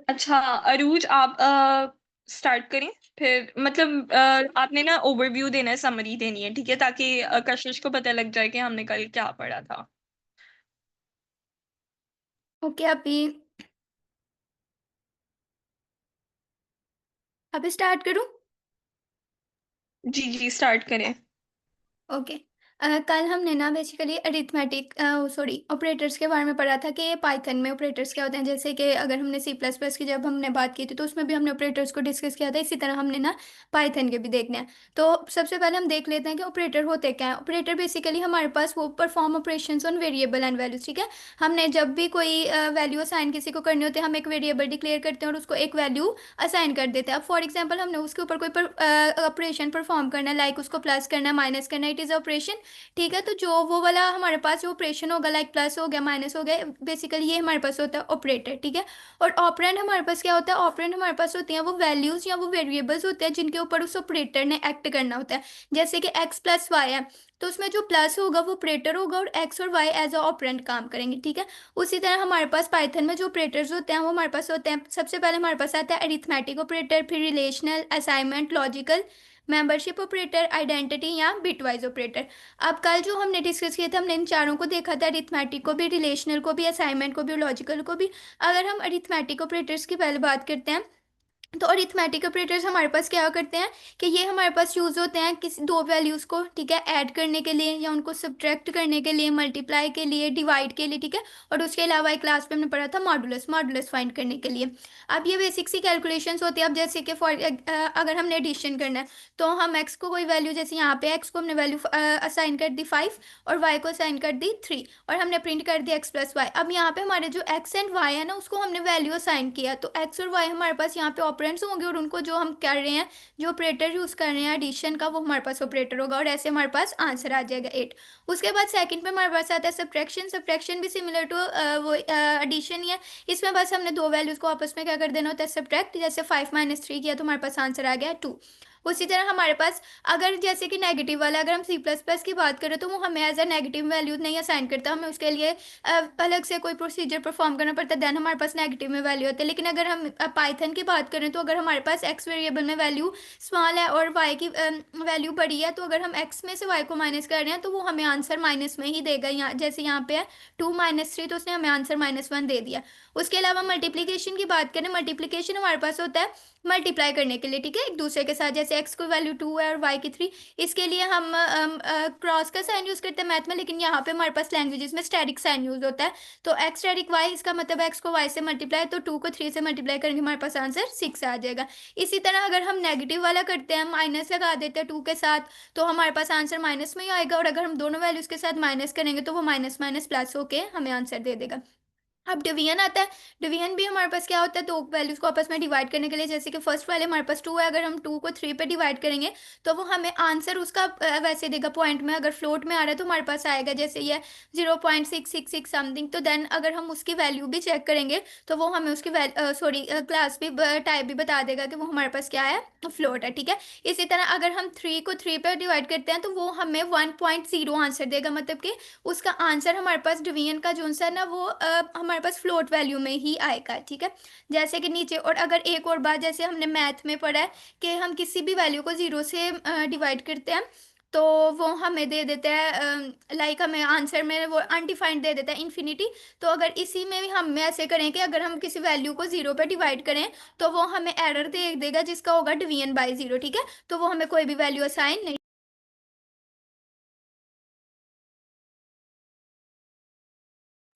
अच्छा अरूज, आप स्टार्ट करें। फिर मतलब आपने ना ओवरव्यू देना है, समरी देनी है, ठीक है, ताकि कशिश को पता लग जाए कि हमने कल क्या पढ़ा था। ओके, अभी स्टार्ट करूं? जी जी, स्टार्ट करें। ओके। कल हमने ना बेसिकली अरिथमेटिक सॉरी ऑपरेटर्स के बारे में पढ़ा था कि ये पाइथन में ऑपरेटर्स क्या होते हैं। जैसे कि अगर हमने सी प्लस प्लस की जब हमने बात की थी तो उसमें भी हमने ऑपरेटर्स को डिस्कस किया था, इसी तरह हमने ना पाइथन के भी देखने हैं। तो सबसे पहले हम देख लेते हैं कि ऑपरेटर होते क्या है। ऑपरेटर बेसिकली हमारे पास वो perform operations on variable and values, ठीक है। हमने जब भी कोई वैल्यू असाइन किसी को करनी होती है, हम एक वेरिएबल डिक्लेयर करते हैं और उसको एक वैल्यू असाइन कर देते हैं। अब फॉर एग्जाम्पल हमने उसके ऊपर कोई ऑपरेशन परफॉर्म करना है, लाइक उसको प्लस करना है, माइनस करना है, इट इज ऑपरेशन। ठीक है, तो जो वो वाला हमारे पास जो ऑपरेशन होगा, लाइक प्लस हो गया, माइनस हो गया, बेसिकली ये हमारे पास होता है ऑपरेटर, ठीक है। और ऑपरेंड हमारे पास क्या होता है? ऑपरेंड हमारे पास होती हैं वो वैल्यूज या वो वेरिएबल्स होते हैं जिनके ऊपर उस ऑपरेटर ने एक्ट करना होता है। जैसे कि एक्स प्लस वाई है, तो उसमें जो प्लस होगा वो ऑपरेटर होगा और एक्स और वाई एज अ ऑपरेंड काम करेंगे, ठीक है। उसी तरह हमारे पास पाइथन में जो ऑपरेटर्स होते हैं वो हमारे पास होते हैं, सबसे पहले हमारे पास आता है अरिथमेटिक ऑपरेटर, फिर relational, assignment, logical, membership operator, identity या बिटवाइज ऑपरेटर। अब कल जो हमने डिस्कस किया था, हमने इन चारों को देखा था, अरिथमेटिक को भी, रिलेशनल को भी, असाइनमेंट को भी और लॉजिकल को भी। अगर हम अरिथमेटिक ऑपरेटर्स की पहले बात करते हैं, तो अरिथमेटिक ऑपरेटर्स हमारे पास क्या करते हैं कि ये हमारे पास यूज होते हैं किसी दो वैल्यूज को, ठीक है, ऐड करने के लिए या उनको सब्ट्रैक्ट करने के लिए, मल्टीप्लाई के लिए, डिवाइड के लिए, ठीक है। और उसके अलावा एक क्लास पे हमने पढ़ा था मॉडुलस, मॉडुलस फाइंड करने के लिए। अब ये बेसिक सी कैलकुलेशंस होती है। अब जैसे कि फॉर अगर हमने एडिशन करना है, तो हम एक्स को कोई वैल्यू, जैसे यहाँ पे एक्स को हमने वैल्यू असाइन कर दी 5 और वाई को असाइन कर दी 3 और हमने प्रिंट कर दिया एक्स प्लस वाई। अब यहाँ पे हमारे जो एक्स एंड वाई है ना, उसको हमने वैल्यू असाइन किया, तो एक्स और वाई हमारे पास यहाँ पे ऑपरेंड्स होंगे और उनको जो हम कर रहे हैं, जो ऑपरेटर यूज कर रहे हैं एडिशन का, वो हमारे पास ऑपरेटर होगा और ऐसे हमारे पास आंसर आ जाएगा 8। उसके बाद सेकंड पे हमारे पास आता है सब्ट्रैक्शन। सब्ट्रैक्शन भी सिमिलर टू वो एडिशन ही है। इसमें बस हमने दो वैल्यूज को आपस में क्या कर देना होता है, सब्ट्रैक्ट। जैसे 5 - 3 किया तो हमारे पास आंसर आ गया 2। उसी तरह हमारे पास अगर जैसे कि नेगेटिव वाला, अगर हम सी प्लस प्लस की बात करें तो वो हमें एज अ नेगेटिव वैल्यू नहीं असाइन करता, हमें उसके लिए अलग से कोई प्रोसीजर परफॉर्म करना पड़ता है, देन हमारे पास नेगेटिव में वैल्यू होती है। लेकिन अगर हम पाइथन की बात करें तो अगर हमारे पास एक्स वेरिएबल में वैल्यू स्मॉल है और वाई की वैल्यू बड़ी है, तो अगर हम एक्स में से वाई को माइनस कर रहे हैं तो वो हमें आंसर माइनस में ही देगा। यहाँ जैसे यहाँ पे है 2 - 3, तो उसने हमें आंसर -1 दे दिया। उसके अलावा मल्टीप्लीकेशन की बात करें, मल्टीप्लीकेशन हमारे पास होता है मल्टीप्लाई करने के लिए, ठीक है, एक दूसरे के साथ। जैसे एक्स की वैल्यू 2 है और वाई की 3, इसके लिए हम क्रॉस का साइन यूज करते हैं मैथ में, लेकिन यहाँ पे हमारे पास लैंग्वेजेस में स्टैटिक साइन यूज होता है। तो एक्स स्टैटिक वाई, इसका मतलब एक्स को वाई से मल्टीप्लाई, तो 2 को 3 से मल्टीप्लाई करेंगे, हमारे पास आंसर 6 आ जाएगा। इसी तरह अगर हम नेगेटिव वाला करते हैं, माइनस लगा देते हैं 2 के साथ, तो हमारे पास आंसर माइनस में ही आएगा। और अगर हम दोनों वैल्यूज के साथ माइनस करेंगे तो वो माइनस माइनस प्लस होके हमें आंसर दे देगा। अब डिवीजन आता है। डिवीजन भी हमारे पास क्या होता है, दो वैल्यूज को आपस में डिवाइड करने के लिए। जैसे कि फर्स्ट वाले हमारे पास 2 है, अगर हम 2 को 3 पे डिवाइड करेंगे तो वो हमें आंसर उसका वैसे देगा पॉइंट में। अगर फ्लोट में आ रहा है तो हमारे पास आएगा जैसे ये 0.666 समथिंग। तो देन अगर हम उसकी वैल्यू भी चेक करेंगे तो वो हमें उसकी सॉरी क्लास भी टाइप भी बता देगा कि वो हमारे पास क्या है, फ्लोट है, ठीक है। इसी तरह अगर हम 3 को 3 पे डिवाइड करते हैं तो वो हमें 1.0 आंसर देगा, मतलब कि उसका आंसर हमारे पास डिवीजन का जो आंसर ना वो हमारे पास फ्लोट वैल्यू में ही आएगा, ठीक है। जैसे कि नीचे, और अगर एक और बात, जैसे हमने मैथ में पढ़ा है कि हम किसी भी वैल्यू को जीरो से डिवाइड करते हैं तो वो हमें दे देता है, लाइक हमें आंसर में वो अनडिफाइंड दे देता है, इन्फिनिटी। तो अगर इसी में भी हम ऐसे करें कि अगर हम किसी वैल्यू को जीरो पे डिवाइड करें तो वो हमें एरर दे देगा जिसका होगा डिवीजन बाय जीरो, ठीक है। तो वो हमें कोई भी वैल्यू असाइन नहीं।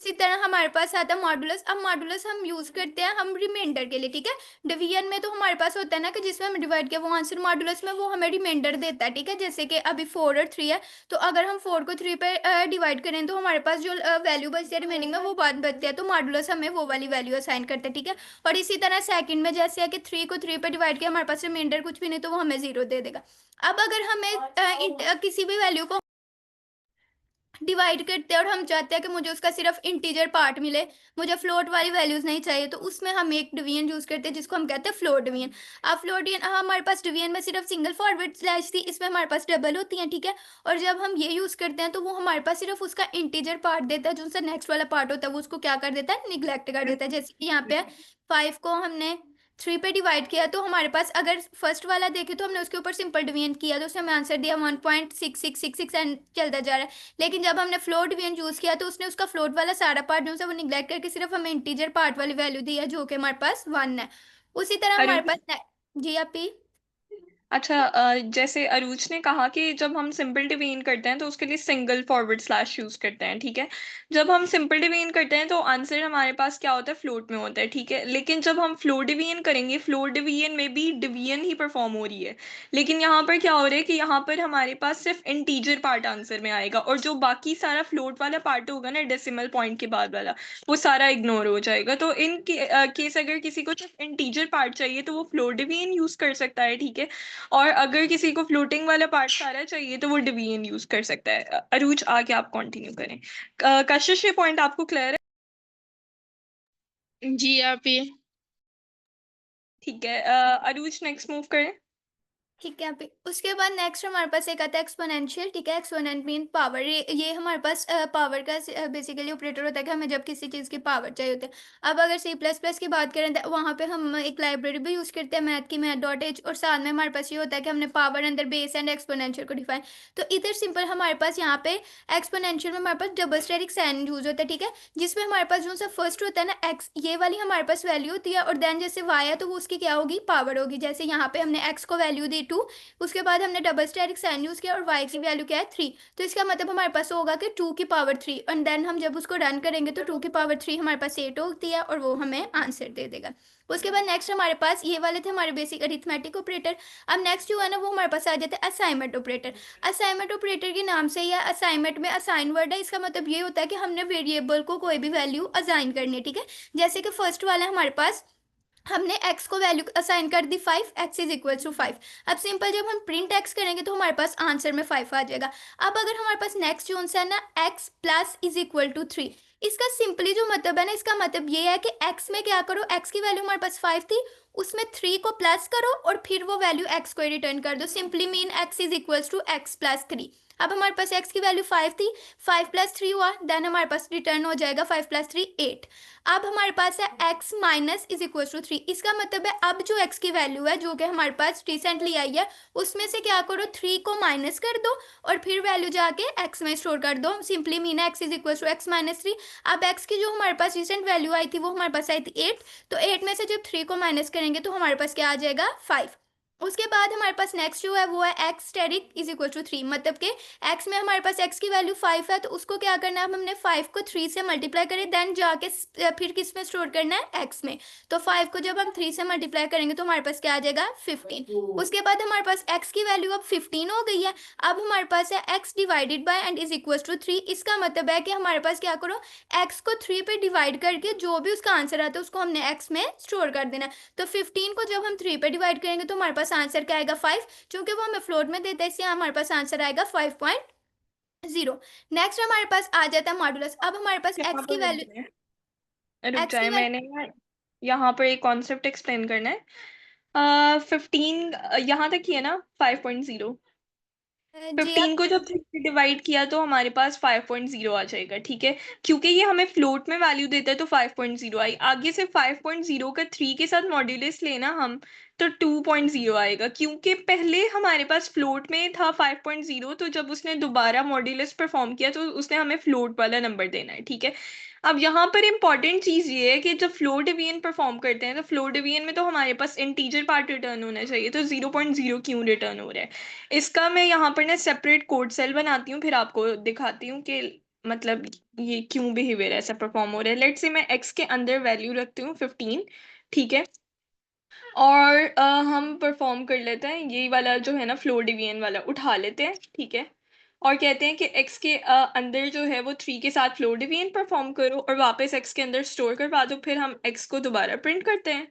इसी तरह हमारे पास आता है मॉडुलस। अब मॉडुलस हम यूज करते हैं हम रिमाइंडर के लिए, ठीक है। डिवीजन में तो हमारे पास होता है ना कि जिसमें हम डिवाइड किया वो आंसर, मॉडुलस में वो हमें रिमाइंडर देता है, ठीक है। जैसे कि अभी 4 और 3 है, तो अगर हम 4 को 3 पे डिवाइड करें तो हमारे पास जो वैल्यू बचती है रिमेनिंग में वो बात बचती है, तो मॉडुलस हमें वो वाली वैल्यू असाइन करता है, ठीक है। और इसी तरह सेकंड में जैसे है कि 3 को 3 पे डिवाइड किया, हमारे पास रिमाइंडर कुछ भी नहीं, तो वो हमें 0 दे देगा। अब अगर हमें किसी भी वैल्यू को डिवाइड करते हैं और हम चाहते हैं कि मुझे उसका सिर्फ इंटीजर पार्ट मिले, मुझे फ्लोट वाली वैल्यूज नहीं चाहिए, तो उसमें हम एक डिवीजन यूज करते हैं जिसको हम कहते हैं फ्लोट डिवीजन। अब फ्लोट डिवीजन हमारे पास डिवीजन में सिर्फ सिंगल फॉरवर्ड स्लैश थी, इसमें हमारे पास डबल होती है, ठीक है। और जब हम ये यूज करते हैं तो वो हमारे पास सिर्फ उसका इंटीजर पार्ट देता है, जो उसका नेक्स्ट वाला पार्ट होता है वो उसको क्या कर देता है, निग्लेक्ट कर देता है। जैसे कि यहाँ पे 5 को हमने 3 पे डिवाइड किया, तो हमारे पास अगर फर्स्ट वाला देखे तो हमने उसके ऊपर सिंपल डिवीजन किया तो उसने हमें आंसर दिया 1.6666 एंड चलता जा रहा है। लेकिन जब हमने फ्लोट डिवीजन चूज किया तो उसने उसका फ्लोट वाला सारा पार्ट जो है वो निग्लेक्ट करके सिर्फ हमें इंटीजर पार्ट वाली वैल्यू दी है, जो कि हमारे पास 1 है। उसी तरह हमारे अरुण, पास जी आप ही। अच्छा, जैसे अरूज ने कहा कि जब हम सिंपल डिवीजन करते हैं तो उसके लिए सिंगल फॉरवर्ड स्लैश यूज करते हैं, ठीक है। जब हम सिंपल डिवीजन करते हैं तो आंसर हमारे पास क्या होता है, फ्लोट में होता है, ठीक है। लेकिन जब हम फ्लोट डिवीजन करेंगे, फ्लोट डिवीजन में भी डिवीजन ही परफॉर्म हो रही है, लेकिन यहाँ पर क्या हो रहा है कि यहाँ पर हमारे पास सिर्फ इंटीजर पार्ट आंसर में आएगा, और जो बाकी सारा फ्लोट वाला पार्ट होगा ना, डेसिमल पॉइंट के बाद वाला, वो सारा इग्नोर हो जाएगा। तो इन केस अगर किसी को सिर्फ इंटीजर पार्ट चाहिए तो वो फ्लोट डिवीजन यूज कर सकता है, ठीक है। और अगर किसी को फ्लोटिंग वाला पार्ट सारा चाहिए तो वो डिवीजन यूज कर सकता है। अरूज, आगे आप कंटिन्यू करें। कशिश, ये पॉइंट आपको क्लियर है? जी आप ये। ठीक है, अरूज नेक्स्ट मूव करें। ठीक है अभी उसके बाद नेक्स्ट हमारे पास एक आता है एक्सपोनेंशियल, ठीक है। एक्सपोनेंट मीन पावर, ये हमारे पास पावर का बेसिकली ऑपरेटर होता है कि हमें जब किसी चीज़ की पावर चाहिए होती है। अब अगर सी प्लस प्लस की बात करें तो वहाँ पे हम एक लाइब्रेरी भी यूज़ करते हैं मैथ की, मैथ.h, और साथ में हमारे पास ये होता है कि हमने पावर अंदर बेस एंड एक्सपोनेंशियल को डिफाइन। तो इधर सिंपल हमारे पास यहाँ पे एक्सपोनेंशियल में हमारे पास डबल स्टेरिक साइन यूज होता है, ठीक है। जिसमें हमारे पास जो सा फर्स्ट होता है ना एक्स, ये वाली हमारे पास वैल्यू होती है, और देन जैसे वाई है तो वो उसकी क्या होगी, पावर होगी। जैसे यहाँ पे हमने एक्स को वैल्यू दी 2, उसके बाद हमने डबल स्टेरिक साइन यूज किया और y की वैल्यू क्या है 3। तो इसका मतलब हमारे पास होगा कि 2 की पावर 3, एंड देन हम जब उसको रन करेंगे तो 2 की पावर 3 हमारे पास 8 होती है और वो हमें आंसर दे देगा। उसके बाद नेक्स्ट हमारे पास ये वाले थे हमारे बेसिक अरिथमेटिक ऑपरेटर। अब नेक्स्ट जो है ना वो हमारे पास आ जाता है असाइनमेंट ऑपरेटर। असाइनमेंट ऑपरेटर के नाम से या असाइनमेंट में असाइन वर्ड है, इसका मतलब ये होता है कि हमने वेरिएबल को कोई भी वैल्यू असाइन करनी है, ठीक है। जैसे कि फर्स्ट वाला हमारे पास हमने x को वैल्यू असाइन कर दी 5, x इज इक्वल टू 5। अब सिंपल जब हम प्रिंट x करेंगे तो हमारे पास आंसर में 5 आ जाएगा। अब अगर हमारे पास नेक्स्ट जो है ना x plus is equal to 3, इसका सिंपली जो मतलब है ना, इसका मतलब ये है कि x में क्या करो, x की वैल्यू हमारे पास 5 थी, उसमें 3 को प्लस करो और फिर वो वैल्यू x को रिटर्न कर दो। Simply mean x is equal to x plus 3। अब हमारे पास x की वैल्यू 5 थी, 5 प्लस 3 हुआ, देन हमारे पास रिटर्न हो जाएगा 5 प्लस 3 8। अब हमारे पास है x minus is equal to 3। इसका मतलब है अब जो x की वैल्यू है जो कि हमारे पास रिसेंटली आई है, उसमें से क्या करो 3 को माइनस कर दो और फिर वैल्यू जाके x में स्टोर कर दो। Simply mean x is equal to x minus 3। अब x की जो हमारे पास रिसेंट वैल्यू आई थी वो हमारे पास आई थी 8, तो 8 में से जब 3 को माइनस करेंगे तो हमारे पास क्या आ जाएगा 5। उसके बाद हमारे पास नेक्स्ट जो है वो है x asterisk is equal to 3, मतलब कि x में हमारे पास x की वैल्यू 5 है, तो उसको क्या करना है, अब हमने 5 को 3 से मल्टीप्लाई करें, देन जाके फिर किस में स्टोर करना है, x में। तो 5 को जब हम 3 से मल्टीप्लाई करेंगे तो हमारे पास क्या आ जाएगा 15। उसके बाद हमारे पास x की वैल्यू अब 15 हो गई है। अब हमारे पास है x divided by and is equal to 3। इसका मतलब है कि हमारे पास क्या करो, x को 3 पे डिवाइड करके जो भी उसका आंसर आता है उसको हमने x में स्टोर कर देना। तो 15 को जब हम 3 पे डिवाइड करेंगे तो हमारे पास आंसर क्या आएगा 5, क्योंकि वो हमें फ्लोट में देता है, इसलिए हमारे पास आंसर आएगा 5.0। नेक्स्ट हमारे पास आ जाता है मॉडुलस। अब हमारे पास यहाँ x की पर रुक वैल्यू, जाए, रुक x की जाए, वैल्यू मैंने यहाँ पर एक कॉन्सेप्ट एक्सप्लेन करना है। 15 यहाँ तक ही है ना, 5.0। जी आप। 15 को जब 3 से डिवाइड किया तो हमारे पास 5.0 आ जाएगा, ठीक है। क्योंकि ये हमें फ्लोट में वैल्यू देता है तो 5.0 आई, आगे से 5.0 का 3 के साथ मॉड्यूलस लेना हम, तो 2.0 आएगा। क्योंकि पहले हमारे पास फ्लोट में था 5.0, तो जब उसने दोबारा मॉड्यूलस परफॉर्म किया तो उसने हमें फ्लोट वाला नंबर देना है, ठीक है। अब यहाँ पर इंपॉर्टेंट चीज ये है कि जब फ्लोट डिवीजन परफॉर्म करते हैं तो फ्लोट डिवीजन में तो हमारे पास इंटीजर पार्ट रिटर्न होना चाहिए, तो 0.0 क्यों रिटर्न हो रहा है, इसका मैं यहाँ पर ना सेपरेट कोड सेल बनाती हूँ, फिर आपको दिखाती हूँ कि मतलब ये क्यों बिहेवियर ऐसा परफॉर्म हो रहा है। लेट्स से मैं x के अंदर वैल्यू रखती हूँ 15, ठीक है। और हम परफॉर्म कर लेते हैं, ये वाला जो है ना फ्लोर डिवीजन वाला उठा लेते हैं, ठीक है। और कहते हैं कि x के अंदर जो है वो 3 के साथ फ्लोर डिवीजन परफॉर्म करो और वापस x के अंदर स्टोर करवा दो, फिर हम x को दोबारा प्रिंट करते हैं।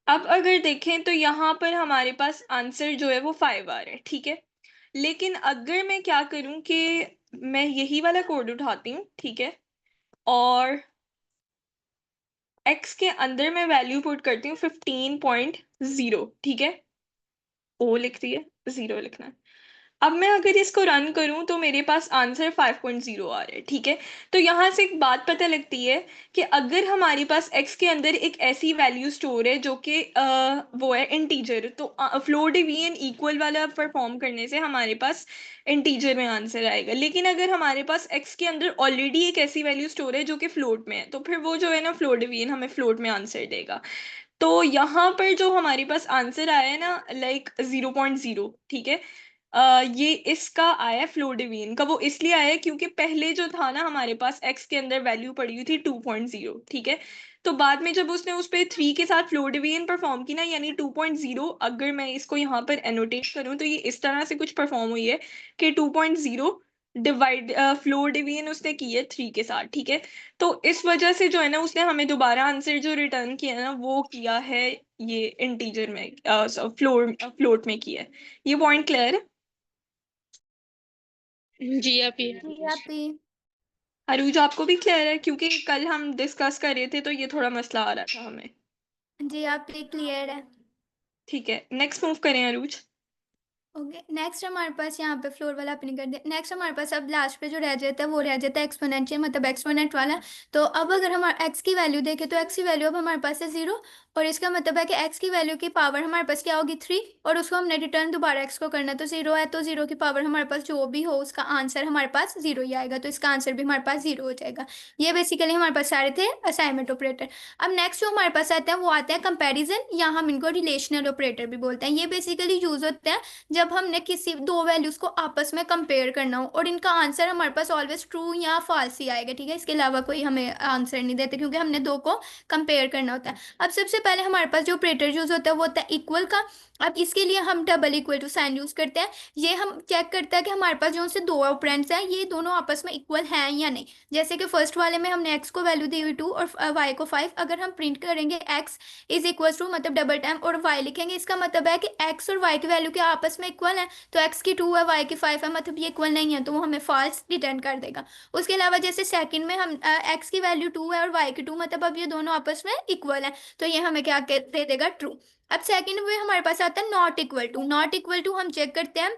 अब अगर देखें तो यहाँ पर हमारे पास आंसर जो है वो 5 आ रहा है, ठीक है। लेकिन अगर मैं क्या करूं कि मैं यही वाला कोड उठाती हूँ, ठीक है, और x के अंदर मैं वैल्यू पुट करती हूँ 15.0, ठीक है, ओ लिख रही है, 0 लिखना है। अब मैं अगर इसको रन करूं तो मेरे पास आंसर 5.0 आ रहा है, ठीक है। तो यहाँ से एक बात पता लगती है कि अगर हमारे पास x के अंदर एक ऐसी वैल्यू स्टोर है जो कि वो है इंटीजर, तो फ्लोट डिवीजन इक्वल वाला परफॉर्म करने से हमारे पास इंटीजर में आंसर आएगा। लेकिन अगर हमारे पास x के अंदर ऑलरेडी एक ऐसी वैल्यू स्टोर है जो कि फ्लोट में है, तो फिर वो जो है ना फ्लोट डिवीजन हमें फ्लोट में आंसर देगा। तो यहाँ पर जो हमारे पास आंसर आया है ना, लाइक 0.0, ठीक है, ये इसका आया फ्लोडिवीन का। वो इसलिए आया क्योंकि पहले जो था ना हमारे पास x के अंदर वैल्यू पड़ी हुई थी 2.0, ठीक है। तो बाद में जब उसने उस पे 3 के साथ फ्लोडिवीन परफॉर्म की ना, यानी 2.0, अगर मैं इसको यहाँ पर एनोटेट करूँ तो ये इस तरह से कुछ परफॉर्म हुई है कि 2.0 डिवाइड फ्लोडिवीन उसने की है 3 के साथ, ठीक है। तो इस वजह से जो है ना उसने हमें दोबारा आंसर जो रिटर्न किया है ना वो किया है ये इंटीजर में, फ्लोट में किया है। ये पॉइंट क्लियर है? जी आप ही। जी आप भी। अरूज आपको भी क्लियर है? क्योंकि कल हम डिस्कस कर रहे थे तो ये थोड़ा मसला आ रहा था हमें। जी आप भी क्लियर है। ठीक है, नेक्स्ट मूव करें अरूज। ओके, नेक्स्ट हमारे पास यहाँ पे फ्लोर वाला अपनी कर दिया। नेक्स्ट हमारे पास अब लास्ट पे जो रह जाता है वो रह जाता है एक्सपोनेंशियल, मतलब एक्सपोनेंट वाला। तो अब अगर हम एक्स की वैल्यू देखें तो एक्स की वैल्यू अब हमारे पास है 0, और इसका मतलब है कि एक्स की वैल्यू की पावर हमारे पास क्या होगी 3, और उसको हमने रिटर्न दोबारा एक्स को करना है। तो 0 है तो 0 की पावर हमारे पास जो भी हो उसका आंसर हमारे पास 0 ही आएगा, तो इसका आंसर भी हमारे पास 0 हो जाएगा। ये बेसिकली हमारे पास सारे थे असाइनमेंट ऑपरेटर। अब नेक्स्ट जो हमारे पास आते हैं वो आते हैं कंपेरिजन, या हम इनको रिलेशनल ऑपरेटर भी बोलते हैं। ये बेसिकली यूज होते हैं जब हमने किसी दो वैल्यूज को आपस में कंपेयर करना हो, और इनका आंसर हमारे पास ऑलवेज ट्रू या फॉल्स ही आएगा, ठीक है। इसके अलावा कोई हमें आंसर नहीं देते क्योंकि हमने दो को कंपेयर करना होता है। अब सबसे पहले हमारे पास जो ऑपरेटर यूज होता है वो होता है इक्वल का। अब इसके लिए हम double equal to sign use करते हैं। ये हम चेक करता है कि हमारे पास जो से दो ऑपरेंड्स हैं ये दोनों आपस में इक्वल हैं या नहीं। जैसे कि फर्स्ट वाले में हमने एक्स को वैल्यू दी हुई 2 और वाई को 5। अगर हम प्रिंट करेंगे एक्स इज इक्वल टू मतलब डबल टाइम और वाई लिखेंगे, इसका मतलब है कि एक्स और वाई की वैल्यू के आपस में इक्वल है। तो एक्स की 2 है वाई की 5 है, मतलब ये इक्वल नहीं है, तो वो हमें फॉल्स रिटर्न कर देगा। उसके अलावा जैसे सेकंड में हम एक्स की वैल्यू 2 है और वाई की 2, मतलब अब ये दोनों आपस में इक्वल है, तो ये हमें क्या दे देगा ट्रू। अब सेकंड में हमारे पास आता है not equal to. Not equal to हम चेक करते हैं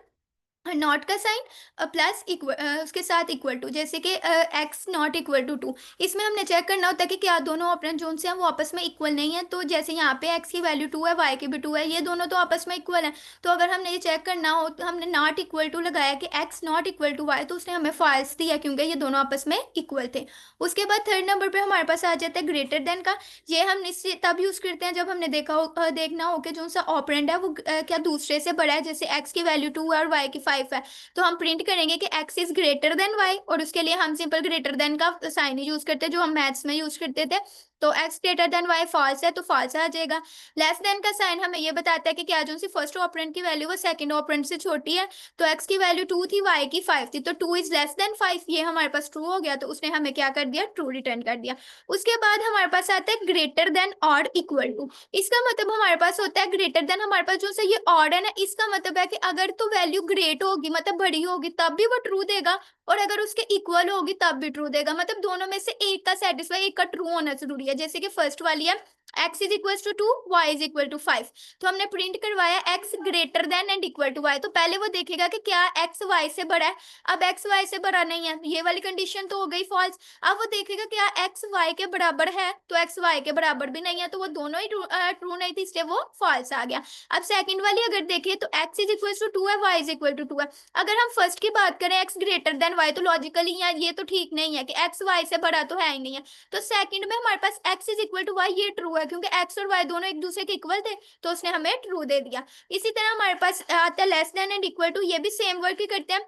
नॉट का साइन प्लस इक्वल उसके साथ इक्वल टू, जैसे कि एक्स नॉट इक्वल टू 2। इसमें हमने चेक करना होता है कि क्या दोनों ऑपरेंड जो से हैं वो आपस में इक्वल नहीं है। तो जैसे यहाँ पे एक्स की वैल्यू 2 है वाई की भी 2 है, ये दोनों तो आपस में इक्वल है। तो अगर हमने ये चेक करना हो तो हमने नॉट इक्वल टू लगाया कि x not equal to y, तो उसने हमें फॉल्स दिया क्योंकि ये दोनों आपस में इक्वल थे। उसके बाद थर्ड नंबर पे हमारे पास आ जाता है ग्रेटर देन का। ये हम इससे तब यूज करते हैं जब हमने देखना हो कि जो सा ऑपरेंड है वो क्या दूसरे से बड़ा है। जैसे एक्स की वैल्यू 2 है और वाई की 5 है, तो हम प्रिंट करेंगे कि x is greater than y, और उसके लिए हम सिंपल ग्रेटर देन का साइन ही यूज करते हैं जो हम मैथ्स में यूज करते थे। तो x greater than y false है तो फॉल्स आ जाएगा। लेस देन का साइन हमें ये बताता है कि क्या जो सी फर्स्ट ऑपरेंड की वैल्यू वो सेकंड ऑपरेंड से छोटी है। तो x की वैल्यू 2 थी y की 5 थी, तो 2 इज लेस देन 5, ये हमारे पास ट्रू हो गया, तो उसने हमें क्या कर दिया ट्रू रिटर्न कर दिया। उसके बाद हमारे पास आता है ग्रेटर देन और इक्वल टू। इसका मतलब हमारे पास होता है ग्रेटर देन, हमारे पास जो से ये ऑड है ना, इसका मतलब है कि अगर तो वैल्यू ग्रेट होगी मतलब बड़ी होगी तब भी वो ट्रू देगा, और अगर उसके इक्वल होगी तब भी ट्रू देगा। मतलब दोनों में से एक का सेटिस्फाई, एक का ट्रू होना जरूरी है। जैसे कि फर्स्ट वाली है x is equal to 2 y is equal to 5, तो हमने प्रिंट करवाया x greater than and equal to y, तो पहले वो देखेगा कि क्या x y से बड़ा है। अब x y से बड़ा नहीं है, ये वाली कंडीशन तो हो गई फॉल्स। अब वो देखेगा क्या x y के बराबर है, तो x y के बराबर भी नहीं है, तो वो दोनों ही ट्रू नहीं थी, इसलिए वो फॉल्स आ गया। अब सेकंड वाली अगर देखें तो x इज इक्वल टू 2 है y इज इक्वल टू 2 है। अगर हम फर्स्ट की बात करें x ग्रेटर देन y, तो लॉजिकली ये तो ठीक नहीं है कि x y से बड़ा तो है ही नहीं है। तो सेकंड में हमारे पास x is equal to y, ये ट्रू है क्योंकि x और y दोनों एक दूसरे के इक्वल थे, तो उसने हमें ट्रू दे दिया। इसी तरह हमारे पास आता है less than and equal to. ये भी सेम वर्क ही करते हैं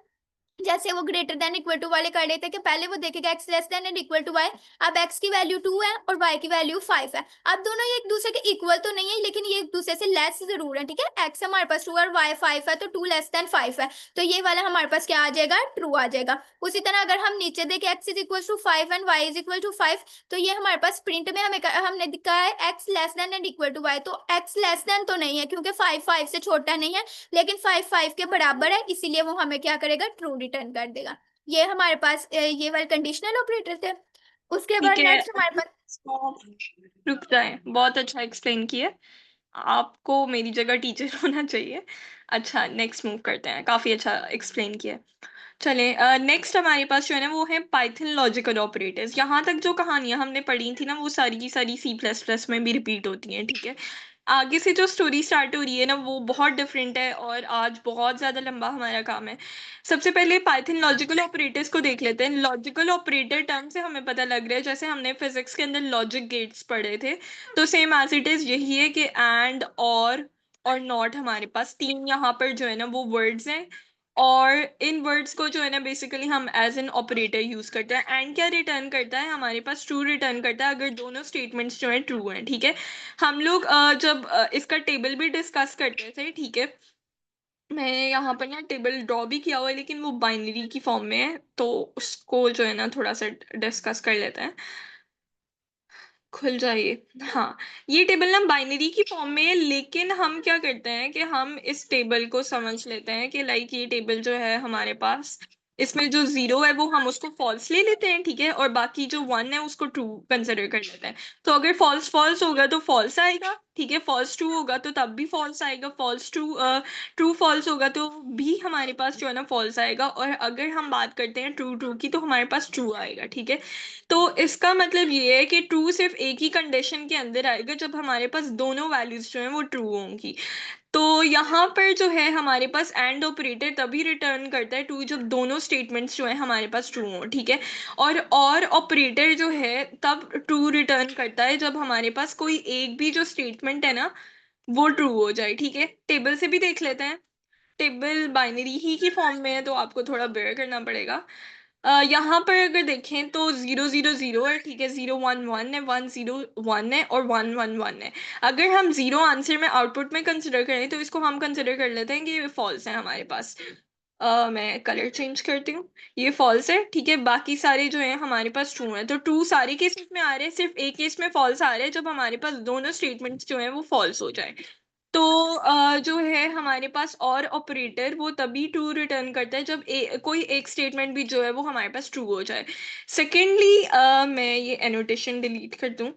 जैसे वो ग्रेटर देन इक्वल टू वाले कर लेते हैं कि पहले वो देखेगा x less than and equal to y। अब x की वैल्यू 2 है और y की वैल्यू 5 है। अब दोनों ये एक दूसरे के इक्वल तो नहीं है, लेकिन ये एक दूसरे से लेस जरूर है, ठीक है। x हमारे पास 2 और y 5 है, तो 2 लेस देन 5 है, तो ये वाला हमारे पास क्या आ जाएगा ट्रू आ जाएगा। उसी तरह अगर हम नीचे देखें x is equal to 5 and y is equal to 5, तो ये हमारे पास प्रिंट में हमने दिखा है x less than and equal to y, तो x लेस देन तो नहीं है क्योंकि 5 5 से छोटा नहीं है, लेकिन 5 5 के बराबर है, इसीलिए वो हमें क्या करेगा ट्रू रिटर्न कर देगा। ये हमारे पास ये वाले कंडीशनल ऑपरेटर थे। उसके ठीक बाद है, नेक्स्ट हमारे पास। रुक जाए, बहुत अच्छा एक्सप्लेन किया। आपको मेरी जगह टीचर होना चाहिए। अच्छा, नेक्स्ट मूव करते हैं, काफी अच्छा एक्सप्लेन किया। चले, नेक्स्ट हमारे पास जो है ना वो है पाइथन लॉजिकल ऑपरेटर्स। यहाँ तक जो कहानियां हमने पढ़ी थी ना वो सारी की सारी सी प्लस प्लस में भी रिपीट होती हैं, ठीक है। आगे से जो स्टोरी स्टार्ट हो रही है ना वो बहुत डिफरेंट है, और आज बहुत ज़्यादा लंबा हमारा काम है। सबसे पहले पाइथन लॉजिकल ऑपरेटर्स को देख लेते हैं। लॉजिकल ऑपरेटर टर्म से हमें पता लग रहा है, जैसे हमने फिजिक्स के अंदर लॉजिक गेट्स पढ़े थे, तो सेम एज इट इज़ यही है कि एंड और नॉट हमारे पास तीन यहाँ पर जो है ना वो वर्ड्स हैं, और इन वर्ड्स को जो है ना बेसिकली हम एज एन ऑपरेटर यूज करते हैं। एंड क्या रिटर्न करता है हमारे पास? ट्रू रिटर्न करता है अगर दोनों स्टेटमेंट्स जो है ट्रू हैं, ठीक है। हम लोग जब इसका टेबल भी डिस्कस करते थे, ठीक है। मैं यहाँ पर ना टेबल ड्रॉ भी किया हुआ है, लेकिन वो बाइनरी की फॉर्म में है, तो उसको जो है ना थोड़ा सा डिस्कस कर लेते हैं। खुल जाइए। हाँ, ये टेबल ना बाइनरी की फॉर्म में है, लेकिन हम क्या करते हैं कि हम इस टेबल को समझ लेते हैं कि लाइक ये टेबल जो है हमारे पास, इसमें जो जीरो है वो हम उसको फॉल्स ले लेते हैं, ठीक है, और बाकी जो वन है उसको ट्रू कंसिडर कर लेते हैं। तो अगर फॉल्स फॉल्स होगा तो फॉल्स आएगा, ठीक है। फॉल्स ट्रू होगा तो तब भी फॉल्स आएगा। फॉल्स ट्रू ट्रू फॉल्स होगा तो भी हमारे पास जो है ना फॉल्स आएगा, और अगर हम बात करते हैं ट्रू ट्रू की तो हमारे पास ट्रू आएगा, ठीक है। तो इसका मतलब ये है कि ट्रू सिर्फ एक ही कंडीशन के अंदर आएगा, जब हमारे पास दोनों वैल्यूज जो हैं वो ट्रू होंगी। तो यहाँ पर जो है हमारे पास एंड ऑपरेटर तभी रिटर्न करता है ट्रू जब दोनों स्टेटमेंट्स जो है हमारे पास ट्रू हों, ठीक है। और ऑपरेटर जो है तब ट्रू रिटर्न करता है जब हमारे पास कोई एक भी जो स्टेटमेंट है ना वो ट्रू हो जाए, ठीक है। टेबल से भी देख लेते हैं। टेबल बाइनरी ही की फॉर्म में है तो आपको थोड़ा बेयर करना पड़ेगा। यहाँ पर अगर देखें तो 0 0 0 है, ठीक है। 0 1 1 है, 1 0 1 है, और 1 1 1 है। अगर हम जीरो आंसर में आउटपुट में कंसिडर करें तो इसको हम कंसिडर कर लेते हैं कि ये फॉल्स है हमारे पास। मैं कलर चेंज करती हूँ। ये फॉल्स है, ठीक है। बाकी सारे जो है हमारे पास ट्रू है, तो ट्रू सारे केसेस में आ रहे हैं, सिर्फ एक केस में फॉल्स आ रहे हैं जब हमारे पास दोनों स्टेटमेंट्स जो है वो फॉल्स हो जाए। तो जो है हमारे पास और ऑपरेटर वो तभी ट्रू रिटर्न करता है जब कोई एक स्टेटमेंट भी जो है वो हमारे पास ट्रू हो जाए। सेकेंडली, मैं ये एनोटेशन डिलीट कर दूं।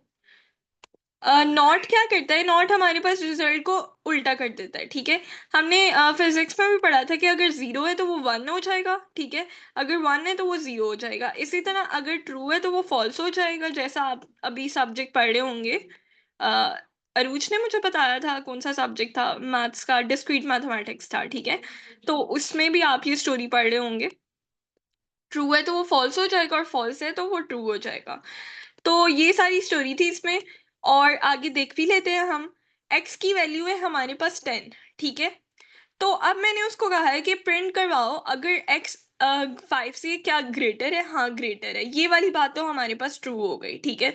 नॉट क्या करता है? नॉट हमारे पास रिजल्ट को उल्टा कर देता है, ठीक है। हमने फिजिक्स में भी पढ़ा था कि अगर जीरो है तो वो वन हो जाएगा, ठीक है। अगर वन है तो वो जीरो हो जाएगा। इसी तरह अगर ट्रू है तो वो फॉल्स हो जाएगा, जैसा आप अभी सब्जेक्ट पढ़ रहे होंगे। अ, अरूज ने मुझे बताया था, कौन सा सब्जेक्ट था, मैथ्स का डिस्क्रीट मैथमेटिक्स था, ठीक है। तो उसमें भी आप ये स्टोरी पढ़ रहे होंगे। ट्रू है तो वो फॉल्स हो जाएगा, और फॉल्स है तो वो ट्रू हो जाएगा। तो ये सारी स्टोरी थी इसमें। और आगे देख भी लेते हैं हम। x की वैल्यू है हमारे पास 10, ठीक है। तो अब मैंने उसको कहा है कि प्रिंट करवाओ अगर x 5 से क्या ग्रेटर है। हाँ, ग्रेटर है। ये वाली बात तो हमारे पास ट्रू हो गई, ठीक है।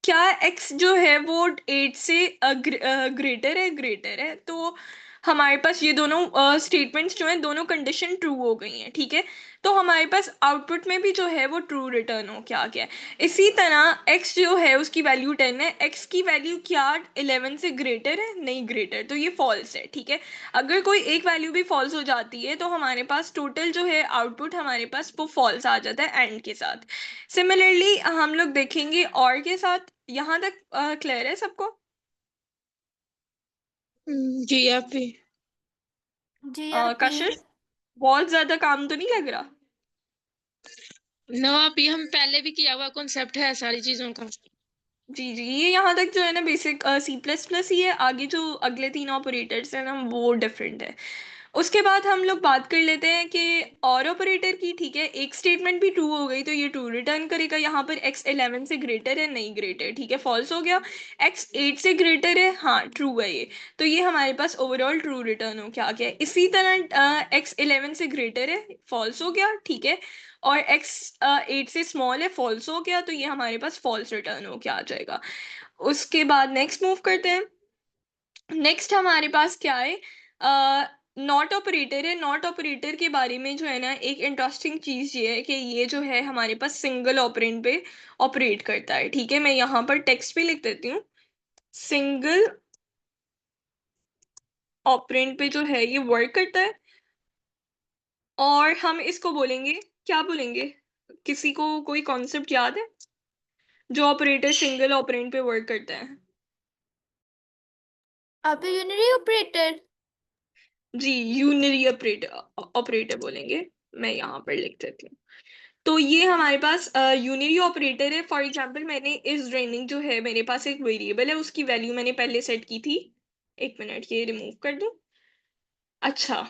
क्या x जो है वो 8 से ग्रेटर है? ग्रेटर है। तो हमारे पास ये दोनों स्टेटमेंट्स जो हैं दोनों कंडीशन ट्रू हो गई हैं, ठीक है। तो हमारे पास आउटपुट में भी जो है वो ट्रू रिटर्न हो क्या गया। इसी तरह x जो है उसकी वैल्यू 10 है। x की वैल्यू क्या 11 से ग्रेटर है? नहीं, ग्रेटर, तो ये फॉल्स है, ठीक है। अगर कोई एक वैल्यू भी फॉल्स हो जाती है तो हमारे पास टोटल जो है आउटपुट हमारे पास वो फॉल्स आ जाता है एंड के साथ। सिमिलरली हम लोग देखेंगे और के साथ। यहाँ तक क्लियर है सबको? जी आप भी। जी आप भी। कशिश, बहुत ज्यादा काम तो नहीं लग रहा? नो, आप ये हम पहले भी किया हुआ कॉन्सेप्ट है सारी चीजों का। जी जी, ये यहाँ तक जो है ना बेसिक सी प्लस प्लस ही है। आगे जो अगले तीन ऑपरेटर्स हैं ना वो डिफरेंट है। उसके बाद हम लोग बात कर लेते हैं कि और ऑपरेटर की, ठीक है। एक स्टेटमेंट भी ट्रू हो गई तो ये ट्रू रिटर्न करेगा। यहाँ पर x 11 से ग्रेटर है? नहीं, ग्रेटर, ठीक है, फॉल्स हो गया। x 8 से ग्रेटर है? हाँ, ट्रू है ये। तो ये हमारे पास ओवरऑल ट्रू रिटर्न हो क्या गया। इसी तरह x 11 से ग्रेटर है? फॉल्स हो गया, ठीक है। और x 8 से स्मॉल है? फॉल्स हो गया। तो ये हमारे पास फॉल्स रिटर्न हो क्या आ जाएगा। उसके बाद नेक्स्ट मूव करते हैं। नेक्स्ट हमारे पास क्या है? नॉट ऑपरेटर है। नॉट ऑपरेटर के बारे में जो है ना एक इंटरेस्टिंग चीज ये है कि ये जो है हमारे पास सिंगल ऑपरेंड पे ऑपरेट करता है, ठीक है। मैं यहाँ पर टेक्स्ट पे लिख देती हूँ। सिंगल ऑपरेंड पे जो है ये वर्क करता है, और हम इसको बोलेंगे क्या बोलेंगे? किसी को कोई कॉन्सेप्ट याद है जो ऑपरेटर सिंगल ऑपरेंड पे वर्क करता है? आप यूनरी ऑपरेटर। जी, यूनरी ऑपरेटर ऑपरेटर बोलेंगे। मैं यहाँ पर लिख देती हूँ। तो ये हमारे पास यूनरी ऑपरेटर है। फॉर एग्जांपल मैंने इस ड्रेनिंग जो है, मेरे पास एक वेरिएबल है, उसकी वैल्यू मैंने पहले सेट की थी। एक मिनट, ये रिमूव कर दूं। अच्छा,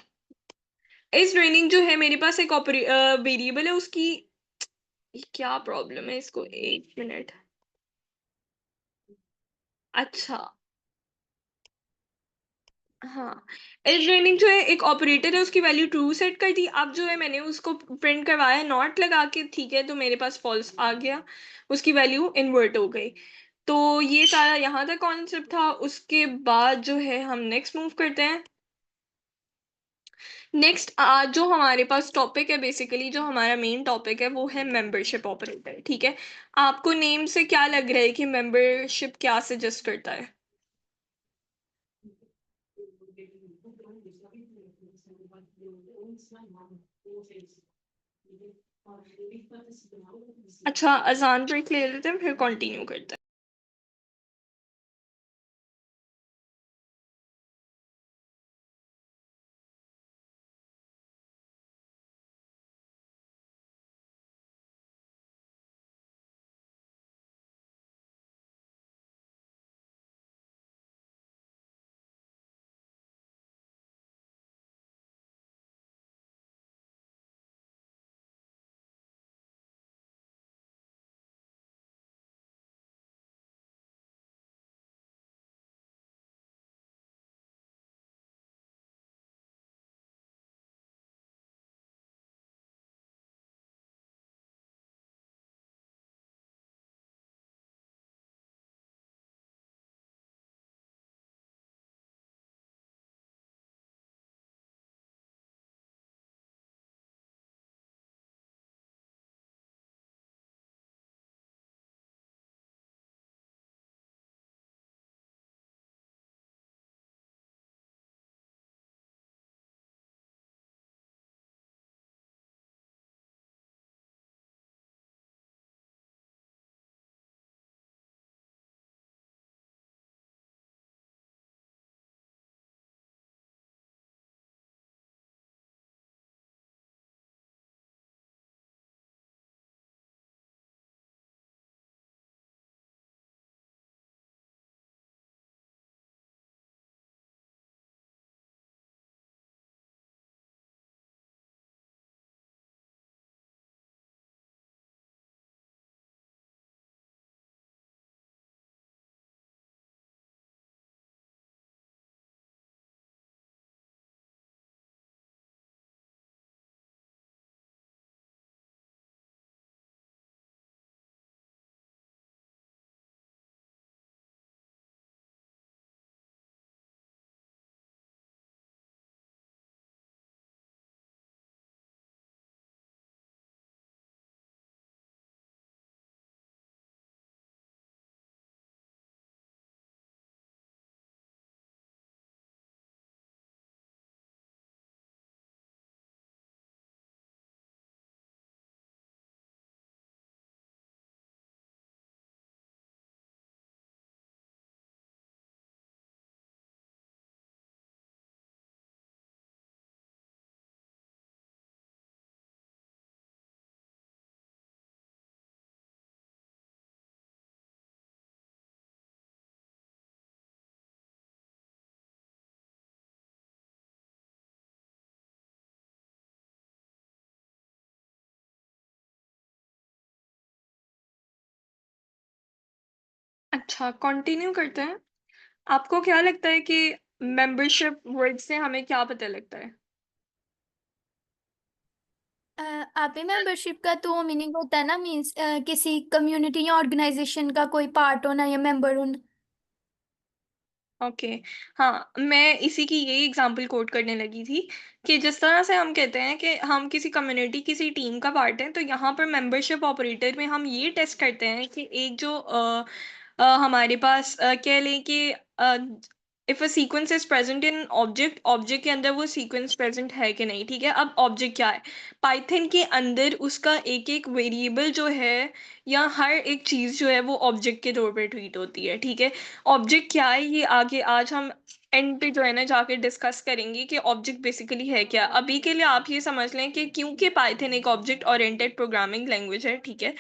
इस ड्रेनिंग जो है मेरे पास एक वेरिएबल है, उसकी क्या प्रॉब्लम है इसको, एक मिनट। अच्छा, हाँ, इस ड्रेनिंग जो है एक ऑपरेटर है, उसकी वैल्यू ट्रू सेट कर दी। अब जो है मैंने उसको प्रिंट करवाया नॉट लगा के, ठीक है, तो मेरे पास फॉल्स आ गया, उसकी वैल्यू इन्वर्ट हो गई। तो ये सारा यहाँ तक कॉन्सेप्ट था। उसके बाद जो है हम नेक्स्ट मूव करते हैं। नेक्स्ट जो हमारे पास टॉपिक है, बेसिकली जो हमारा मेन टॉपिक है वो है मेंबरशिप ऑपरेटर। ठीक है, आपको नेम से क्या लग रहा है कि मेंबरशिप क्या सजेस्ट करता है? अच्छा, अजान ब्रेक ले लेते हैं, फिर कंटिन्यू करते हैं। अच्छा, कंटिन्यू करते हैं। आपको क्या लगता है कि मेंबरशिप वर्ड से हमें क्या पता लगता है? आप ही मेंबरशिप का तो मीनिंग होता है ना, मीन्स किसी कम्युनिटी या ऑर्गेनाइजेशन का कोई पार्ट होना या मेंबर होना। ओके, हाँ, मैं इसी की यही एग्जांपल कोट करने लगी थी कि जिस तरह से हम कहते हैं कि हम किसी कम्युनिटी, किसी टीम का पार्ट हैं, तो यहाँ पर मेंबरशिप ऑपरेटर में हम ये टेस्ट करते हैं कि एक जो हमारे पास कह लें कि if a sequence is present in object, object के अंदर वो सीक्वेंस प्रेजेंट है कि नहीं, ठीक है। अब ऑब्जेक्ट क्या है, पाइथन के अंदर उसका एक एक वेरिएबल जो है या हर एक चीज जो है वो ऑब्जेक्ट के तौर पे ट्रीट होती है, ठीक है। ऑब्जेक्ट क्या है ये आगे आज हम एंड पे जो है ना जाके डिस्कस करेंगे कि ऑब्जेक्ट बेसिकली है क्या। अभी के लिए आप ये समझ लें कि क्योंकि पाइथन एक ऑब्जेक्ट ओरिएंटेड प्रोग्रामिंग लैंग्वेज है, ठीक है।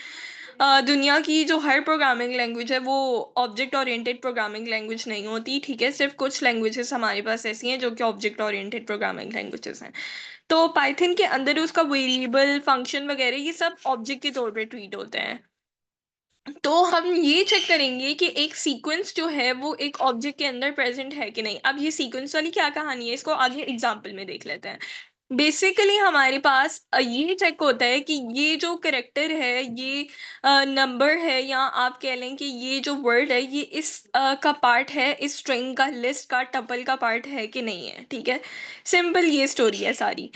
दुनिया की जो हर प्रोग्रामिंग लैंग्वेज है वो ऑब्जेक्ट ओरिएंटेड प्रोग्रामिंग लैंग्वेज नहीं होती, ठीक है। सिर्फ कुछ लैंग्वेजेस हमारे पास ऐसी हैं जो कि ऑब्जेक्ट ओरिएंटेड प्रोग्रामिंग लैंग्वेजेस हैं। तो पाइथन के अंदर उसका वेरिएबल फंक्शन वगैरह ये सब ऑब्जेक्ट के तौर पे ट्रीट होते हैं। तो हम ये चेक करेंगे कि एक सीक्वेंस जो है वो एक ऑब्जेक्ट के अंदर प्रेजेंट है कि नहीं। अब ये सीक्वेंस वाली क्या कहानी है इसको आगे एग्जाम्पल में देख लेते हैं। बेसिकली हमारे पास ये चेक होता है कि ये जो करेक्टर है ये नंबर है, या आप कह लें कि ये जो वर्ड है ये इस का पार्ट है, इस स्ट्रिंग का, लिस्ट का, टपल का पार्ट है कि नहीं है, ठीक है। सिंपल ये स्टोरी है सारी।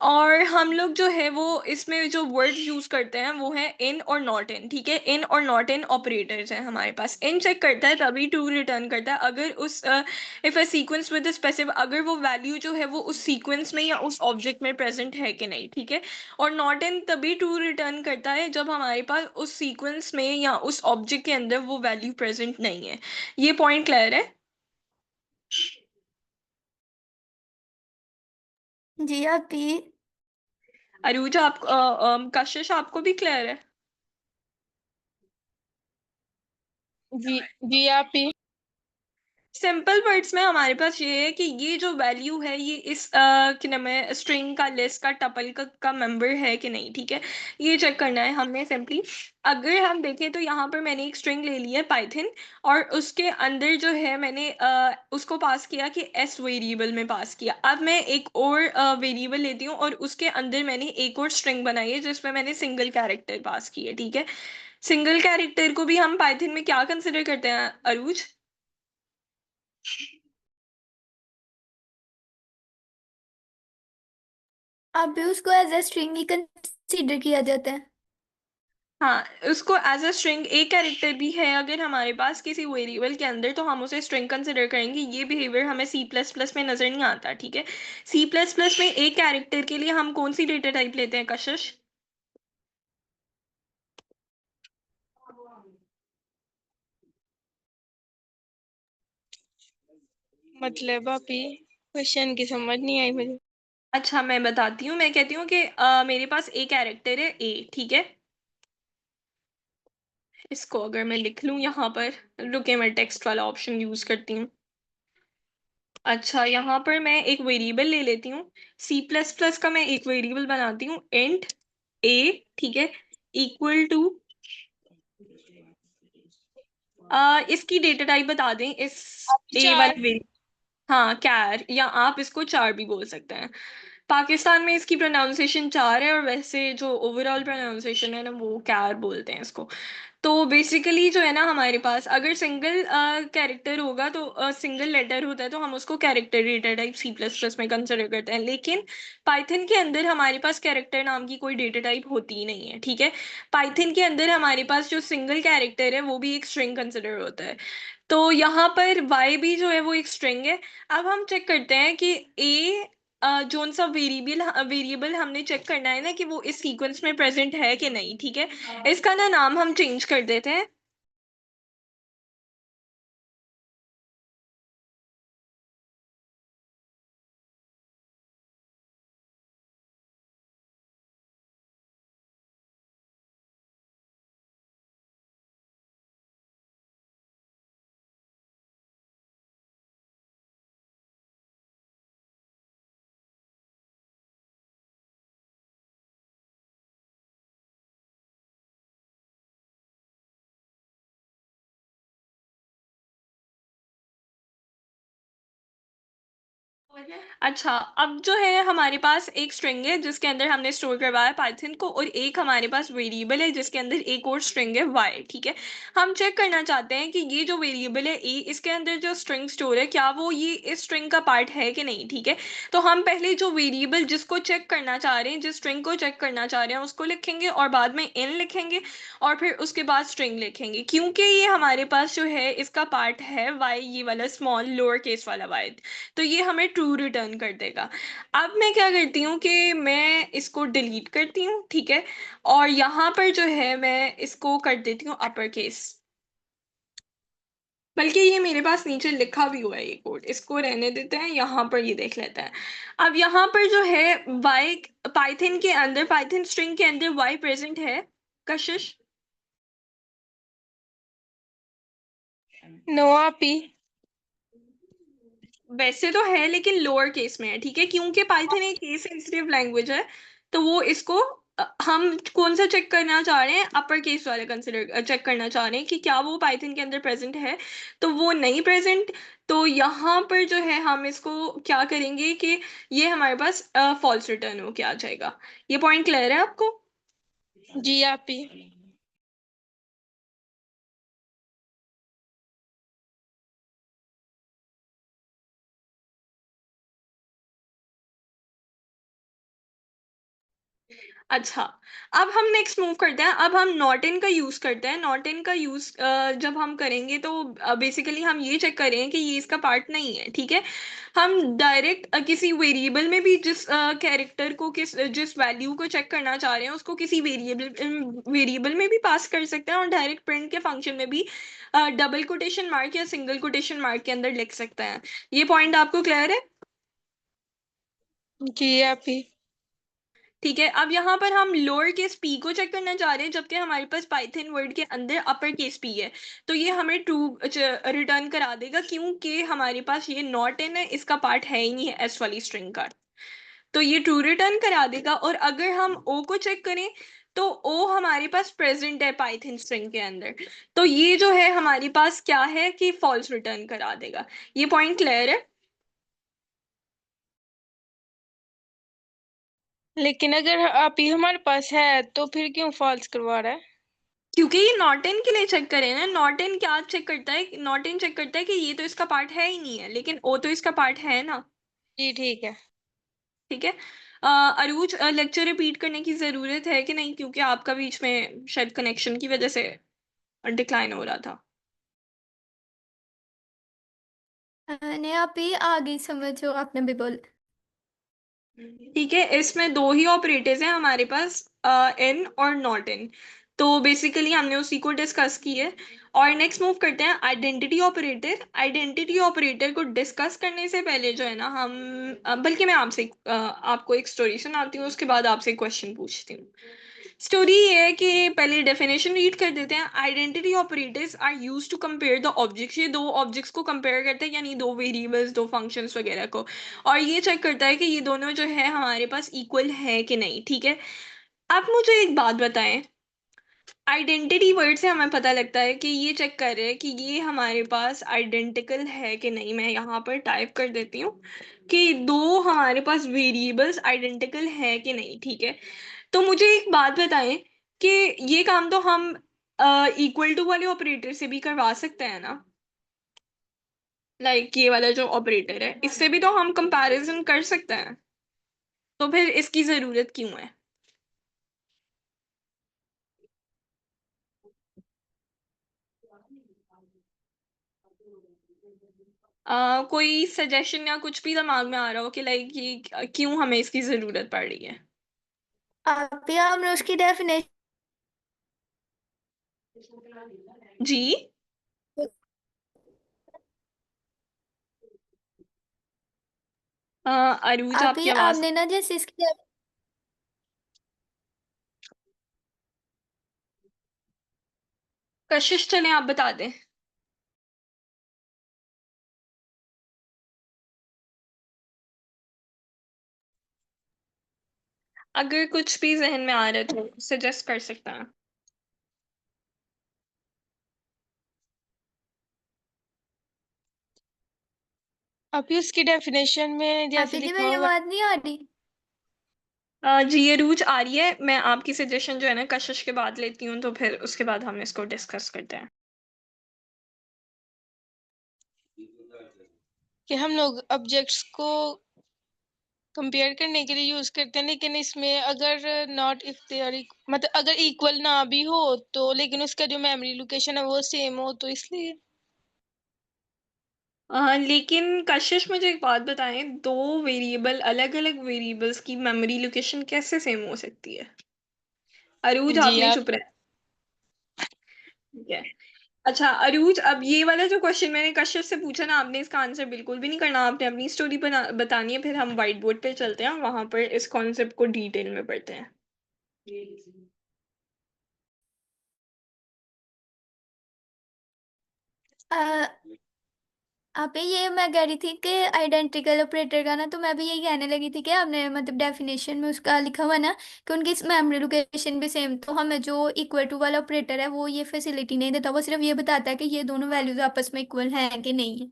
और हम लोग जो है वो इसमें जो वर्ड यूज करते हैं वो है इन और नॉट इन, ठीक है। इन और नॉट इन ऑपरेटर्स हैं हमारे पास। इन चेक करता है तभी ट्रू रिटर्न करता है अगर उस if a sequence with specific, अगर वो वैल्यू जो है वो उस सीक्वेंस में या उस ऑब्जेक्ट में प्रेजेंट है कि नहीं, ठीक है। और नॉट इन तभी ट्रू रिटर्न करता है जब हमारे पास उस सीक्वेंस में या उस ऑब्जेक्ट के अंदर वो वैल्यू प्रेजेंट नहीं है। ये पॉइंट क्लियर है? जी आप भी। अरूजा आप कशिश आपको भी क्लियर है? जी जी आप ही। सिंपल वर्ड्स में हमारे पास ये है कि ये जो वैल्यू है ये इस क्या नाम है स्ट्रिंग का, लिस्ट का, टपल का मेंबर है कि नहीं, ठीक है। ये चेक करना है हमने सिंपली। अगर हम देखें तो यहाँ पर मैंने एक स्ट्रिंग ले ली है पाइथन, और उसके अंदर जो है मैंने उसको पास किया कि एस वेरिएबल में पास किया। अब मैं एक और वेरिएबल लेती हूँ और उसके अंदर मैंने एक और स्ट्रिंग बनाई है जिसमें मैंने सिंगल कैरेक्टर पास की है, ठीक है। सिंगल कैरेक्टर को भी हम पाइथन में क्या कंसिडर करते हैं अरूज? आप भी उसको एज ए स्ट्रिंग ही कंसीडर किया जाता है। हाँ, उसको एज अ स्ट्रिंग, एक कैरेक्टर भी है अगर हमारे पास किसी वेरिएबल के अंदर तो हम उसे स्ट्रिंग कंसिडर करेंगे। ये बिहेवियर हमें सी प्लस प्लस में नजर नहीं आता, ठीक है। सी प्लस प्लस में एक कैरेक्टर के लिए हम कौन सी डेटा टाइप लेते हैं कशिश? मतलब आप ही क्वेश्चन की समझ नहीं आई मुझे। अच्छा मैं बताती हूँ, मैं कहती हूँ कि मेरे पास एक कैरेक्टर है ए, ठीक है। इसको अगर मैं लिख लूँ यहाँ पर, रुके मैं टेक्स्ट वाला ऑप्शन यूज करती हूँ। अच्छा यहाँ पर मैं एक वेरिएबल ले लेती हूँ। सी प्लस प्लस का मैं एक वेरिएबल बनाती हूँ इंट ए, ठीक है, इक्वल टू इसकी डेटा टाइप बता दें इस आप ही ए चार। वाली वेरिएबल। हाँ कैर, या आप इसको चार भी बोल सकते हैं। पाकिस्तान में इसकी प्रोनाउंसिएशन चार है और वैसे जो ओवरऑल प्रोनाउंसिएशन है ना वो कैर बोलते हैं इसको। तो बेसिकली जो है ना हमारे पास अगर सिंगल कैरेक्टर होगा तो सिंगल लेटर होता है तो हम उसको character data type C plus plus में कंसिडर करते हैं। लेकिन पाइथन के अंदर हमारे पास कैरेक्टर नाम की कोई डेटा टाइप होती ही नहीं है, ठीक है। पाइथन के अंदर हमारे पास जो सिंगल कैरेक्टर है वो भी एक स्ट्रिंग कंसिडर होता है। तो यहाँ पर वाई भी जो है वो एक स्ट्रिंग है। अब हम चेक करते हैं कि ए जोन सा वेरिएबल वेरिएबल हमने चेक करना है ना कि वो इस सीक्वेंस में प्रेजेंट है कि नहीं, ठीक है। इसका ना नाम हम चेंज कर देते हैं। अच्छा, अब जो है हमारे पास एक स्ट्रिंग है जिसके अंदर हमने स्टोर करवाया पाइथन को, और एक हमारे पास वेरिएबल है जिसके अंदर एक और स्ट्रिंग है y, ठीक है। हम चेक करना चाहते हैं कि ये जो वेरिएबल है a, इसके अंदर जो स्ट्रिंग स्टोर है क्या वो ये इस स्ट्रिंग का पार्ट है कि नहीं, ठीक है। तो हम पहले जो वेरिएबल जिसको चेक करना चाह रहे हैं, जिस स्ट्रिंग को चेक करना चाह रहे हैं उसको लिखेंगे, और बाद में इन लिखेंगे, और फिर उसके बाद स्ट्रिंग लिखेंगे। क्योंकि ये हमारे पास जो है इसका पार्ट है y, ये वाला स्मॉल लोअर केस वाला y, तो ये हमें ट्रू रिटर्न कर देगा। अब मैं क्या करती हूँ कि मैं इसको डिलीट करती हूँ, ठीक है, और यहाँ पर जो है मैं इसको कर देती हूँ अपर केस। बल्कि ये मेरे पास नीचे लिखा भी हुआ है ये कोड, इसको रहने देते हैं, यहाँ पर ये देख लेते हैं। अब यहाँ पर जो है y, पाइथन के अंदर, पाइथन स्ट्रिंग के अंदर y प्रेजेंट है कशिश? नो आपी। वैसे तो है लेकिन लोअर केस में है, ठीक है, क्योंकि पाइथन एक केस सेंसिटिव लैंग्वेज है। तो वो इसको हम कौन सा चेक करना चाह रहे हैं, अपर केस वाले कंसिडर चेक करना चाह रहे हैं कि क्या वो पाइथन के अंदर प्रेजेंट है। तो वो नहीं प्रेजेंट, तो यहाँ पर जो है हम इसको क्या करेंगे कि ये हमारे पास फॉल्स रिटर्न हो के आ जाएगा। ये पॉइंट क्लियर है आपको? जी आपी। अच्छा, अब हम नेक्स्ट मूव करते हैं। अब हम नॉट इन का यूज करते हैं। नॉट इन का यूज जब हम करेंगे तो बेसिकली हम ये चेक करें कि ये इसका पार्ट नहीं है, ठीक है। हम डायरेक्ट किसी वेरिएबल में भी जिस कैरेक्टर को, जिस वैल्यू को चेक करना चाह रहे हैं उसको किसी वेरिएबल वेरिएबल में भी पास कर सकते हैं, और डायरेक्ट प्रिंट के फंक्शन में भी डबल कोटेशन मार्क या सिंगल कोटेशन मार्क के अंदर लिख सकते हैं। ये पॉइंट आपको क्लियर है? जी आपी। ठीक है, अब यहाँ पर हम लोअर केस p को चेक करना चाह रहे हैं, जबकि हमारे पास पाइथन वर्ड के अंदर अपर केस p है। तो ये हमें ट्रू रिटर्न करा देगा, क्योंकि हमारे पास ये नॉट इन है, इसका पार्ट है ही नहीं है एस वाली स्ट्रिंग का। तो ये ट्रू रिटर्न करा देगा। और अगर हम o को चेक करें तो o हमारे पास प्रेजेंट है पाइथन स्ट्रिंग के अंदर, तो ये जो है हमारे पास क्या है कि फॉल्स रिटर्न करा देगा। ये पॉइंट क्लियर है? लेकिन अगर आपी हमारे पास है तो फिर क्यों फॉल्स करवा रहा है? क्योंकि ये नॉट इन के लिए चेक करें ना। नॉट इन क्या चेक करता है, नॉट इन चेक करता है कि ये तो इसका पार्ट है ही नहीं है, लेकिन ओ तो इसका पार्ट है ना। जी ठीक है। ठीक है। अरूज, लेक्चर रिपीट करने की जरूरत है कि नहीं, क्योंकि आपका बीच में शायद कनेक्शन की वजह से डिक्लाइन हो रहा था। नहीं आप ही आगे समझो, आपने भी बोल। ठीक है, इसमें दो ही ऑपरेटर्स हैं हमारे पास, इन और नॉट इन। तो बेसिकली हमने उसी को डिस्कस की है। और नेक्स्ट मूव करते हैं आइडेंटिटी ऑपरेटर। आइडेंटिटी ऑपरेटर को डिस्कस करने से पहले जो है ना हम बल्कि मैं आपसे आपको एक स्टोरी सुनाती हूँ, उसके बाद आपसे क्वेश्चन पूछती हूँ। स्टोरी ये है कि पहले डेफिनेशन रीड कर देते हैं। Identity operators are used to compare the objects. ये दो ऑब्जेक्ट्स को कंपेयर करते हैं, यानी दो वेरिएबल्स, दो फंक्शंस वगैरह को, और ये चेक करता है कि ये दोनों जो है हमारे पास इक्वल है कि नहीं, ठीक है। आप मुझे एक बात बताएं, आइडेंटिटी वर्ड से हमें पता लगता है कि ये चेक कर रहे हैं कि ये हमारे पास आइडेंटिकल है कि नहीं। मैं यहाँ पर टाइप कर देती हूँ कि दो हमारे पास वेरिएबल्स आइडेंटिकल है कि नहीं, ठीक है। तो मुझे एक बात बताएं कि ये काम तो हम इक्वल टू वाले ऑपरेटर से भी करवा सकते हैं ना। लाइक ये वाला जो ऑपरेटर है इससे भी तो हम कंपैरिजन कर सकते हैं, तो फिर इसकी जरूरत क्यों है? कोई सजेशन या कुछ भी दिमाग में आ रहा हो कि लाइक ये क्यों हमें इसकी जरूरत पड़ रही है? आप ही हमने उसकी डेफिनेशन। जी। अरूज, आप आपकी ही आवाज। आपने ना जैसे इसकी कशिश, चले आप बता दें। अगर कुछ भी जहन में आ रहा है तो सजेस्ट कर सकता है। अभी उसकी डेफिनेशन में जैसे आप जी लिखा मेरी हुआ आवाज नहीं आ रही? जी अरूज आ रही है। मैं आपकी सजेशन जो है ना कशिश के बाद लेती हूँ, तो फिर उसके बाद हम इसको डिस्कस करते हैं। कि हम लोग ऑब्जेक्ट्स को कंपेयर करने के लिए यूज करते हैं, लेकिन इसमें अगर नॉट इफ दे आर मतलब अगर इक्वल ना भी हो तो, लेकिन उसका जो मेमोरी लोकेशन है वो सेम हो, तो इसलिए। लेकिन कशिश मुझे एक बात बताएं, दो वेरिएबल अलग अलग वेरिएबल्स की मेमोरी लोकेशन कैसे सेम हो सकती है? अरूज जी आपने आप। चुप रहे। ठीक है। अच्छा अरूज, अब ये वाला जो क्वेश्चन मैंने कशिश से पूछा ना, आपने इसका आंसर बिल्कुल भी नहीं करना, आपने अपनी स्टोरी बतानी है, फिर हम व्हाइट बोर्ड पे चलते हैं, वहां पर इस कॉन्सेप्ट को डिटेल में पढ़ते हैं। आप ये मैं कह रही थी कि आइडेंटिकल ऑपरेटर का ना, तो मैं भी यही कहने लगी थी कि आपने मतलब डेफिनेशन में उसका लिखा हुआ ना कि उनकी मेमोरी लोकेशन भी सेम, तो हमें जो इक्वल टू वाला ऑपरेटर है वो ये फैसिलिटी नहीं देता, वो सिर्फ ये बताता है कि ये दोनों वैल्यूज आपस में इक्वल हैं कि नहीं है।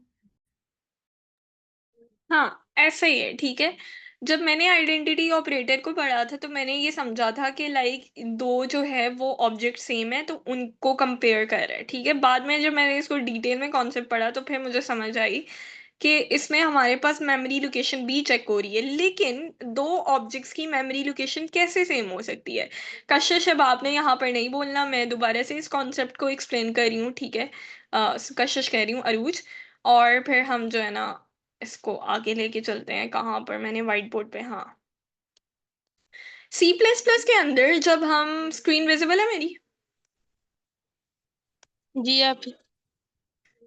हाँ ऐसा ही है, ठीक है। जब मैंने आइडेंटिटी ऑपरेटर को पढ़ा था तो मैंने ये समझा था कि लाइक दो जो है वो ऑब्जेक्ट सेम है तो उनको कंपेयर कर रहा है, ठीक है। बाद में जब मैंने इसको डिटेल में कॉन्सेप्ट पढ़ा तो फिर मुझे समझ आई कि इसमें हमारे पास मेमोरी लोकेशन भी चेक हो रही है, लेकिन दो ऑब्जेक्ट्स की मेमोरी लोकेशन कैसे सेम हो सकती है? कशिश, अब आपने यहाँ पर नहीं बोलना, मैं दोबारा से इस कॉन्सेप्ट को एक्सप्लेन कर रही हूँ, ठीक है। कशिश कह रही हूँ, अरूज। और फिर हम जो है ना इसको आगे लेके चलते हैं, कहाँ पर मैंने व्हाइट बोर्ड पे, हाँ। सी प्लस प्लस के अंदर जब हम, स्क्रीन विजिबल है मेरी? जी आप।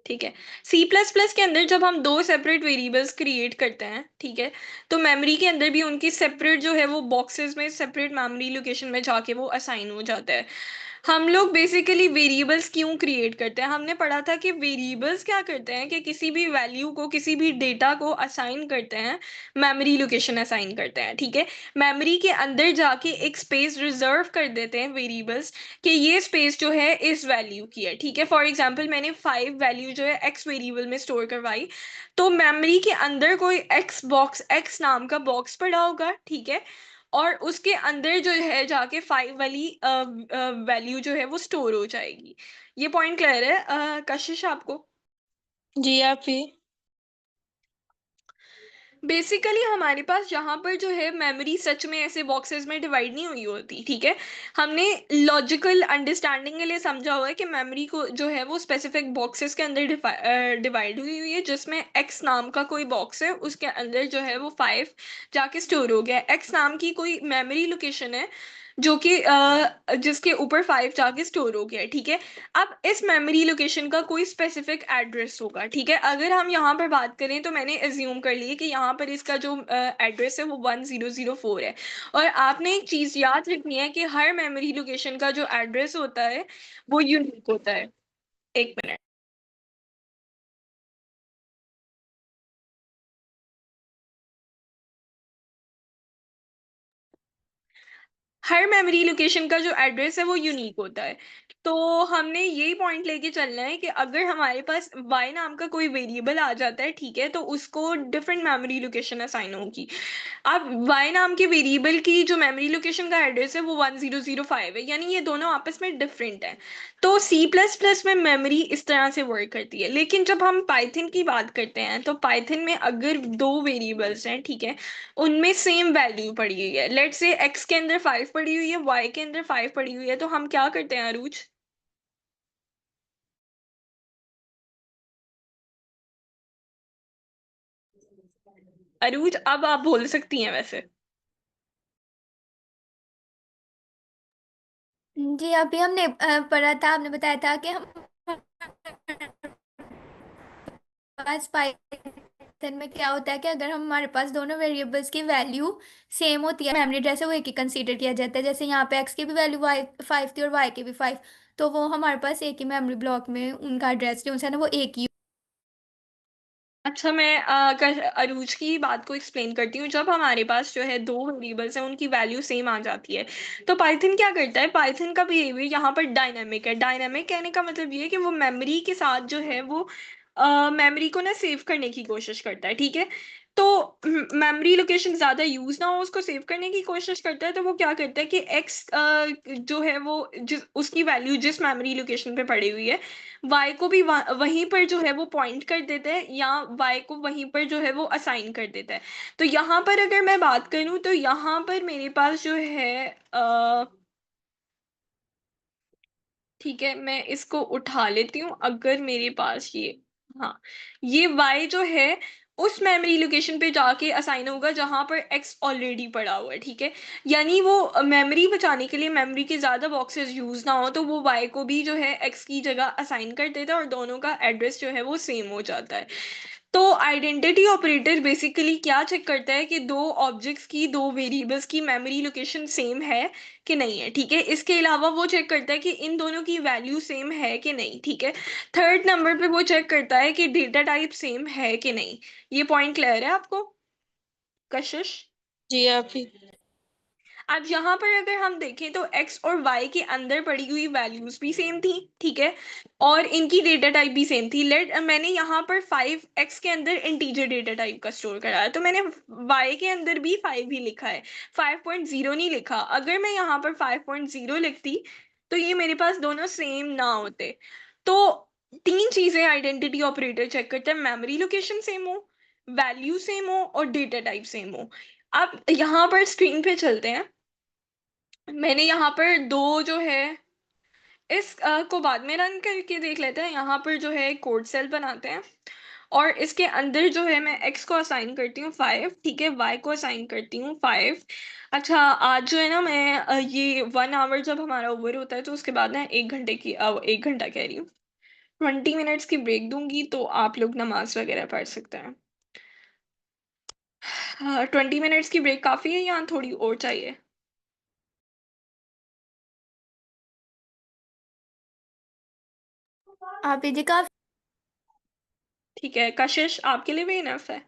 ठीक है। सी प्लस प्लस के अंदर जब हम दो सेपरेट वेरिएबल्स क्रिएट करते हैं, ठीक है, तो मेमोरी के अंदर भी उनकी सेपरेट जो है वो बॉक्सेस में सेपरेट मेमोरी लोकेशन में जाके वो असाइन हो जाता है। हम लोग बेसिकली वेरिएबल्स क्यों क्रिएट करते हैं? हमने पढ़ा था कि वेरिएबल्स क्या करते हैं कि किसी भी वैल्यू को, किसी भी डेटा को असाइन करते हैं, मेमोरी लोकेशन असाइन करते हैं, ठीक है। मेमोरी के अंदर जाके एक स्पेस रिजर्व कर देते हैं वेरिएबल्स कि ये स्पेस जो है इस वैल्यू की है, ठीक है। फॉर एग्जांपल मैंने 5 वैल्यू जो है एक्स वेरिएबल में स्टोर करवाई, तो मेमोरी के अंदर कोई एक्स बॉक्स, एक्स नाम का बॉक्स पड़ा होगा, ठीक है। और उसके अंदर जो है जाके 5 वाली वैल्यू जो है वो स्टोर हो जाएगी। ये पॉइंट क्लियर है कशिश आपको? जी आप ही। बेसिकली हमारे पास यहाँ पर जो है मेमोरी सच में ऐसे बॉक्सेस में डिवाइड नहीं हुई होती, ठीक है। हमने लॉजिकल अंडरस्टैंडिंग के लिए समझा हुआ है कि मेमोरी को जो है वो स्पेसिफिक बॉक्सेस के अंदर डिवाइड हुई हुई है, जिसमें एक्स नाम का कोई बॉक्स है, उसके अंदर जो है वो 5 जाके स्टोर हो गया है। एक्स नाम की कोई मेमोरी लोकेशन है जो कि जिसके ऊपर 5 जाके स्टोर हो गया है, ठीक है। अब इस मेमोरी लोकेशन का कोई स्पेसिफिक एड्रेस होगा, ठीक है। अगर हम यहाँ पर बात करें तो मैंने एज्यूम कर ली कि यहाँ पर इसका जो एड्रेस है वो 1004 है। और आपने एक चीज याद रखनी है कि हर मेमोरी लोकेशन का जो एड्रेस होता है वो यूनिक होता है। एक मिनट। हर मेमोरी लोकेशन का जो एड्रेस है वो यूनिक होता है। तो हमने यही पॉइंट लेके चलना है कि अगर हमारे पास y नाम का कोई वेरिएबल आ जाता है, ठीक है, तो उसको डिफरेंट मेमोरी लोकेशन असाइन होगी। अब y नाम के वेरिएबल की जो मेमोरी लोकेशन का एड्रेस है वो 1005 है, यानी ये दोनों आपस में डिफरेंट है। तो सी प्लस प्लस में मेमोरी इस तरह से वर्क करती है। लेकिन जब हम पाइथन की बात करते हैं तो पाइथन में अगर दो वेरिएबल्स हैं, ठीक है, उनमें सेम वैल्यू पड़ी हुई है, लेट्स से x के अंदर 5 पड़ी हुई है, y के अंदर 5 पड़ी हुई है, तो हम क्या करते हैं अरूज? अरूज अब आप बोल सकती हैं वैसे। जी अभी हमने पढ़ा था, आपने बताया था कि हम पास पाइथन में क्या होता है कि अगर हम हमारे पास दोनों वेरिएबल्स की वैल्यू सेम होती है, मेमोरी एड्रेस है वो एक ही कंसीडर किया जाता है। जैसे यहाँ पे एक्स की भी वैल्यू 5 थी और वाई की भी 5, तो वो हमारे पास एक ही मेमोरी ब्लॉक में उनका एड्रेस जो है ना वो एक ही। अच्छा मैं अरूज की बात को एक्सप्लेन करती हूँ। जब हमारे पास जो है दो वेरिएबल्स हैं उनकी वैल्यू सेम आ जाती है, तो पाइथन क्या करता है, पाइथन का बिहेवियर यहाँ पर डायनामिक है। डायनामिक कहने का मतलब ये है कि वो मेमोरी के साथ जो है वो मेमोरी को ना सेव करने की कोशिश करता है, ठीक है। तो मेमोरी लोकेशन ज़्यादा यूज़ ना हो उसको सेव करने की कोशिश करता है, तो वो क्या करता है कि एक्स जो है वो जिस उसकी वैल्यू जिस मेमोरी लोकेशन पे पड़ी हुई है, वाई को भी वहीं पर जो है वो पॉइंट कर देता है, या वाई को वहीं पर जो है वो असाइन कर देता है। तो यहाँ पर अगर मैं बात करूँ तो यहाँ पर मेरे पास जो है ठीक है, मैं इसको उठा लेती हूँ अगर मेरे पास ये, हाँ, ये y जो है उस मेमोरी लोकेशन पे जाके असाइन होगा जहाँ पर x ऑलरेडी पड़ा हुआ है, ठीक है। यानी वो मेमोरी बचाने के लिए मेमोरी के ज़्यादा बॉक्सेस यूज़ ना हो तो वो y को भी जो है x की जगह असाइन कर देता है और दोनों का एड्रेस जो है वो सेम हो जाता है। तो आइडेंटिटी ऑपरेटर बेसिकली क्या चेक करता है कि दो ऑब्जेक्ट्स की, दो वेरिएबल्स की मेमोरी लोकेशन सेम है कि नहीं है, ठीक है। इसके अलावा वो चेक करता है कि इन दोनों की वैल्यू सेम है कि नहीं, ठीक है। थर्ड नंबर पे वो चेक करता है कि डेटा टाइप सेम है कि नहीं। ये पॉइंट क्लियर है आपको, कशिश? जी आप ही। अब यहाँ पर अगर हम देखें तो x और y के अंदर पड़ी हुई वैल्यूज भी सेम थी, ठीक है, और इनकी डेटा टाइप भी सेम थी। मैंने यहाँ पर 5x के अंदर इंटीजर डेटा टाइप का स्टोर करा है, तो मैंने y के अंदर भी 5 ही लिखा है, 5.0 नहीं लिखा। अगर मैं यहाँ पर 5.0 लिखती तो ये मेरे पास दोनों सेम ना होते। तो तीन चीजें आइडेंटिटी ऑपरेटर चेक करता है, मेमोरी लोकेशन सेम हो, वैल्यू सेम हो और डेटा टाइप सेम हो। अब यहाँ पर स्क्रीन पे चलते हैं। मैंने यहाँ पर दो जो है इस को बाद में रन करके देख लेते हैं। यहाँ पर जो है कोड सेल बनाते हैं और इसके अंदर जो है मैं x को असाइन करती हूँ 5, ठीक है, y को असाइन करती हूँ 5। अच्छा, आज जो है ना मैं ये 1 आवर जब हमारा ओवर होता है तो उसके बाद ना 1 घंटे की 1 घंटा कह रही हूँ, 20 मिनट्स की ब्रेक दूंगी तो आप लोग नमाज वगैरह पढ़ सकते हैं। 20 मिनट्स की ब्रेक काफ़ी है या थोड़ी और चाहिए? आप जी काफी। ठीक है, कशिश आपके लिए भी इनफ है।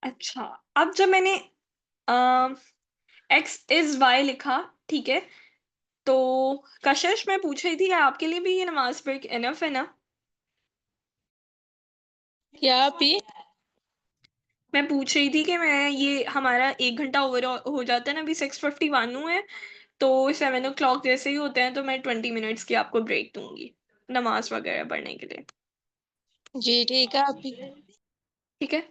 अच्छा, अब जब मैंने एक्स इज वाई लिखा, ठीक है, तो कशिश मैं पूछ रही थी कि आपके लिए भी ये नमाज ब्रेक इनफ है ना? क्या आप ही। मैं पूछ रही थी कि मैं ये हमारा 1 घंटा ओवर हो जाता है ना, अभी 6:51 हुए हैं, तो 7 o'clock जैसे ही होते हैं तो मैं 20 मिनट्स की आपको ब्रेक दूंगी नमाज वगैरह पढ़ने के लिए, जी ठीक है आप ही। ठीक है।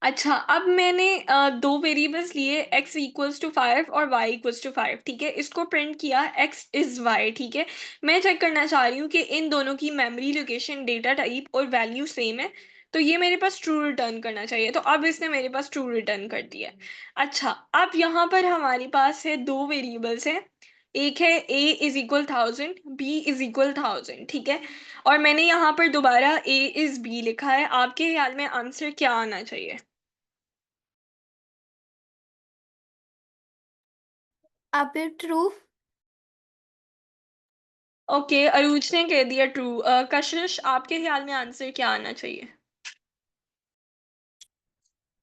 अच्छा, अब मैंने दो वेरिएबल्स लिए x इक्वल्स टू 5 और y इक्वल्स टू 5, ठीक है, इसको प्रिंट किया x इज y, ठीक है। मैं चेक करना चाह रही हूँ कि इन दोनों की मेमोरी लोकेशन, डेटा टाइप और वैल्यू सेम है, तो ये मेरे पास ट्रू रिटर्न करना चाहिए, तो अब इसने मेरे पास ट्रू रिटर्न कर दिया है। अच्छा, अब यहाँ पर हमारे पास है दो वेरिएबल्स हैं, एक है a is equal 1000, b is equal 1000, ठीक है, और मैंने यहाँ पर दोबारा a इज b लिखा है। आपके ख्याल में आंसर क्या आना चाहिए? आप ट्रू। ओके, अरूज ने कह दिया ट्रू। कशिश आपके ख्याल में आंसर क्या आना चाहिए?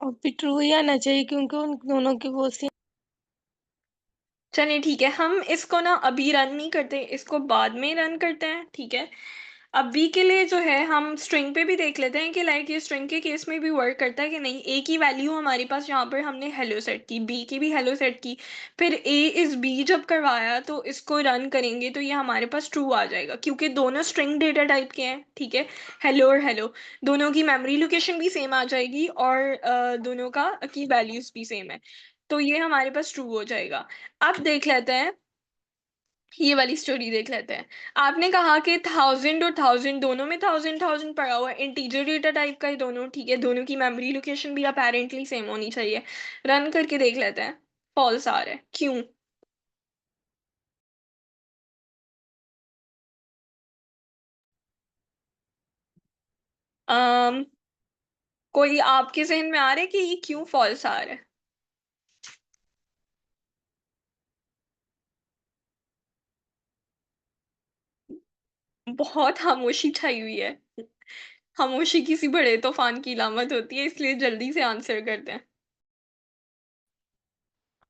अब भी ट्रू ही आना चाहिए क्योंकि उन दोनों की वो सी। चलिए ठीक है, हम इसको ना अभी रन नहीं करते, इसको बाद में रन करते हैं, ठीक है। अभी के लिए जो है हम स्ट्रिंग पे भी देख लेते हैं कि लाइक ये स्ट्रिंग के केस में भी वर्क करता है कि नहीं। ए की वैल्यू हमारे पास यहाँ पर हमने हेलो सेट की, बी की भी हेलो सेट की, फिर ए इज बी जब करवाया तो इसको रन करेंगे तो ये हमारे पास ट्रू आ जाएगा क्योंकि दोनों स्ट्रिंग डेटा टाइप के हैं, ठीक है, हेलो और हेलो। दोनों की मेमोरी लोकेशन भी सेम आ जाएगी और दोनों का की वैल्यूज भी सेम है, तो ये हमारे पास ट्रू हो जाएगा। अब देख लेते हैं, ये वाली स्टोरी देख लेते हैं। आपने कहा कि 1000 और 1000 दोनों में 1000 पड़ा हुआ है, इंटीजर डेटा टाइप का है दोनों, ठीक है, दोनों की मेमोरी लोकेशन भी अपेरेंटली सेम होनी चाहिए। रन करके देख लेते हैं, फॉल्स आ रहा है, क्यों? अम कोई आपके जहन में आ रहा है कि ये क्यों फॉल्स आ रहा है? बहुत खामोशी छाई हुई है। खामोशी किसी बड़े तूफान की अलामत होती है, इसलिए जल्दी से आंसर करते हैं।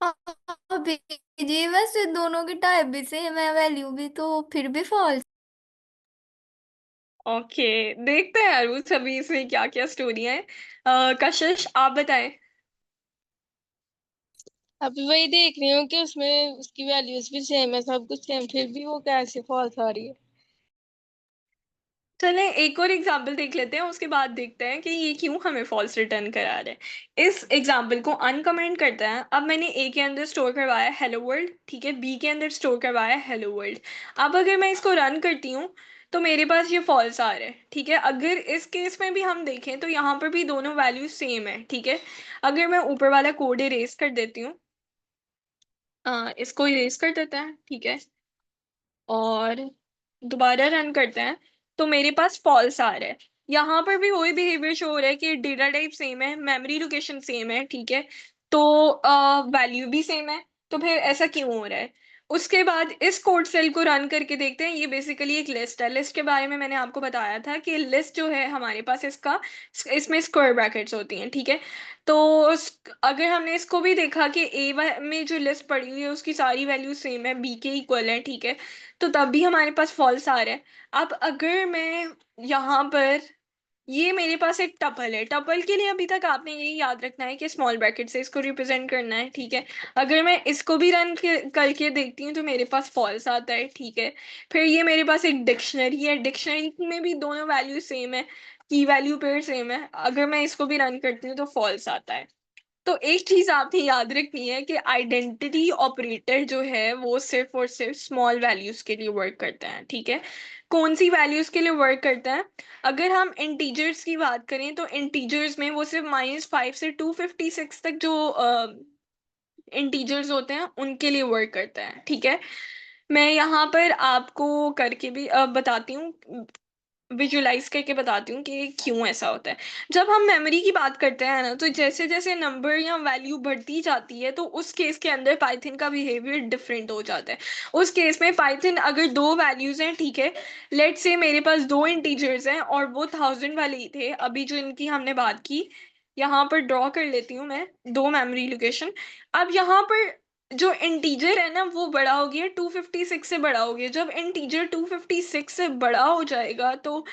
अभी जी वैसे दोनों की टाइप भी सेम है, वैल्यू भी, तो फिर भी फॉल्स। ओके, देखते हैं अरुण अभी इसमें क्या क्या स्टोरी है। कशिश आप बताएं। अभी वही देख रही हूँ कि उसमें उसकी वैल्यूज भी सेम है, सब कुछ सेम, फिर भी वो कैसे फॉल्स आ रही है। चलें एक और एग्जाम्पल देख लेते हैं, उसके बाद देखते हैं कि ये क्यों हमें फॉल्स रिटर्न करा रहा है। इस एग्जाम्पल को अनकमेंट करते हैं। अब मैंने ए के अंदर स्टोर करवाया हेलो वर्ल्ड, ठीक है, बी के अंदर स्टोर करवाया हेलो वर्ल्ड। अब अगर मैं इसको रन करती हूँ तो मेरे पास ये फॉल्स आ रहा है, ठीक है। अगर इस केस में भी हम देखें तो यहाँ पर भी दोनों वैल्यू सेम है, ठीक है। अगर मैं ऊपर वाला कोड इरेज कर देती हूँ, इसको इरेज कर देते हैं, ठीक है, और दोबारा रन करते हैं तो मेरे पास फॉल्स आ रहा है। यहाँ पर भी वही बिहेवियर शो हो रहा है कि डेटा टाइप सेम है, मेमोरी लोकेशन सेम है, ठीक है, तो वैल्यू भी सेम है। तो फिर ऐसा क्यों हो रहा है? उसके बाद इस कोड सेल को रन करके देखते हैं। ये बेसिकली एक लिस्ट है। लिस्ट के बारे में मैंने आपको बताया था कि लिस्ट जो है हमारे पास इसका, इसमें स्क्वायर ब्रैकेट्स होती हैं, ठीक है। तो अगर हमने इसको भी देखा कि ए में जो लिस्ट पड़ी हुई है उसकी सारी वैल्यू सेम है, बी के इक्वल है, ठीक है, तो तब भी हमारे पास फॉल्स आ रहा है। अब अगर मैं यहाँ पर, ये मेरे पास एक टपल है, टपल के लिए अभी तक आपने यही याद रखना है कि स्मॉल ब्रैकेट से इसको रिप्रेजेंट करना है, ठीक है। अगर मैं इसको भी रन करके देखती हूँ तो मेरे पास फॉल्स आता है, ठीक है। फिर ये मेरे पास एक डिक्शनरी है, डिक्शनरी में भी दोनों वैल्यू सेम है, की वैल्यू पेयर सेम है। अगर मैं इसको भी रन करती हूँ तो फॉल्स आता है। तो एक चीज आपने याद रखनी है कि आइडेंटिटी ऑपरेटर जो है वो सिर्फ और सिर्फ स्मॉल वैल्यूज के लिए वर्क करता है, ठीक है। कौन सी वैल्यूज के लिए वर्क करता है? अगर हम इंटीजर्स की बात करें तो इंटीजर्स में वो सिर्फ -5 से 256 तक जो इंटीजर्स होते हैं उनके लिए वर्क करता है, ठीक है। मैं यहाँ पर आपको करके भी बताती हूँ, विजुलाइज करके बताती हूँ कि क्यों ऐसा होता है। जब हम मेमोरी की बात करते हैं ना, तो जैसे जैसे नंबर या वैल्यू बढ़ती जाती है तो उस केस के अंदर पाइथन का बिहेवियर डिफरेंट हो जाता है। उस केस में पाइथन अगर दो वैल्यूज हैं, ठीक है, लेट से मेरे पास दो इंटीजर्स हैं और वो 1000 वाले ही थे, अभी जो इनकी हमने बात की, यहाँ पर ड्रॉ कर लेती हूँ मैं दो मेमोरी लोकेशन। अब यहाँ पर जो इंटीजर है ना वो बड़ा हो गया, 256 से बड़ा हो गया। जब इंटीजर 256 से बड़ा हो जाएगा तो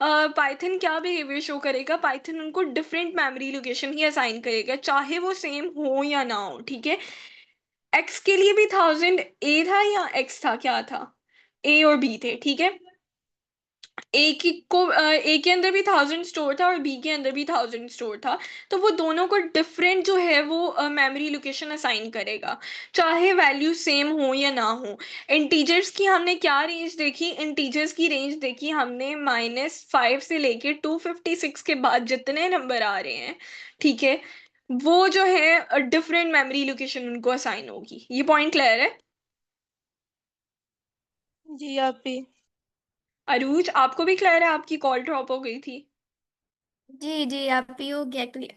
पाइथन क्या बिहेवियर शो करेगा? पाइथन उनको डिफरेंट मेमोरी लोकेशन ही असाइन करेगा, चाहे वो सेम हो या ना हो, ठीक है। एक्स के लिए भी 1000 ए था या एक्स था, क्या था? ए और बी थे, ठीक है। ए के अंदर भी 1000 स्टोर था और बी के अंदर भी 1000 स्टोर था। तो वो दोनों को डिफरेंट जो है वो मेमोरी लोकेशन असाइन करेगा, चाहे वैल्यू सेम हो या ना हो। इंटीजर्स की हमने क्या रेंज देखी? इंटीजर्स की रेंज देखी हमने -5 से लेके 256 के बाद जितने नंबर आ रहे हैं, ठीक है, वो जो है डिफरेंट मेमोरी लोकेशन उनको असाइन होगी। ये पॉइंट क्लियर है? जी आप भी। अरूज आपको भी क्लियर है? आपकी कॉल ड्रॉप हो गई थी। जी जी, आप ही हो गया क्लियर।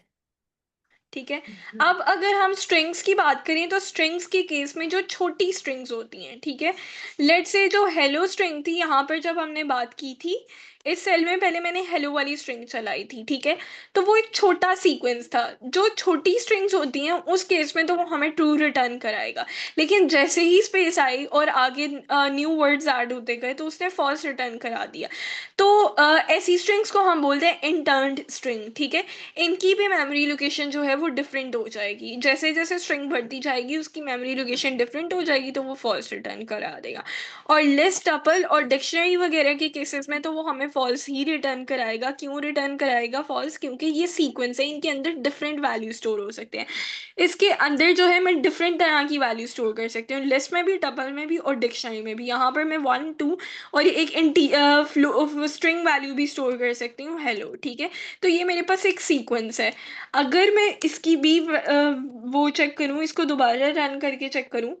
ठीक है। अब अगर हम स्ट्रिंग्स की बात करें तो स्ट्रिंग्स के केस में जो छोटी स्ट्रिंग्स होती हैं, ठीक है, लेट से जो हेलो स्ट्रिंग थी, यहाँ पर जब हमने बात की थी इस सेल में, पहले मैंने हेलो वाली स्ट्रिंग चलाई थी, ठीक है, तो वो एक छोटा सीक्वेंस था। जो छोटी स्ट्रिंग्स होती हैं उस केस में तो वो हमें ट्रू रिटर्न कराएगा, लेकिन जैसे ही स्पेस आई और आगे न्यू वर्ड्स ऐड होते गए तो उसने फॉल्स रिटर्न करा दिया। तो ऐसी स्ट्रिंग्स को हम बोलते हैं इंटर्न्ड स्ट्रिंग, ठीक है। इनकी भी मेमोरी लोकेशन जो है वो डिफरेंट हो जाएगी, जैसे जैसे स्ट्रिंग बढ़ती जाएगी उसकी मेमोरी लोकेशन डिफरेंट हो जाएगी, तो वो फॉल्स रिटर्न करा देगा। और लिस्ट, टपल और डिक्शनरी वगैरह के केसेस में तो वो हमें फॉल्स ही रिटर्न कराएगा। क्यों रिटर्न कराएगा फॉल्स? क्योंकि ये सीक्वेंस है, इनके अंदर डिफरेंट वैल्यू स्टोर हो सकते हैं। इसके अंदर जो है मैं डिफरेंट तरह की वैल्यू स्टोर कर सकती हूँ, लिस्ट में भी, टपल में भी और डिक्शनरी में भी। यहाँ पर मैं 1 2 और एक स्ट्रिंग वैल्यू भी स्टोर कर सकती हूँ, हेलो, ठीक है। तो ये मेरे पास एक सीक्वेंस है। अगर मैं इसकी भी वो चेक करूँ, इसको दोबारा रन करके चेक करूँ,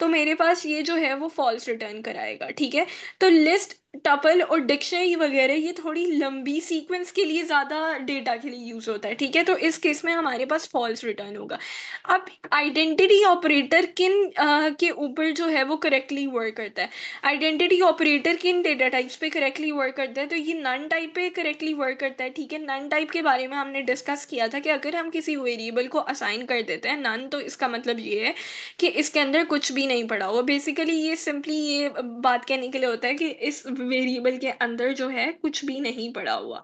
तो मेरे पास ये जो है वो फॉल्स रिटर्न कराएगा, ठीक है। तो लिस्ट टपल और डिक्शनरी वगैरह ये थोड़ी लंबी सीक्वेंस के लिए ज़्यादा डेटा के लिए यूज़ होता है, ठीक है। तो इस केस में हमारे पास फॉल्स रिटर्न होगा। अब आइडेंटिटी ऑपरेटर किन के ऊपर जो है वो करेक्टली वर्क करता है। आइडेंटिटी ऑपरेटर किन डेटा टाइप्स पे करेक्टली वर्क करता है, तो ये नन टाइप पे करेक्टली वर्क करता है, ठीक है। नन टाइप के बारे में हमने डिस्कस किया था कि अगर हम किसी वेरिएबल को असाइन कर देते हैं नन, तो इसका मतलब ये है कि इसके अंदर कुछ भी नहीं पड़ा हुआ। बेसिकली ये सिंपली ये बात कहने के लिए होता है कि इस वेरिएबल के अंदर जो है कुछ भी नहीं पड़ा हुआ।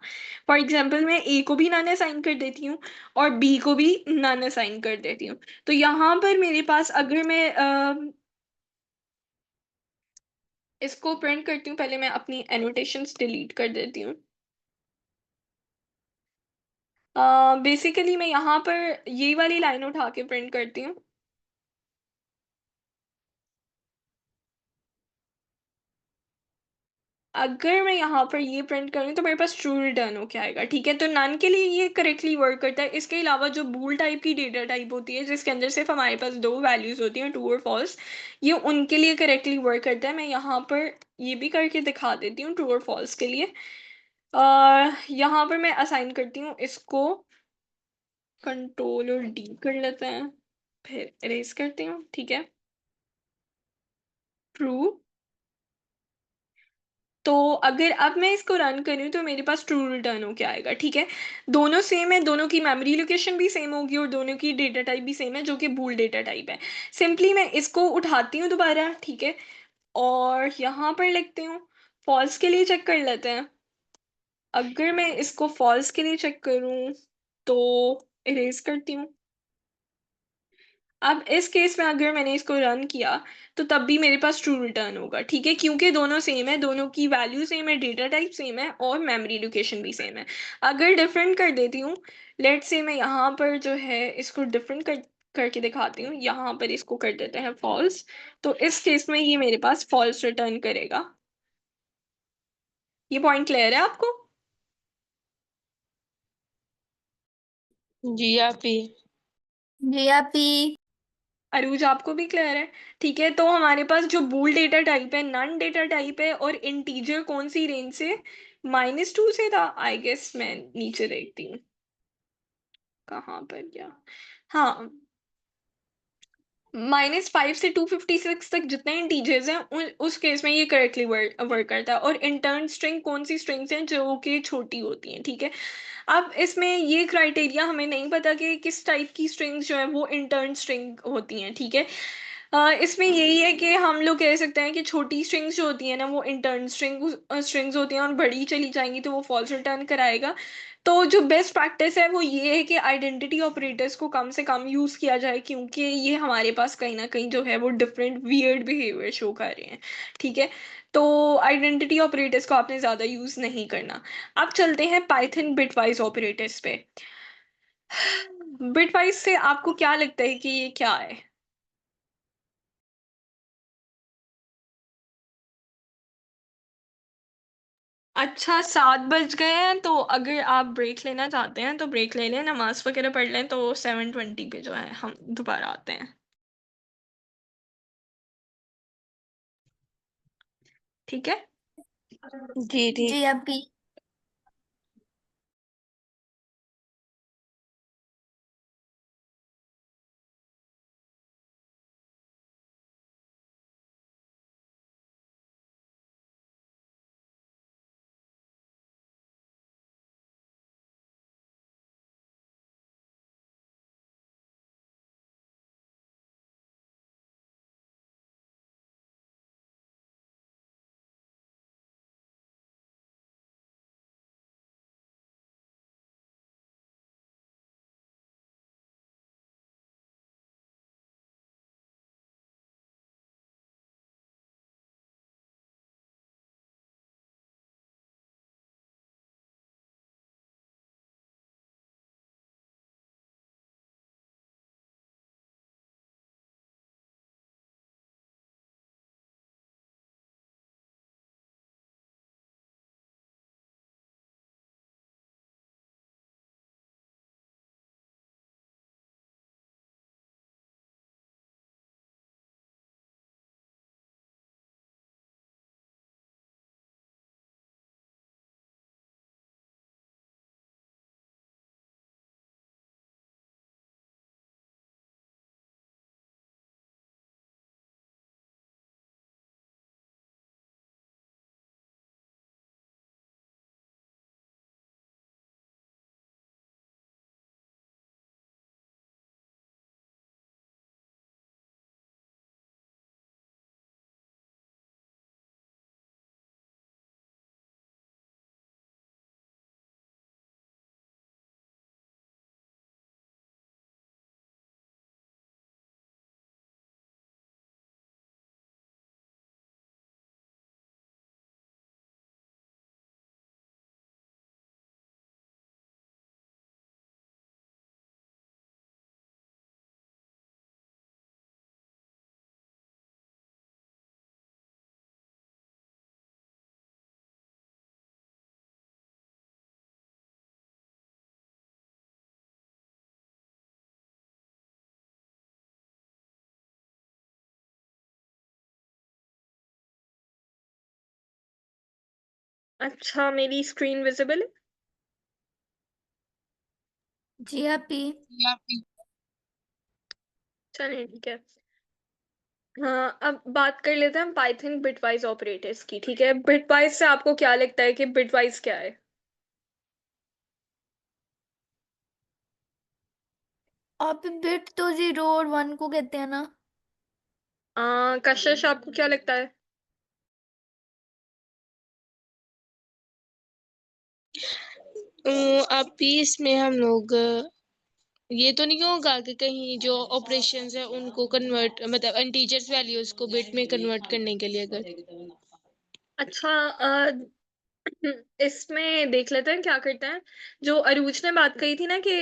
फॉर एग्जाम्पल मैं ए को भी नन असाइन कर देती हूँ और बी को भी नन असाइन कर देती हूँ। तो यहाँ पर मेरे पास अगर मैं इसको प्रिंट करती हूँ, पहले मैं अपनी एनोटेशंस डिलीट कर देती हूँ। बेसिकली मैं यहाँ पर ये वाली लाइन उठा के प्रिंट करती हूँ। अगर मैं यहाँ पर ये प्रिंट करूँ तो मेरे पास ट्रू रिटर्न होके आएगा, ठीक है। तो नन के लिए ये करेक्टली वर्क करता है। इसके अलावा जो बूल टाइप की डेटा टाइप होती है जिसके अंदर सिर्फ हमारे पास दो वैल्यूज होती हैं, ट्रू और फॉल्स, ये उनके लिए करेक्टली वर्क करता है। मैं यहाँ पर ये भी करके दिखा देती हूँ ट्रू और फॉल्स के लिए। यहाँ पर मैं असाइन करती हूँ इसको, कंट्रोल और डी कर लेते हैं, फिर इरेज करती हूँ, ठीक है। ट्रू। तो अगर अब मैं इसको रन करूँ तो मेरे पास ट्रू रिटर्न होके आएगा, ठीक है। दोनों सेम है, दोनों की मेमोरी लोकेशन भी सेम होगी और दोनों की डेटा टाइप भी सेम है जो कि बूल डेटा टाइप है। सिंपली मैं इसको उठाती हूँ दोबारा, ठीक है, और यहाँ पर लिखती हूँ। फॉल्स के लिए चेक कर लेते हैं। अगर मैं इसको फॉल्स के लिए चेक करूँ तो इरेज करती हूँ। अब इस केस में अगर मैंने इसको रन किया तो तब भी मेरे पास ट्रू रिटर्न होगा, ठीक है, क्योंकि दोनों सेम है, दोनों की वैल्यू सेम है, डेटा टाइप सेम है और मेमोरी लोकेशन भी सेम है। अगर डिफरेंट कर देती हूँ, लेट्स से मैं यहाँ पर जो है इसको डिफरेंट करके दिखाती हूँ, यहाँ पर इसको कर देते हैं फॉल्स, तो इस केस में ये मेरे पास फॉल्स रिटर्न करेगा। ये पॉइंट क्लियर है आपको? जी आप भी। जी आप भी। अरूज आपको भी क्लियर है? ठीक है, तो हमारे पास जो बूल डेटा टाइप है, नन डेटा टाइप है, और इंटीजर कौन सी रेंज से, -2 से था आई गेस। मैं नीचे देखती हूँ कहाँ पर क्या, हाँ, -5 से 256 तक जितने इंटीजर्स हैं उस केस में ये करेक्टली वर्क करता है। और इंटर्न स्ट्रिंग कौन सी स्ट्रिंग्स हैं जो कि छोटी होती हैं, ठीक है। अब इसमें ये क्राइटेरिया हमें नहीं पता कि किस टाइप की स्ट्रिंग्स जो है वो इंटर्न स्ट्रिंग होती हैं, ठीक है। इसमें यही है कि हम लोग कह सकते हैं कि छोटी स्ट्रिंग्स जो होती हैं ना वो इंटर्न स्ट्रिंग्स होती हैं, और बड़ी चली जाएंगी तो वो फॉल्स रिटर्न कराएगा। तो जो बेस्ट प्रैक्टिस है वो ये है कि आइडेंटिटी ऑपरेटर्स को कम से कम यूज़ किया जाए, क्योंकि ये हमारे पास कहीं ना कहीं जो है वो डिफरेंट वियर्ड बिहेवियर शो कर रहे हैं, ठीक है। तो आइडेंटिटी ऑपरेटर्स को आपने ज़्यादा यूज़ नहीं करना। अब चलते हैं पाइथन बिटवाइज ऑपरेटर्स पे। बिटवाइज से आपको क्या लगता है कि ये क्या है? अच्छा, 7 बज गए हैं, तो अगर आप ब्रेक लेना चाहते हैं तो ब्रेक ले लें, नमाज वगैरह पढ़ लें, तो 7:20 पे जो है हम दोबारा आते हैं, ठीक है। जी जी ठीक। आप भी। अच्छा, मेरी स्क्रीन विजिबल है? जी आपी। या फिर चलिए ठीक है। हाँ, अब बात कर लेते हैं हम पाइथन बिटवाइज ऑपरेटर्स की। ठीक है, बिटवाइज से आपको क्या लगता है कि बिटवाइज क्या है? आप बिट तो 0 और 1 को कहते हैं ना। कशिश, आपको क्या लगता है? आप भी इसमें हम लोग ये तो नहीं होगा कि कहीं जो ऑपरेशंस है उनको कन्वर्ट मतलब इंटीजर्स वैल्यूज को बिट में कन्वर्ट करने के लिए अगर अच्छा, इसमें देख लेते हैं क्या करते हैं। जो अरूज ने बात कही थी ना कि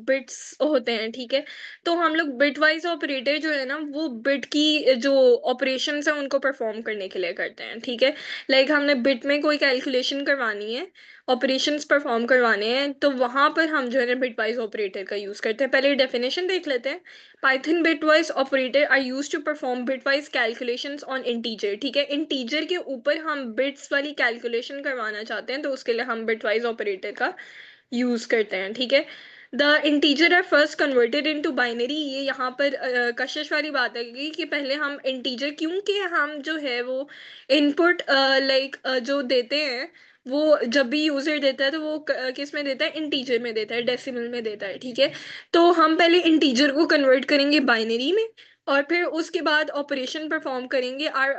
बिट्स होते हैं, ठीक है, तो हम लोग बिट वाइज ऑपरेटर जो है ना वो बिट की जो ऑपरेशंस है उनको परफॉर्म करने के लिए करते हैं। ठीक है, लाइक हमने बिट में कोई कैलकुलेशन करवानी है, ऑपरेशंस परफॉर्म करवाने हैं, तो वहां पर हम जो है ना बिट वाइज ऑपरेटर का यूज करते हैं। पहले डेफिनेशन देख लेते हैं। Python bitwise operator are used to perform bitwise calculations on integer। ठीक है, इंटीजर के ऊपर हम बिट्स वाली कैलकुलेशन करवाना चाहते हैं तो उसके लिए हम bitwise operator का यूज करते हैं। ठीक है, the integer are first converted into binary. ये यहाँ पर कशिश वाली बात है कि पहले हम इंटीजर, क्योंकि हम जो है वो इनपुट लाइक जो देते हैं वो जब भी यूजर देता है तो वो किस में देता है, इंटीजर में देता है, डेसिमल में देता है। ठीक है, तो हम पहले इंटीजर को कन्वर्ट करेंगे बाइनरी में और फिर उसके बाद ऑपरेशन परफॉर्म करेंगे। Or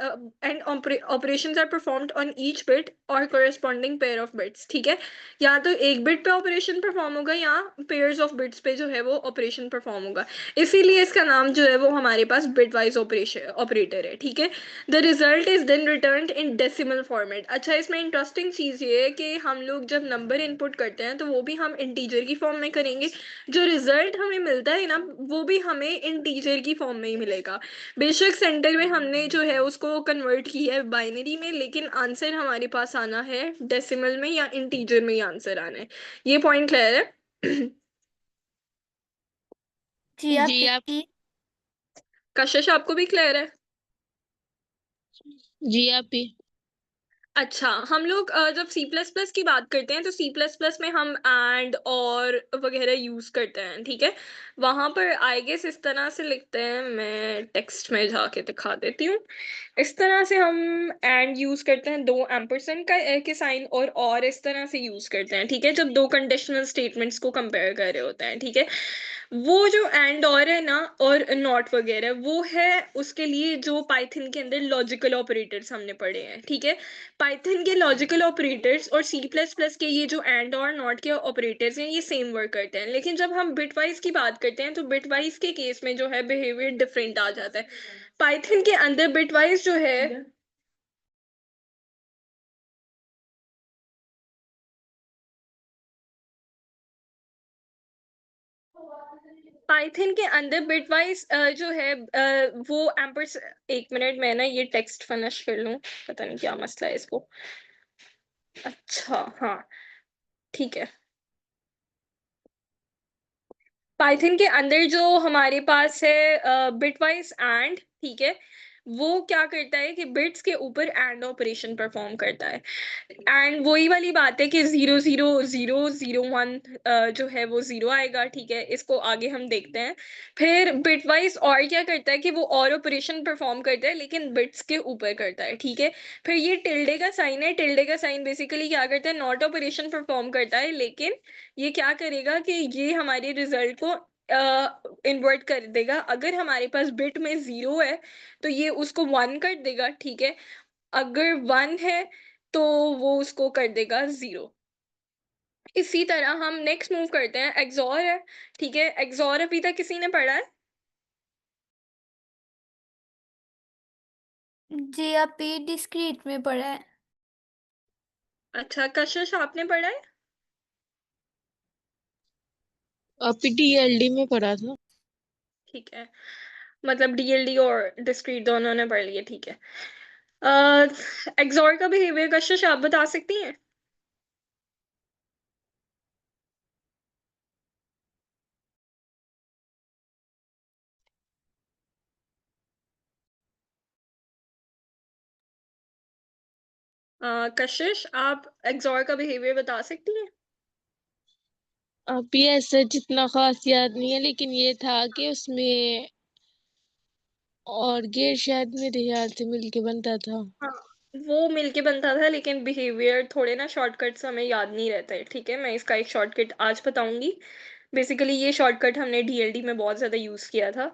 and operations are performed on each bit और कोरिस्पॉन्डिंग पेयर ऑफ बिट्स। ठीक है, या तो एक बिट पे ऑपरेशन परफॉर्म होगा या पेयर्स ऑफ बिट्स पे जो है वो ऑपरेशन परफॉर्म होगा, इसीलिए इसका नाम जो है वो हमारे पास बिट वाइज ऑपरेशन ऑपरेटर है। ठीक है, the result is then return in decimal format. अच्छा, इसमें इंटरेस्टिंग चीज ये है कि हम लोग जब नंबर इनपुट करते हैं तो वो भी हम इंटीजर की फॉर्म में करेंगे, जो रिजल्ट हमें मिलता है ना वो भी हमें इंटीजर की फॉर्म में ही मिलेगा। बेशक सेंटर में हमने जो है उसको कन्वर्ट किया है बाइनरी में, लेकिन आंसर हमारे पास आना है डेसिमल में या इंटीजर में ही आंसर आना है। ये पॉइंट क्लियर है? जी जी आप आपी। कशिश, आपको भी क्लियर है? जी आप भी अच्छा, हम लोग जब सी प्लस प्लस की बात करते हैं तो सी प्लस प्लस में हम एंड और वगैरह यूज करते हैं। ठीक है, वहां पर आई गेस इस तरह से लिखते हैं, मैं टेक्स्ट में जाके दिखा देती हूँ। इस तरह से हम एंड यूज करते हैं, दो एम्परसेंड का के साइन, और इस तरह से यूज करते हैं। ठीक है, जब दो कंडीशनल स्टेटमेंट्स को कंपेयर कर रहे होते हैं। ठीक है, वो जो एंड और है ना और नॉट वगैरह वो है उसके लिए जो पाइथन के अंदर लॉजिकल ऑपरेटर्स हमने पढ़े हैं। ठीक है, पाइथन के लॉजिकल ऑपरेटर्स और सी प्लस प्लस के ये जो एंड और नॉट के ऑपरेटर्स हैं ये सेम वर्क करते हैं, लेकिन जब हम बिटवाइज की बात करते हैं तो बिटवाइज के केस में जो है बिहेवियर डिफरेंट आ जाता है। पाइथन के अंदर बिटवाइज जो है, पाइथन के अंदर बिटवाइज जो है वो एम्पर्स, एक मिनट मैं ना ये टेक्स्ट फिनिश कर लूं, पता नहीं क्या मसला है इसको। अच्छा, हाँ, ठीक है। पाइथन के अंदर जो हमारे पास है बिटवाइज एंड, ठीक है, वो क्या करता है कि बिट्स के ऊपर एंड ऑपरेशन परफॉर्म करता है। एंड वही वाली बात है कि 0 0 0 0 1 जो है वो 0 आएगा। ठीक है, इसको आगे हम देखते हैं। फिर बिटवाइज और क्या करता है कि वो और ऑपरेशन परफॉर्म करता है लेकिन बिट्स के ऊपर करता है। ठीक है, फिर ये टिल्डे का साइन है, टिल्डे का साइन बेसिकली क्या करता है, नॉट ऑपरेशन परफॉर्म करता है, लेकिन ये क्या करेगा कि ये हमारे रिजल्ट को इन्वर्ट कर देगा। अगर हमारे पास बिट में 0 है तो ये उसको 1 कर देगा। ठीक है, अगर 1 है तो वो उसको कर देगा 0। इसी तरह हम नेक्स्ट मूव करते हैं, एक्सॉर है। ठीक है, एक्सॉर अभी तक किसी ने पढ़ा है? जी आपी डिस्क्रीट में पढ़ा है। अच्छा, कशिश, आपने पढ़ा है? पीटीएलडी में पढ़ा था। ठीक है, मतलब डीएलडी और डिस्क्रीट दोनों ने पढ़ लिए। ठीक है, एक्सॉर का बिहेवियर कशिश आप बता सकती हैं? कशिश, आप एक्सॉर का बिहेवियर बता सकती हैं? अभी ऐसा जितना खास याद नहीं है, लेकिन ये था कि उसमें और गेट शायद मेरे ख्याल से मिलके बनता था। हाँ, वो मिलके बनता था, लेकिन बिहेवियर थोड़े ना शॉर्टकट्स हमें याद नहीं रहते हैं, ठीक है? मैं इसका एक शॉर्टकट आज बताऊंगी। बेसिकली ये शॉर्टकट हमने डीएलडी में बहुत ज़्यादा यूज़ किया था,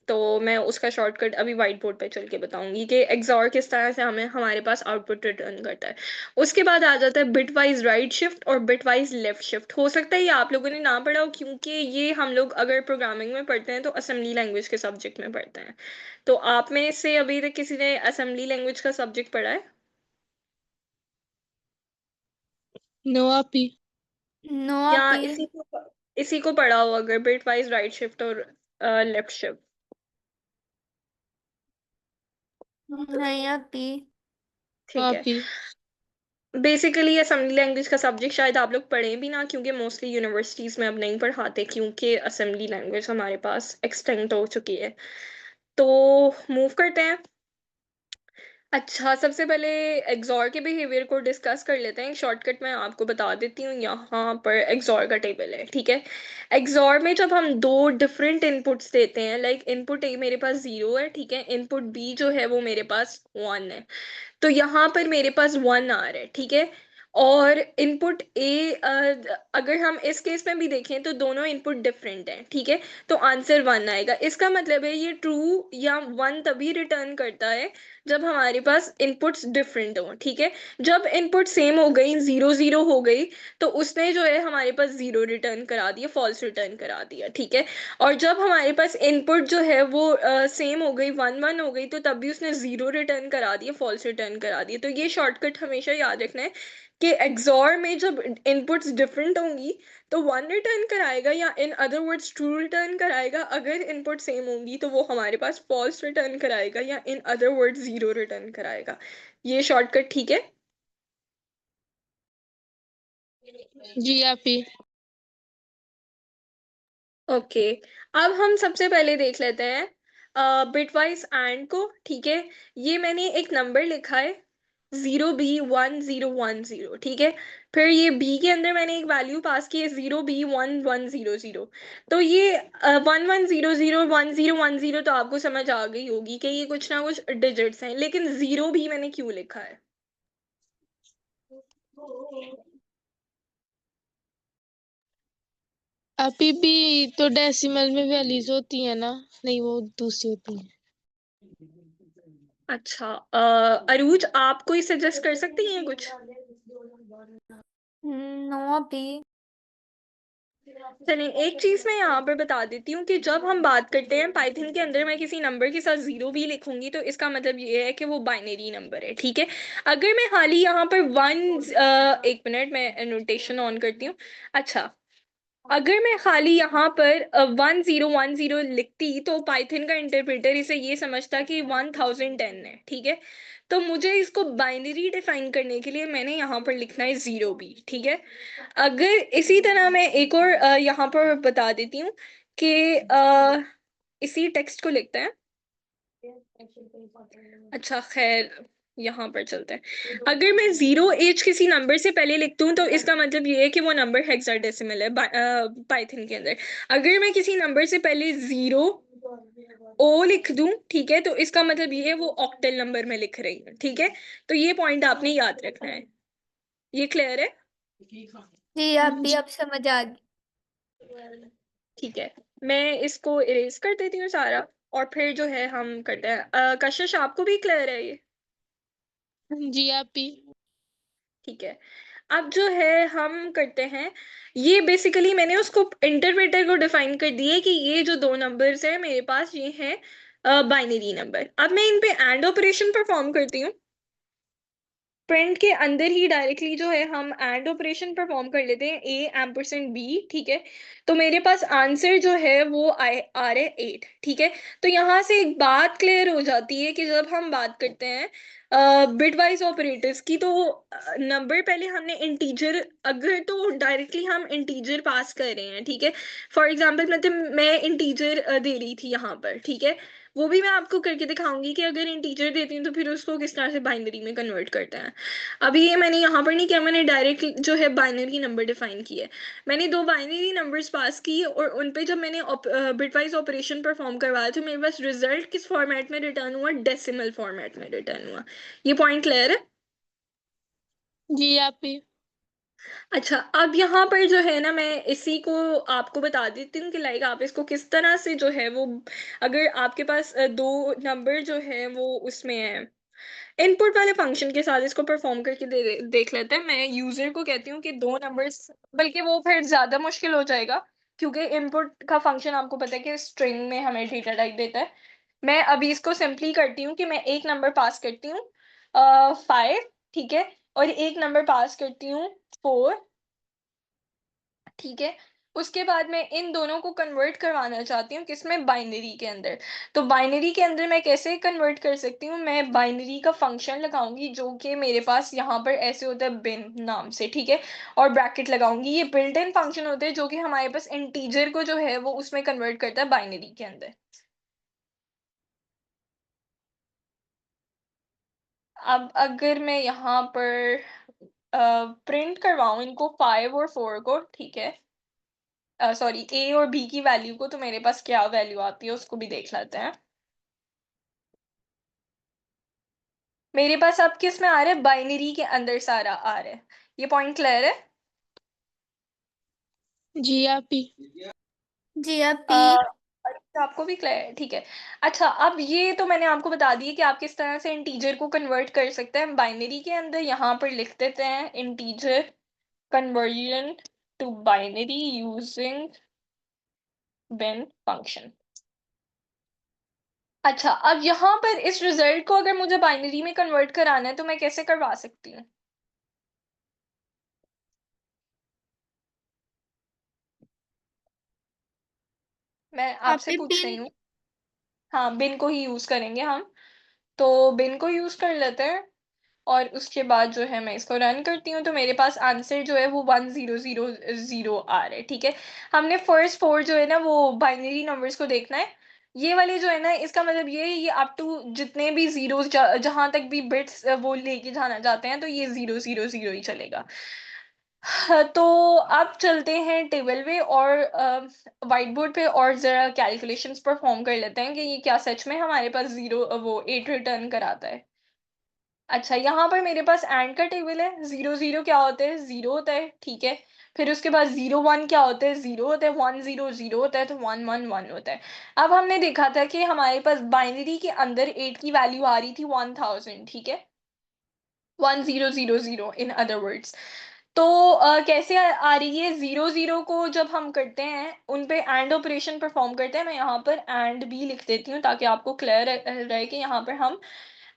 तो मैं उसका शॉर्टकट अभी व्हाइट बोर्ड पे चल के बताऊंगी कि एक्सॉर किस तरह से हमें हमारे पास आउटपुट रिटर्न करता है। उसके बाद आ जाता है बिट वाइज राइट शिफ्ट और बिट वाइज लेफ्ट शिफ्ट। हो सकता है ये आप लोगों ने ना पढ़ा हो, क्योंकि ये हम लोग अगर प्रोग्रामिंग में पढ़ते हैं तो असेंबली लैंग्वेज के सब्जेक्ट में पढ़ते हैं। तो आप में से अभी तक किसी ने असेंबली लैंग्वेज का सब्जेक्ट पढ़ा है? नो आपी। नो या आपी। इसी को पढ़ा हो अगर, बिट वाइज राइट शिफ्ट और लेफ्ट शिफ्ट? नहीं आपी। ठीक है। आपी। बेसिकली असेंबली लैंग्वेज का सब्जेक्ट शायद आप लोग पढ़ें भी ना, क्योंकि मोस्टली यूनिवर्सिटीज़ में अब नहीं पढ़ाते, क्योंकि असेंबली लैंग्वेज हमारे पास एक्सटेंट हो चुकी है। तो मूव करते हैं। अच्छा, सबसे पहले एक्सॉर के बिहेवियर को डिस्कस कर लेते हैं। एक शॉर्टकट मैं आपको बता देती हूँ, यहाँ पर एक्सॉर का टेबल है, ठीक है? एक्सॉर में जब हम दो डिफरेंट इनपुट्स देते हैं, लाइक इनपुट ए मेरे पास 0 है, ठीक है? इनपुट बी जो है वो मेरे पास 1 है। तो यहाँ पर मेरे पास 1 आ रहा है, ठीक है? और इनपुट ए, अगर हम इस केस में भी देखें तो दोनों इनपुट डिफरेंट हैं, ठीक है? तो आंसर 1 आएगा। इसका मतलब है ये ट्रू या 1 तभी रिटर्न करता है जब हमारे पास इनपुट्स डिफरेंट हो, ठीक है? जब इनपुट सेम हो गई, 0 0 हो गई, तो उसने जो है हमारे पास 0 रिटर्न करा दिया, फॉल्स रिटर्न करा दिया, ठीक है? और जब हमारे पास इनपुट जो है वो सेम हो गई, 1 1 हो गई, तो तब भी उसने 0 रिटर्न करा दिया, फॉल्स रिटर्न करा दिया। तो ये शॉर्टकट हमेशा याद रखना है कि एक्सॉर में जब इनपुट्स डिफरेंट होंगी तो 1 रिटर्न कराएगा, या in other words true return कराएगा। अगर इनपुट सेम होंगी तो वो हमारे पास फॉल्स रिटर्न कराएगा, या इन अदर वर्ड्स 0 रिटर्न कराएगा। ये शॉर्टकट ठीक है? जी आपी। ओके। अब हम सबसे पहले देख लेते हैं बिटवाइज एंड को, ठीक है? ये मैंने एक नंबर लिखा है 0B1010, ठीक है? फिर ये बी के अंदर मैंने एक वैल्यू पास की है 0B1100। तो ये 1100 1010 तो आपको समझ आ गई होगी कि ये कुछ ना कुछ डिजिट्स हैं, लेकिन 0 भी मैंने क्यों लिखा है? अभी भी तो डेसिमल में वैल्यूज होती है ना? नहीं, वो दूसरी होती है। अच्छा, अरूज, आप कोई सजेस्ट कर सकती हैं कुछ? नो आपी। चलिए, एक चीज मैं यहाँ पर बता देती हूँ कि जब हम बात करते हैं पाइथन के अंदर, मैं किसी नंबर के साथ 0 भी लिखूंगी तो इसका मतलब ये है कि वो बाइनरी नंबर है, ठीक है? अगर मैं खाली यहाँ पर एक मिनट, मैं नोटेशन ऑन करती हूँ। अच्छा, अगर मैं खाली यहाँ पर 1010 लिखती तो पाइथन का इंटरप्रेटर इसे ये समझता कि 1010 है, ठीक है? तो मुझे इसको बाइनरी डिफाइन करने के लिए मैंने यहाँ पर लिखना है 0 भी, ठीक है? अगर इसी तरह मैं एक और यहाँ पर बता देती हूँ कि इसी टेक्स्ट को लिखते हैं। अच्छा, खैर, यहाँ पर चलते हैं। अगर मैं 0 H किसी नंबर से पहले लिखती हूँ तो इसका मतलब ये है कि वो नंबर हेक्साडेसिमल है पाइथन के अंदर। अगर मैं किसी नंबर से पहले 0 O लिख दूं, ठीक है, तो इसका मतलब ये है वो ऑक्टल नंबर में लिख रही हूँ, ठीक है? तो ये पॉइंट आपने याद रखना है। ये क्लियर है? जी आपी, अब समझ आ गई। ठीक है, मैं इसको इरेज कर देती हूँ सारा, और फिर जो है हम करते हैं। कशिश, आपको भी क्लियर है ये? जी आपी। ठीक है। अब जो है हम करते हैं, ये बेसिकली मैंने उसको इंटरप्रेटर को डिफाइन कर दिया है कि ये जो दो नंबर्स हैं मेरे पास, ये हैं बाइनरी नंबर। अब मैं इन पे एंड ऑपरेशन परफॉर्म करती हूँ। प्रिंट के अंदर ही डायरेक्टली जो है हम एंड ऑपरेशन परफॉर्म कर लेते हैं, A&B, ठीक है? तो मेरे पास आंसर जो है वो आ रहा है 8, ठीक है? तो यहाँ से एक बात क्लियर हो जाती है कि जब हम बात करते हैं बिट वाइज ऑपरेटर्स की, तो नंबर पहले हमने इंटीजर, अगर तो डायरेक्टली हम इंटीजर पास कर रहे हैं, ठीक है? फॉर एग्जाम्पल मतलब मैं इंटीजर दे रही थी यहाँ पर, ठीक है? वो भी मैं आपको करके दिखाऊंगी कि अगर इंटीजर देती हूँ तो फिर उसको किस तरह से बाइनरी में कन्वर्ट करते हैं। अभी ये मैंने यहाँ पर नहीं किया, मैंने डायरेक्ट जो है बाइनरी नंबर डिफाइन किए। मैंने दो बाइनरी नंबर्स पास किए और उन पे जब मैंने बिटवाइज ऑपरेशन परफॉर्म करवाया तो मेरे पास रिजल्ट किस फॉर्मेट में रिटर्न हुआ, डेसिमल फॉर्मेट में रिटर्न हुआ। ये पॉइंट क्लियर है? जी आप ही। अच्छा, अब यहाँ पर जो है ना मैं इसी को आपको बता देती हूँ कि लाइक आप इसको किस तरह से जो है वो, अगर आपके पास दो नंबर जो है वो उसमें है इनपुट वाले फंक्शन के साथ इसको परफॉर्म करके देख लेते हैं। मैं यूजर को कहती हूँ कि दो नंबर्स, बल्कि वो फिर ज्यादा मुश्किल हो जाएगा क्योंकि इनपुट का फंक्शन आपको पता है कि स्ट्रिंग में हमें डेटा टाइप देता है। मैं अभी इसको सिंपली करती हूँ कि मैं एक नंबर पास करती हूँ 5, ठीक है, और एक नंबर पास करती हूँ 4, ठीक है। उसके बाद मैं इन दोनों को कन्वर्ट करवाना चाहती हूँ किसमें, बाइनरी के अंदर। तो बाइनरी के अंदर मैं कैसे कन्वर्ट कर सकती हूँ, मैं बाइनरी का फंक्शन लगाऊंगी जो कि मेरे पास यहाँ पर ऐसे होता है बिन नाम से, ठीक है, और ब्रैकेट लगाऊंगी। ये बिल्ट इन फंक्शन होते हैं जो कि हमारे पास इंटीजर को जो है वो उसमें कन्वर्ट करता है बाइनरी के अंदर। अब अगर मैं यहाँ पर प्रिंट करवाऊँ इनको 5 और 4 को, ठीक है, सॉरी ए और बी की वैल्यू को, तो मेरे पास क्या वैल्यू आती है उसको भी देख लेते हैं। मेरे पास अब किस में आ रहा है, बाइनरी के अंदर सारा आ रहा है। ये पॉइंट क्लियर है? जी आप ही। जी आप अ, ही। अच्छा, आपको भी क्लियर है, ठीक है। अच्छा, अब ये तो मैंने आपको बता दिया कि आप किस तरह से इंटीजर को कन्वर्ट कर सकते हैं बाइनरी के अंदर। यहाँ पर लिख देते हैं integer conversion to binary using bin function. अच्छा, अब यहाँ पर इस रिजल्ट को अगर मुझे बाइनरी में कन्वर्ट कराना है तो मैं कैसे करवा सकती हूँ? मैं आप आपसे ही पूछ रही पिन। हूँ। हाँ, बिन को ही यूज करेंगे हम। तो बिन को यूज कर लेते हैं और उसके बाद जो है मैं इसको रन करती हूँ तो मेरे पास आंसर जो है वो 1000 आ रहा है, ठीक है। हमने फर्स्ट 4 जो है ना वो बाइनरी नंबर्स को देखना है। ये वाले जो है ना इसका मतलब ये अप टू जितने भी जीरो जहां तक भी बिट्स वो लेके जाना चाहते हैं तो ये 000 ही चलेगा। हाँ, तो अब चलते हैं टेबल पे और व्हाइट बोर्ड पे और जरा कैलकुलेशंस परफॉर्म कर लेते हैं कि ये क्या सच में हमारे पास जीरो वो 8 रिटर्न कराता है। अच्छा, यहाँ पर मेरे पास एंड का टेबल है। 0 0 क्या होता है, 0 होता है, ठीक है। फिर उसके बाद 0 1 क्या होता है, 0 होता है। 1 0 0 होता है, तो 1 1 1 होता है। अब हमने देखा था कि हमारे पास बाइनरी के अंदर 8 की वैल्यू आ रही थी 1000, ठीक है, 1000 इन अदर वर्ड्स। तो कैसे आ रही है, 0 0 को जब हम करते हैं उन पे एंड ऑपरेशन परफॉर्म करते हैं। मैं यहाँ पर एंड भी लिख देती हूँ ताकि आपको क्लियर रहे कि यहाँ पर हम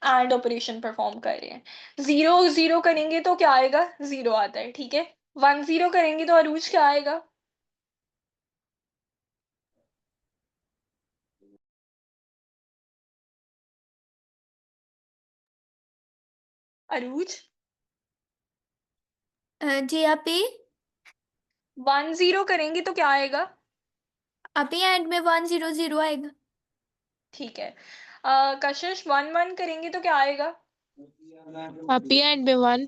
एंड ऑपरेशन परफॉर्म कर रहे हैं। 0 0 करेंगे तो क्या आएगा, 0 आता है, ठीक है। 1 0 करेंगे तो अरूज क्या आएगा, अरूज। जी आप ही। 1 0 करेंगे तो क्या आएगा, आप ही एंड में 100 आएगा। ठीक है। कशिश 1 1 करेंगे तो क्या आएगा, आप ही एंड में 1।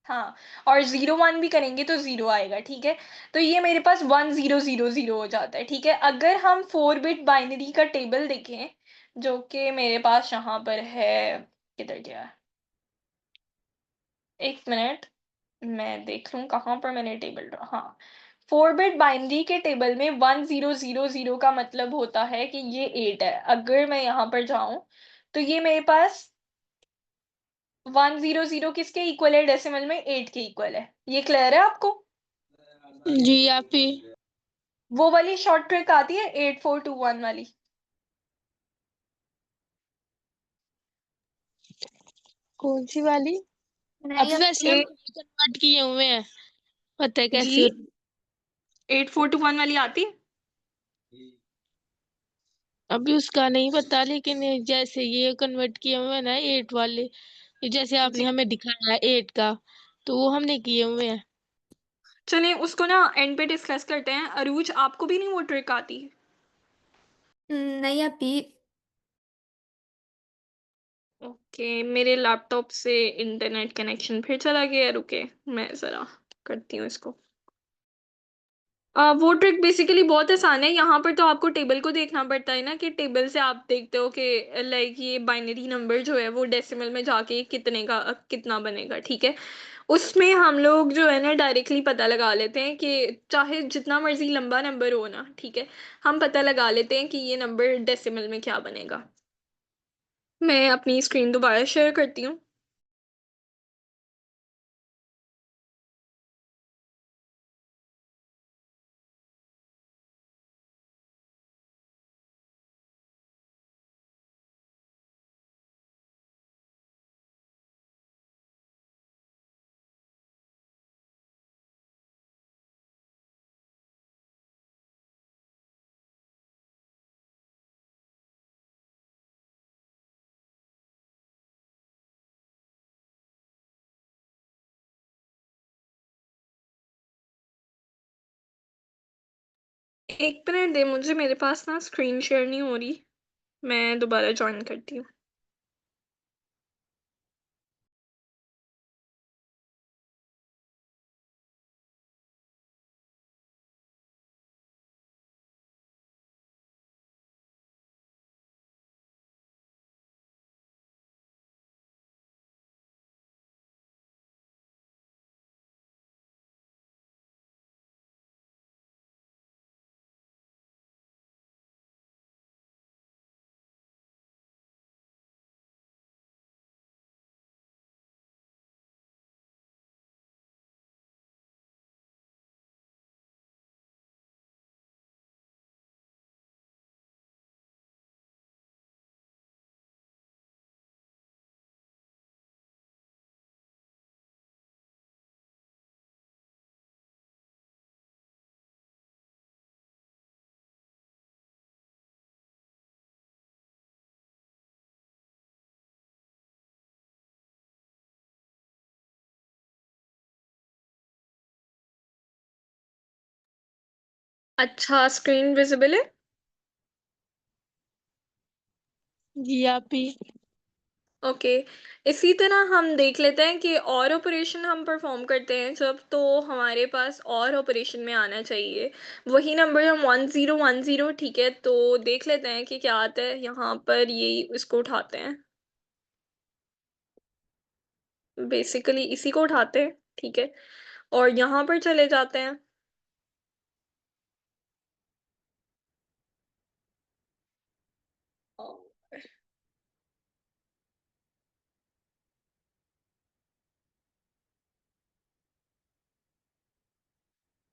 हाँ, और 0 1 भी करेंगे तो 0 आएगा, ठीक है। तो ये मेरे पास 1000 हो जाता है, ठीक है। अगर हम 4 बिट बाइनरी का टेबल देखें जो कि मेरे पास यहाँ पर है, किधर गया, एक मिनट, मैं देख लूँ कहाँ पर मैंने टेबल रहा, हाँ। 4 बिट बाइनरी के टेबल में 1000 का मतलब होता है कि ये 8 है। अगर मैं यहाँ पर जाऊं तो ये मेरे पास 100 किसके इक्वल है, डेसिमल में 8 के इक्वल है। ये क्लियर है आपको? जी आप ही। वो वाली शॉर्ट ट्रिक आती है 8421 वाली। कौन सी वाली? नहीं अभी आप वैसे हम ए, कन्वर्ट किए हुए हैं, पता है जी, कैसे होता 8421 वाली आती। है। अभी उसका नहीं पता, लेकिन जैसे ये कन्वर्ट किए हुए हैं ना 8 वाले, ये जैसे जी, आपने हमें दिखाया 8 का, तो वो हमने किए हुए हैं। चलिए उसको ना एंड पे डिस्कस करते हैं। अरूज, आपको भी नहीं वो ट्रिक आती? नहीं आप ही। ओके, मेरे लैपटॉप से इंटरनेट कनेक्शन फिर चला गया, रुके मैं ज़रा करती हूँ इसको। वो ट्रिक बेसिकली बहुत आसान है। यहाँ पर तो आपको टेबल को देखना पड़ता है ना, कि टेबल से आप देखते हो कि लाइक ये बाइनरी नंबर जो है वो डेसिमल में जाके कितने का कितना बनेगा, ठीक है। उसमें हम लोग जो है ना डायरेक्टली पता लगा लेते हैं कि चाहे जितना मर्जी लंबा नंबर हो ना, ठीक है, हम पता लगा लेते हैं कि ये नंबर डेसिमल में क्या बनेगा। मैं अपनी स्क्रीन दोबारा शेयर करती हूँ। एक मिनट दे मुझे, मेरे पास ना स्क्रीन शेयर नहीं हो रही। मैं दोबारा ज्वाइन करती हूँ। अच्छा, स्क्रीन विजिबल है। जी आप भी। ओके, इसी तरह हम देख लेते हैं कि और ऑपरेशन हम परफॉर्म करते हैं जब, तो हमारे पास और ऑपरेशन में आना चाहिए वही नंबर, हम 1010, ठीक है। तो देख लेते हैं कि क्या आता है यहाँ पर, ये इसको उठाते हैं, बेसिकली इसी को उठाते हैं, ठीक है, और यहाँ पर चले जाते हैं।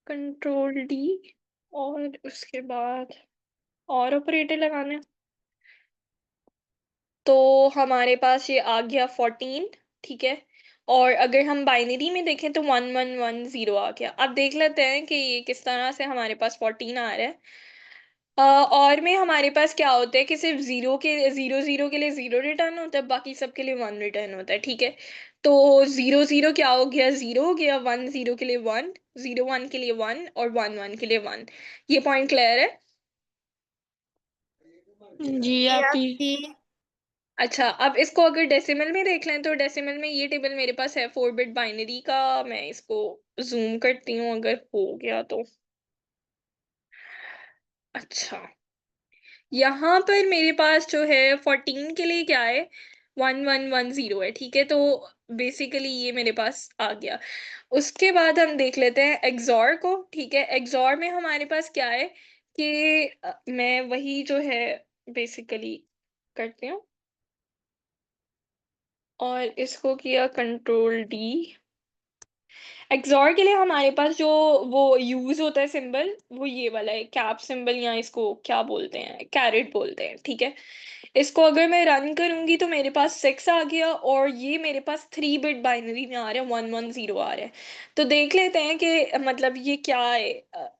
कंट्रोल डी, और उसके बाद और ऑपरेटर लगाना है। तो हमारे पास ये आ गया 14, ठीक है। और अगर हम बाइनरी में देखें तो 1110 आ गया। अब देख लेते हैं कि ये किस तरह से हमारे पास 14 आ रहा है। और में हमारे पास क्या होता है कि सिर्फ जीरो जीरो के लिए जीरो रिटर्न होता है, बाकी सब के लिए वन रिटर्न होता है, ठीक है। तो जीरो जीरो क्या हो गया, जीरो हो गया, वन जीरो के लिए वन, जीरो वन के लिए वन, और वन वन के लिए वन। ये पॉइंट क्लियर है। जी जी आप आप भी। भी। अच्छा, अब इसको अगर डेसिमल में देख लें तो डेसिमल में ये टेबल मेरे पास है 4 बिट बाइनरी का। मैं इसको जूम करती हूँ अगर हो गया तो। अच्छा, यहाँ पर मेरे पास जो है 14 के लिए क्या है, 1110 है, ठीक है। तो बेसिकली ये मेरे पास आ गया। उसके बाद हम देख लेते हैं एक्सॉर को, ठीक है। एक्सॉर में हमारे पास क्या है कि मैं वही जो है बेसिकली करती हूँ, और इसको किया कंट्रोल डी। एक्सॉर के लिए हमारे पास जो वो यूज होता है सिंबल, वो ये वाला है, कैप सिंबल, या इसको क्या बोलते हैं, कैरेट बोलते हैं, ठीक है। इसको अगर मैं रन करूंगी तो मेरे पास 6 आ गया, और ये मेरे पास 3 बिट बाइनरी में आ रहा है, 110 आ रहा है। तो देख लेते हैं कि मतलब ये क्या है।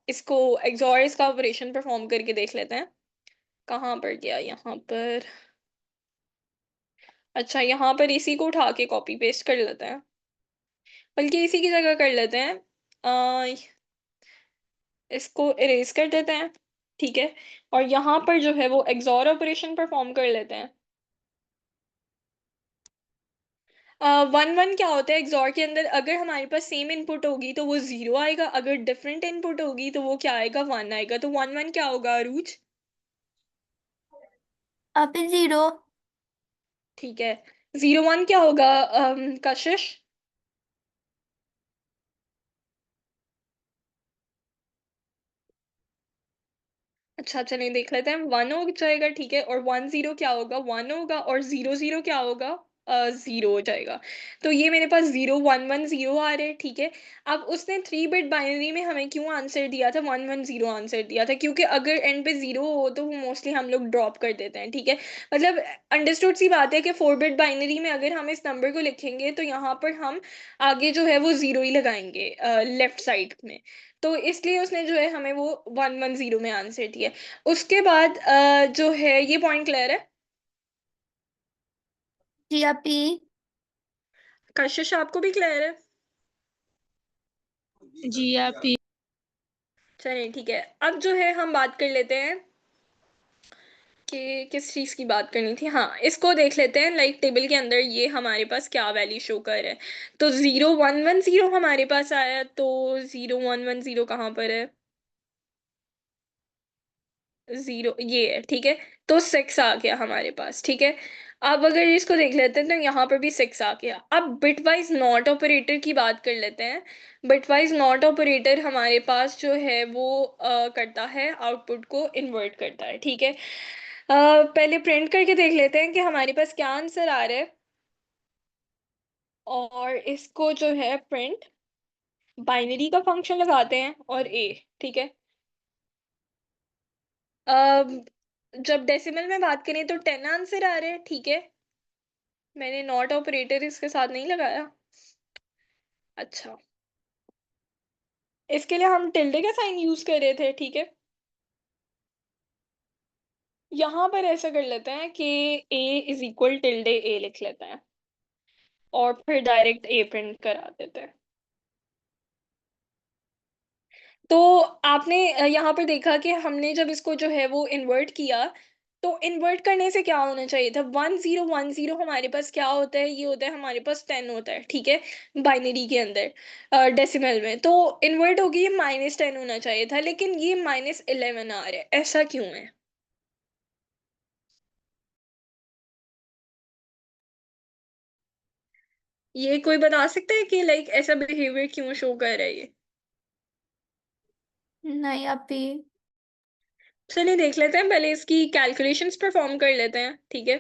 इसको एक्सॉर, इसका ऑपरेशन परफॉर्म करके देख लेते हैं। कहाँ पर गया, यहाँ पर। अच्छा, यहाँ पर इसी को उठा के कॉपी पेस्ट कर लेते हैं, बल्कि इसी की जगह कर लेते हैं, इसको इरेज कर देते हैं, ठीक है। और यहाँ पर जो है वो एक्सॉर ऑपरेशन परफॉर्म कर लेते हैं। वन वन क्या होता है XOR के अंदर? अगर हमारे पास सेम इनपुट होगी तो वो 0 आएगा, अगर डिफरेंट इनपुट होगी तो वो क्या आएगा? 1 आएगा। तो 1 1 क्या होगा अरूज? आप 0। ठीक है। 0 1 क्या होगा कशिश? अच्छा चलिए देख लेते हैं। 1 हो जाएगा, ठीक है। और 1 0 क्या होगा? 1 होगा। और 0 0 क्या होगा? 0 हो जाएगा। तो ये मेरे पास 0 1 1 0 आ रहे हैं, ठीक है। अब उसने 3 बिट बाइनरी में हमें क्यों आंसर दिया था? 1 1 0 आंसर दिया था, क्योंकि अगर एंड पे 0 हो तो मोस्टली हम लोग ड्रॉप कर देते हैं, ठीक है। मतलब अंडरस्टूड सी बात है कि 4 बिट बाइनरी में अगर हम इस नंबर को लिखेंगे तो यहाँ पर हम आगे जो है वो 0 ही लगाएंगे लेफ्ट साइड में। तो इसलिए उसने जो है हमें वो 1 1 0 में आंसर दिया। उसके बाद जो है ये पॉइंट क्लियर है? जी आपी। कशिश आपको भी क्लियर है? जी आप ही। चलिए ठीक है। अब जो है हम बात कर लेते हैं कि किस चीज़ की बात करनी थी। हाँ, इसको देख लेते हैं। लाइक टेबल के अंदर ये हमारे पास क्या वैल्यू शो कर रहा है। तो 0 1 1 0 हमारे पास आया, तो 0 1 1 0 कहाँ पर है? 0 ये है, ठीक है। तो 6 आ गया हमारे पास, ठीक है। अब अगर इसको देख लेते हैं तो यहाँ पर भी 6 आ गया। अब बिटवाइज नॉट ऑपरेटर की बात कर लेते हैं। बिटवाइज नॉट ऑपरेटर हमारे पास जो है वो करता है, आउटपुट को इन्वर्ट करता है, ठीक है। पहले प्रिंट करके देख लेते हैं कि हमारे पास क्या आंसर आ रहा है। और इसको जो है प्रिंट बाइनरी का फंक्शन लगाते हैं और ए, ठीक है। अब जब डेसिमल में बात करें तो 10 आंसर आ रहे हैं, ठीक है। मैंने नॉट ऑपरेटर इसके साथ नहीं लगाया। अच्छा, इसके लिए हम टिल्डे का साइन यूज कर रहे थे, ठीक है। यहाँ पर ऐसा कर लेते हैं कि a is equal tilde a लिख लेते हैं और फिर डायरेक्ट a प्रिंट करा देते हैं। तो आपने यहाँ पर देखा कि हमने जब इसको जो है वो इन्वर्ट किया, तो इन्वर्ट करने से क्या होना चाहिए था? 1 0 1 0 हमारे पास क्या होता है? ये होता है हमारे पास 10 होता है, ठीक है, बाइनरी के अंदर डेसिमल में। तो इन्वर्ट होगी ये -10 होना चाहिए था, लेकिन ये -11 आ रहा है। ऐसा क्यों है? ये कोई बता सकता है कि लाइक ऐसा बिहेवियर क्यों शो कर रहा है ये? नहीं आपी। चलिए देख लेते हैं, पहले इसकी कैलकुलेशंस परफॉर्म कर लेते हैं, ठीक है।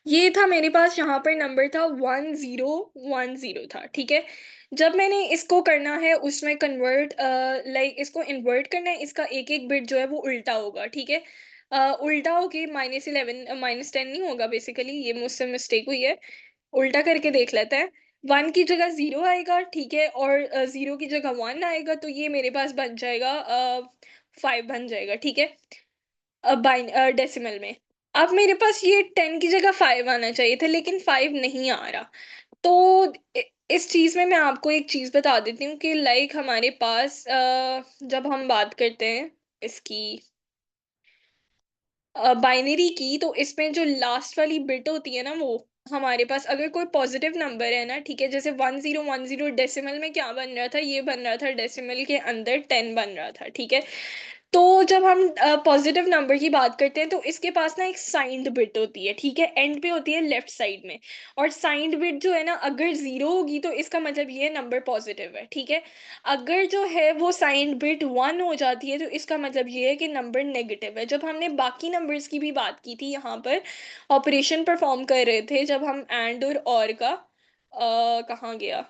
ये था मेरे पास, यहाँ पर नंबर था 1010 था, ठीक है। जब मैंने इसको करना है उसमें कन्वर्ट, लाइक इसको इन्वर्ट करना है, इसका एक एक बिट जो है वो उल्टा होगा, ठीक है। उल्टा होके -11 -10 नहीं होगा, बेसिकली ये मुझसे मिस्टेक हुई है। उल्टा करके देख लेते हैं। 1 की जगह 0 आएगा, ठीक है। और 0 की जगह 1 आएगा, तो ये मेरे पास बन जाएगा 5 बन जाएगा, ठीक है। बाइन डेसिमल में। अब मेरे पास ये 10 की जगह 5 आना चाहिए था, लेकिन 5 नहीं आ रहा। तो इस चीज़ में मैं आपको एक चीज़ बता देती हूँ कि लाइक हमारे पास जब हम बात करते हैं इसकी बाइनरी की, तो इसमें जो लास्ट वाली बिट होती है ना, वो हमारे पास अगर कोई पॉजिटिव नंबर है ना, ठीक है, जैसे 1010 डेसिमल में क्या बन रहा था? ये बन रहा था डेसिमल के अंदर 10 बन रहा था, ठीक है। तो जब हम पॉजिटिव नंबर की बात करते हैं तो इसके पास ना एक साइंड बिट होती है, ठीक है, एंड पे होती है लेफ्ट साइड में। और साइंड बिट जो है ना, अगर 0 होगी तो इसका मतलब ये नंबर पॉजिटिव है, ठीक है। अगर जो है वो साइंड बिट 1 हो जाती है तो इसका मतलब ये है कि नंबर नेगेटिव है। जब हमने बाकी नंबर्स की भी बात की थी, यहाँ पर ऑपरेशन परफॉर्म कर रहे थे जब हम एंड और का कहाँ गया,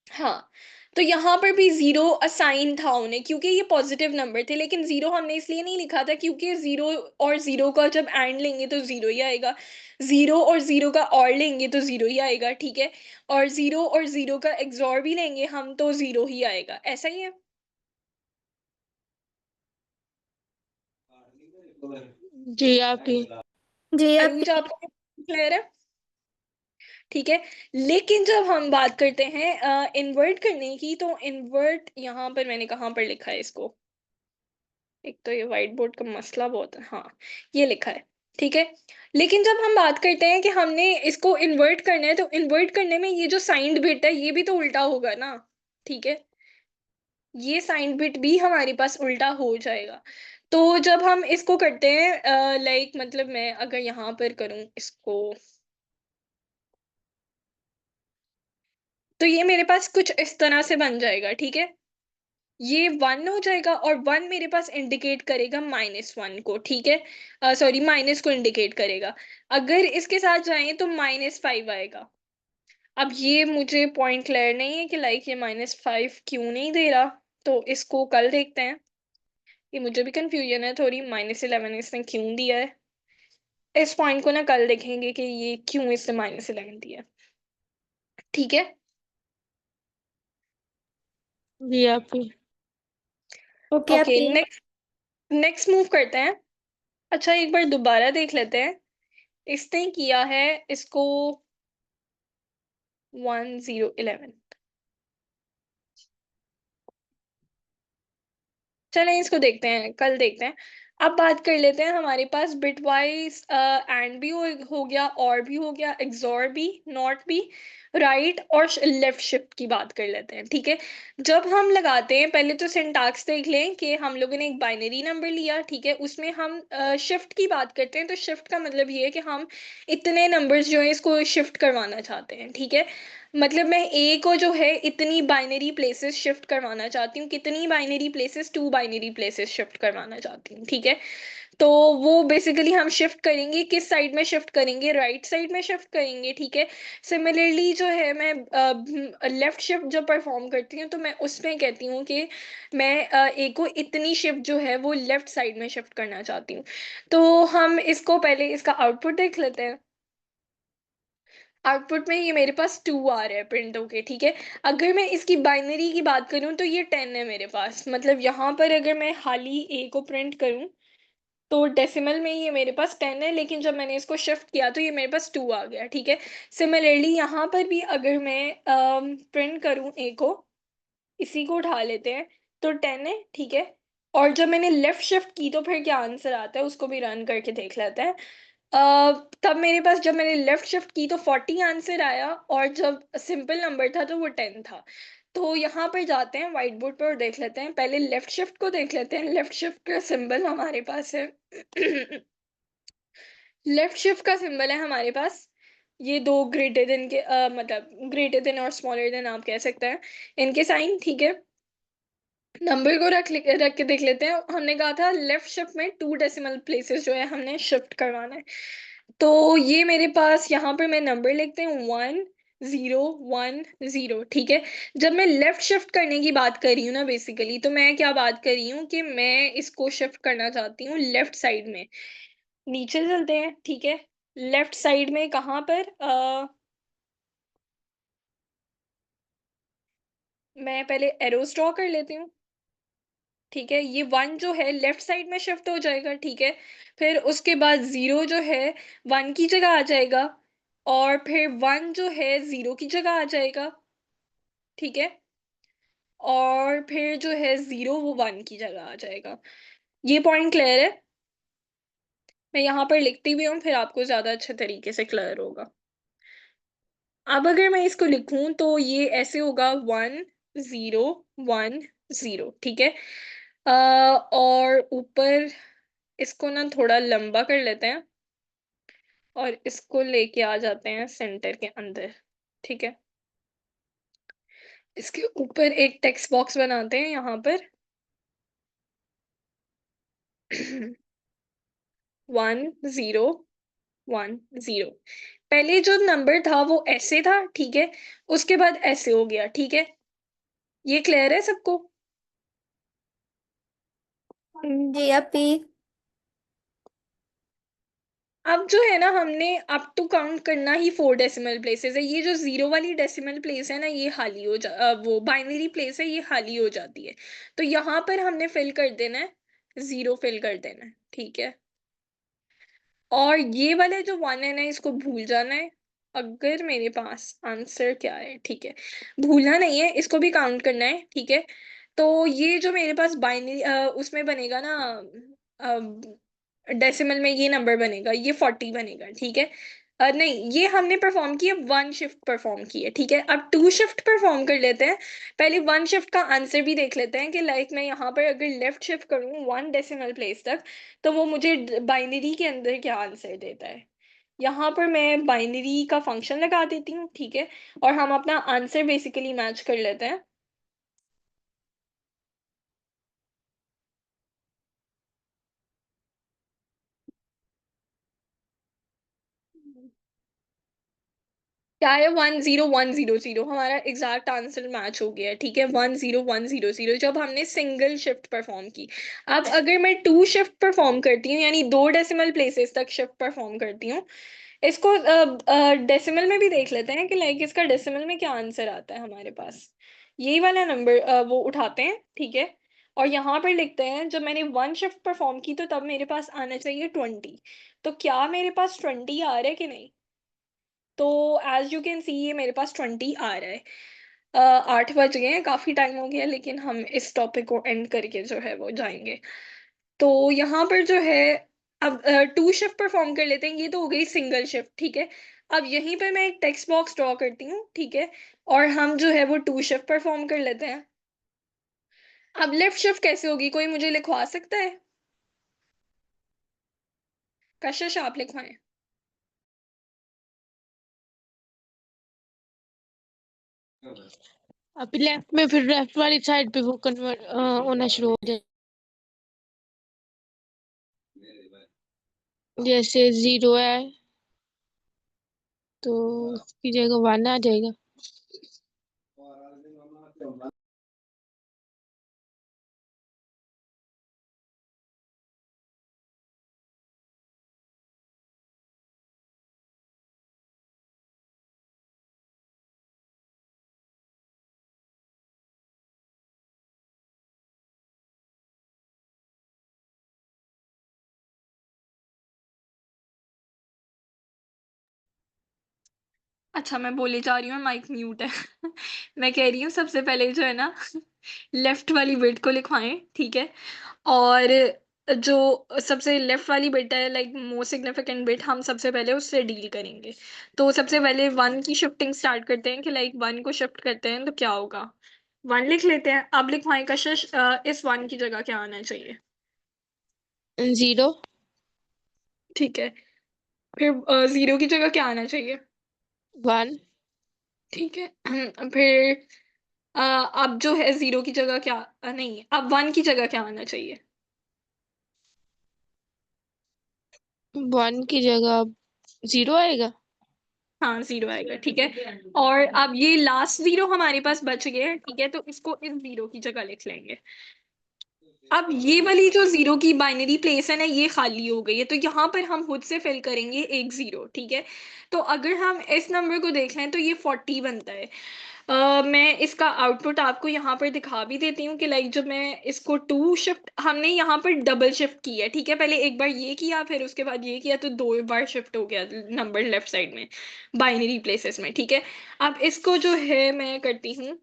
हाँ। तो यहाँ पर भी 0 असाइन था उन्हें, क्योंकि ये पॉजिटिव नंबर थे। लेकिन 0 हमने इसलिए नहीं लिखा था क्योंकि 0 और 0 का जब एंड लेंगे तो 0 ही आएगा। 0 और 0 का और लेंगे तो 0 ही आएगा, ठीक है। और 0 और 0 का एक्सॉर भी लेंगे हम तो 0 ही आएगा। ऐसा ही है। जी आप ही। जी अरूज आपी। आपको क्लियर है? ठीक है। लेकिन जब हम बात करते हैं इन्वर्ट करने की, तो इन्वर्ट यहाँ पर मैंने कहाँ पर लिखा है इसको? एक तो ये व्हाइट बोर्ड का मसला बहुत है, हाँ, ये लिखा है। ठीक है। लेकिन जब हम बात करते हैं कि हमने इसको इन्वर्ट करना है, तो इन्वर्ट करने में ये जो साइंड बिट है ये भी तो उल्टा होगा ना, ठीक है, ये साइन बिट भी हमारे पास उल्टा हो जाएगा। तो जब हम इसको करते हैं लाइक मतलब मैं अगर यहाँ पर करूँ इसको, तो ये मेरे पास कुछ इस तरह से बन जाएगा, ठीक है। ये 1 हो जाएगा और 1 मेरे पास इंडिकेट करेगा -1 को, ठीक है, सॉरी माइनस को इंडिकेट करेगा। अगर इसके साथ जाएं तो -5 आएगा। अब ये मुझे पॉइंट क्लियर नहीं है कि लाइक ये -5 क्यों नहीं दे रहा, तो इसको कल देखते हैं। ये मुझे भी कंफ्यूजन है थोड़ी, -11 इसने क्यों दिया है। इस पॉइंट को ना कल देखेंगे कि ये क्यों इसने -11 दिया, ठीक है। जी आप ही। ओके आप ओके, ये नेक्स्ट नेक्स्ट मूव करते हैं। अच्छा एक बार दोबारा देख लेते हैं। इसने किया है इसको 1011। चलें इसको देखते हैं, कल देखते हैं। अब बात कर लेते हैं, हमारे पास बिट वाइज एंड भी हो गया, और भी हो गया, एक्सॉर भी, नॉट भी, राइट और लेफ्ट शिफ्ट की बात कर लेते हैं, ठीक है। जब हम लगाते हैं, पहले तो सिंटैक्स देख लें कि हम लोगों ने एक बाइनरी नंबर लिया, ठीक है, उसमें हम शिफ्ट की बात करते हैं। तो शिफ्ट का मतलब ये है कि हम इतने नंबर्स जो है इसको शिफ्ट करवाना चाहते हैं, ठीक है। मतलब मैं ए को जो है इतनी बाइनरी प्लेसेस शिफ्ट करवाना चाहती हूँ, कितनी binary places, 2 binary places shift करवाना चाहती हूँ, ठीक है। तो वो बेसिकली हम शिफ्ट करेंगे, किस साइड में शिफ्ट करेंगे, राइट साइड में शिफ्ट करेंगे, ठीक है। सिमिलरली जो है मैं लेफ्ट शिफ्ट जब परफॉर्म करती हूँ तो मैं उसमें कहती हूँ कि मैं ए को इतनी शिफ्ट जो है वो लेफ्ट साइड में शिफ्ट करना चाहती हूँ। तो हम इसको पहले इसका आउटपुट देख लेते हैं। आउटपुट में ये मेरे पास 2 आ रहा है प्रिंट होके, ठीक है। अगर मैं इसकी बाइनरी की बात करूं तो ये 10 है मेरे पास, मतलब यहाँ पर अगर मैं खाली ए को प्रिंट करूं तो डेसिमल में ये मेरे पास 10 है, लेकिन जब मैंने इसको शिफ्ट किया तो ये मेरे पास 2 आ गया, ठीक है। सिमिलरली यहाँ पर भी अगर मैं प्रिंट करूं ए को, इसी को उठा लेते हैं, तो 10 है, ठीक है। और जब मैंने लेफ्ट शिफ्ट की तो फिर क्या आंसर आता है उसको भी रन करके देख लेते हैं। तब मेरे पास जब मैंने लेफ्ट शिफ्ट की तो 40 आंसर आया, और जब सिंपल नंबर था तो वो 10 था। तो यहाँ पर जाते हैं व्हाइट बोर्ड पर और देख लेते हैं, पहले लेफ्ट शिफ्ट को देख लेते हैं। लेफ्ट शिफ्ट का सिंबल हमारे पास है लेफ्ट शिफ्ट का सिंबल है हमारे पास ये दो ग्रेटर देन के मतलब ग्रेटर देन और स्मॉलर देन आप कह सकते हैं, इनके साइन, ठीक है। नंबर को रख के देख लेते हैं। हमने कहा था लेफ्ट शिफ्ट में 2 डेसिमल प्लेसेस जो है हमने शिफ्ट करवाना है। तो ये मेरे पास यहाँ पर मैं नंबर लिखते हैं 1010, ठीक है। जब मैं लेफ्ट शिफ्ट करने की बात कर रही हूँ ना बेसिकली, तो मैं क्या बात कर रही हूँ कि मैं इसको शिफ्ट करना चाहती हूँ लेफ्ट साइड में। नीचे चलते हैं, ठीक है। लेफ्ट साइड में कहाँ पर मैं पहले एरोस ड्रॉ कर लेती हूँ, ठीक है। ये 1 जो है लेफ्ट साइड में शिफ्ट हो जाएगा, ठीक है। फिर उसके बाद 0 जो है 1 की जगह आ जाएगा, और फिर 1 जो है 0 की जगह आ जाएगा, ठीक है। और फिर जो है 0 वो 1 की जगह आ जाएगा। ये पॉइंट क्लियर है? मैं यहाँ पर लिखती भी हूँ, फिर आपको ज़्यादा अच्छे तरीके से क्लियर होगा। अब अगर मैं इसको लिखूं तो ये ऐसे होगा 1010, ठीक है। और ऊपर इसको ना थोड़ा लंबा कर लेते हैं और इसको लेके आ जाते हैं सेंटर के अंदर, ठीक है। इसके ऊपर एक टेक्स्ट बॉक्स बनाते हैं यहाँ पर 1010। पहले जो नंबर था वो ऐसे था, ठीक है। उसके बाद ऐसे हो गया, ठीक है। ये क्लियर है सबको? जी आप ही अब जो है ना हमने अप टू काउंट करना ही 4 डेसिमल प्लेसेस है। ये जो 0 वाली डेसिमल प्लेस है ना ये खाली वो बाइनरी प्लेस है, ये खाली हो जाती है। तो यहाँ पर हमने फिल कर देना है, 0 फिल कर देना है, ठीक है। और ये वाला जो 1 है ना इसको भूल जाना है। अगर मेरे पास आंसर क्या है, ठीक है, भूलना नहीं है, इसको भी काउंट करना है, ठीक है। तो ये जो मेरे पास बाइनरी उसमें बनेगा ना डेसिमल में ये नंबर बनेगा, ये 40 बनेगा, ठीक है। नहीं, ये हमने परफॉर्म किया, 1 शिफ्ट परफॉर्म की है, ठीक है। अब 2 शिफ्ट परफॉर्म कर लेते हैं। पहले 1 शिफ्ट का आंसर भी देख लेते हैं कि लाइक मैं यहाँ पर अगर लेफ्ट शिफ्ट करूँ 1 डेसिमल प्लेस तक, तो वो मुझे बाइनरी के अंदर क्या आंसर देता है। यहाँ पर मैं बाइनरी का फंक्शन लगा देती हूँ, ठीक है, और हम अपना आंसर बेसिकली मैच कर लेते हैं। क्या है, 10100, हमारा एग्जैक्ट आंसर मैच हो गया है, ठीक है। 10100 जब हमने सिंगल शिफ्ट परफॉर्म की। अब अगर मैं 2 शिफ्ट परफॉर्म करती हूँ, यानी 2 डेसिमल प्लेसेस तक शिफ्ट परफॉर्म करती हूँ, इसको डेसिमल में भी देख लेते हैं कि लाइक इसका डेसिमल में क्या आंसर आता है हमारे पास। यही वाला नंबर वो उठाते हैं, ठीक है, और यहाँ पर लिखते हैं जब मैंने 1 शिफ्ट परफॉर्म की तो तब मेरे पास आना चाहिए 20। तो क्या मेरे पास 20 आ रहा है कि नहीं। तो एज यू कैन सी ये मेरे पास 20 आ रहा है। 8 बज गए हैं, काफ़ी टाइम हो गया, लेकिन हम इस टॉपिक को एंड करके जो है वो जाएंगे। तो यहाँ पर जो है, अब 2 शिफ्ट परफॉर्म कर लेते हैं, ये तो हो गई सिंगल शिफ्ट, ठीक है। अब यहीं पर मैं एक टेक्स्ट बॉक्स ड्रॉ करती हूँ, ठीक है, और हम जो है वो 2 शिफ्ट परफॉर्म कर लेते हैं। अब लेफ्ट शिफ्ट कैसे होगी, कोई मुझे लिखवा सकता है। कशिश आप लिखवाएं। अभी लेफ्ट में फिर लेफ्ट वाली साइड पे वो कन्वर्ट होना शुरू हो जाए, जैसे 0 है तो उसकी जगह 1 आ जाएगा। अच्छा, मैं बोले जा रही हूँ, माइक म्यूट है। मैं कह रही हूँ सबसे पहले जो है ना, लेफ्ट वाली बिट को लिखवाएं, ठीक है, और जो सबसे लेफ्ट वाली बिट है, लाइक मोस्ट सिग्निफिकेंट बिट, हम सबसे पहले उससे डील करेंगे। तो सबसे पहले 1 की शिफ्टिंग स्टार्ट करते हैं कि लाइक 1 को शिफ्ट करते हैं तो क्या होगा। 1 लिख लेते हैं। अब लिखवाएं कशिश, इस 1 की जगह क्या आना चाहिए। 0 ठीक है, फिर 0 की जगह क्या आना चाहिए। 1 ठीक है। फिर अब जो है 0 की जगह क्या, नहीं, अब 1 की जगह क्या आना चाहिए। 1 की जगह 0 आएगा। हाँ, 0 आएगा, ठीक है। और अब ये लास्ट 0 हमारे पास बच गए, ठीक है, तो इसको इस 0 की जगह लिख लेंगे। अब ये वाली जो 0 की बाइनरी प्लेस है ना, ये खाली हो गई है, तो यहाँ पर हम खुद से फिल करेंगे एक 0, ठीक है। तो अगर हम इस नंबर को देख लें तो ये 40 बनता है। मैं इसका आउटपुट आपको यहाँ पर दिखा भी देती हूँ कि लाइक जब मैं इसको 2 शिफ्ट, हमने यहाँ पर डबल शिफ्ट की है, ठीक है, पहले एक बार ये किया फिर उसके बाद ये किया, तो 2 बार शिफ्ट हो गया नंबर लेफ्ट साइड में बाइनरी प्लेसेस में, ठीक है। अब इसको जो है मैं करती हूँ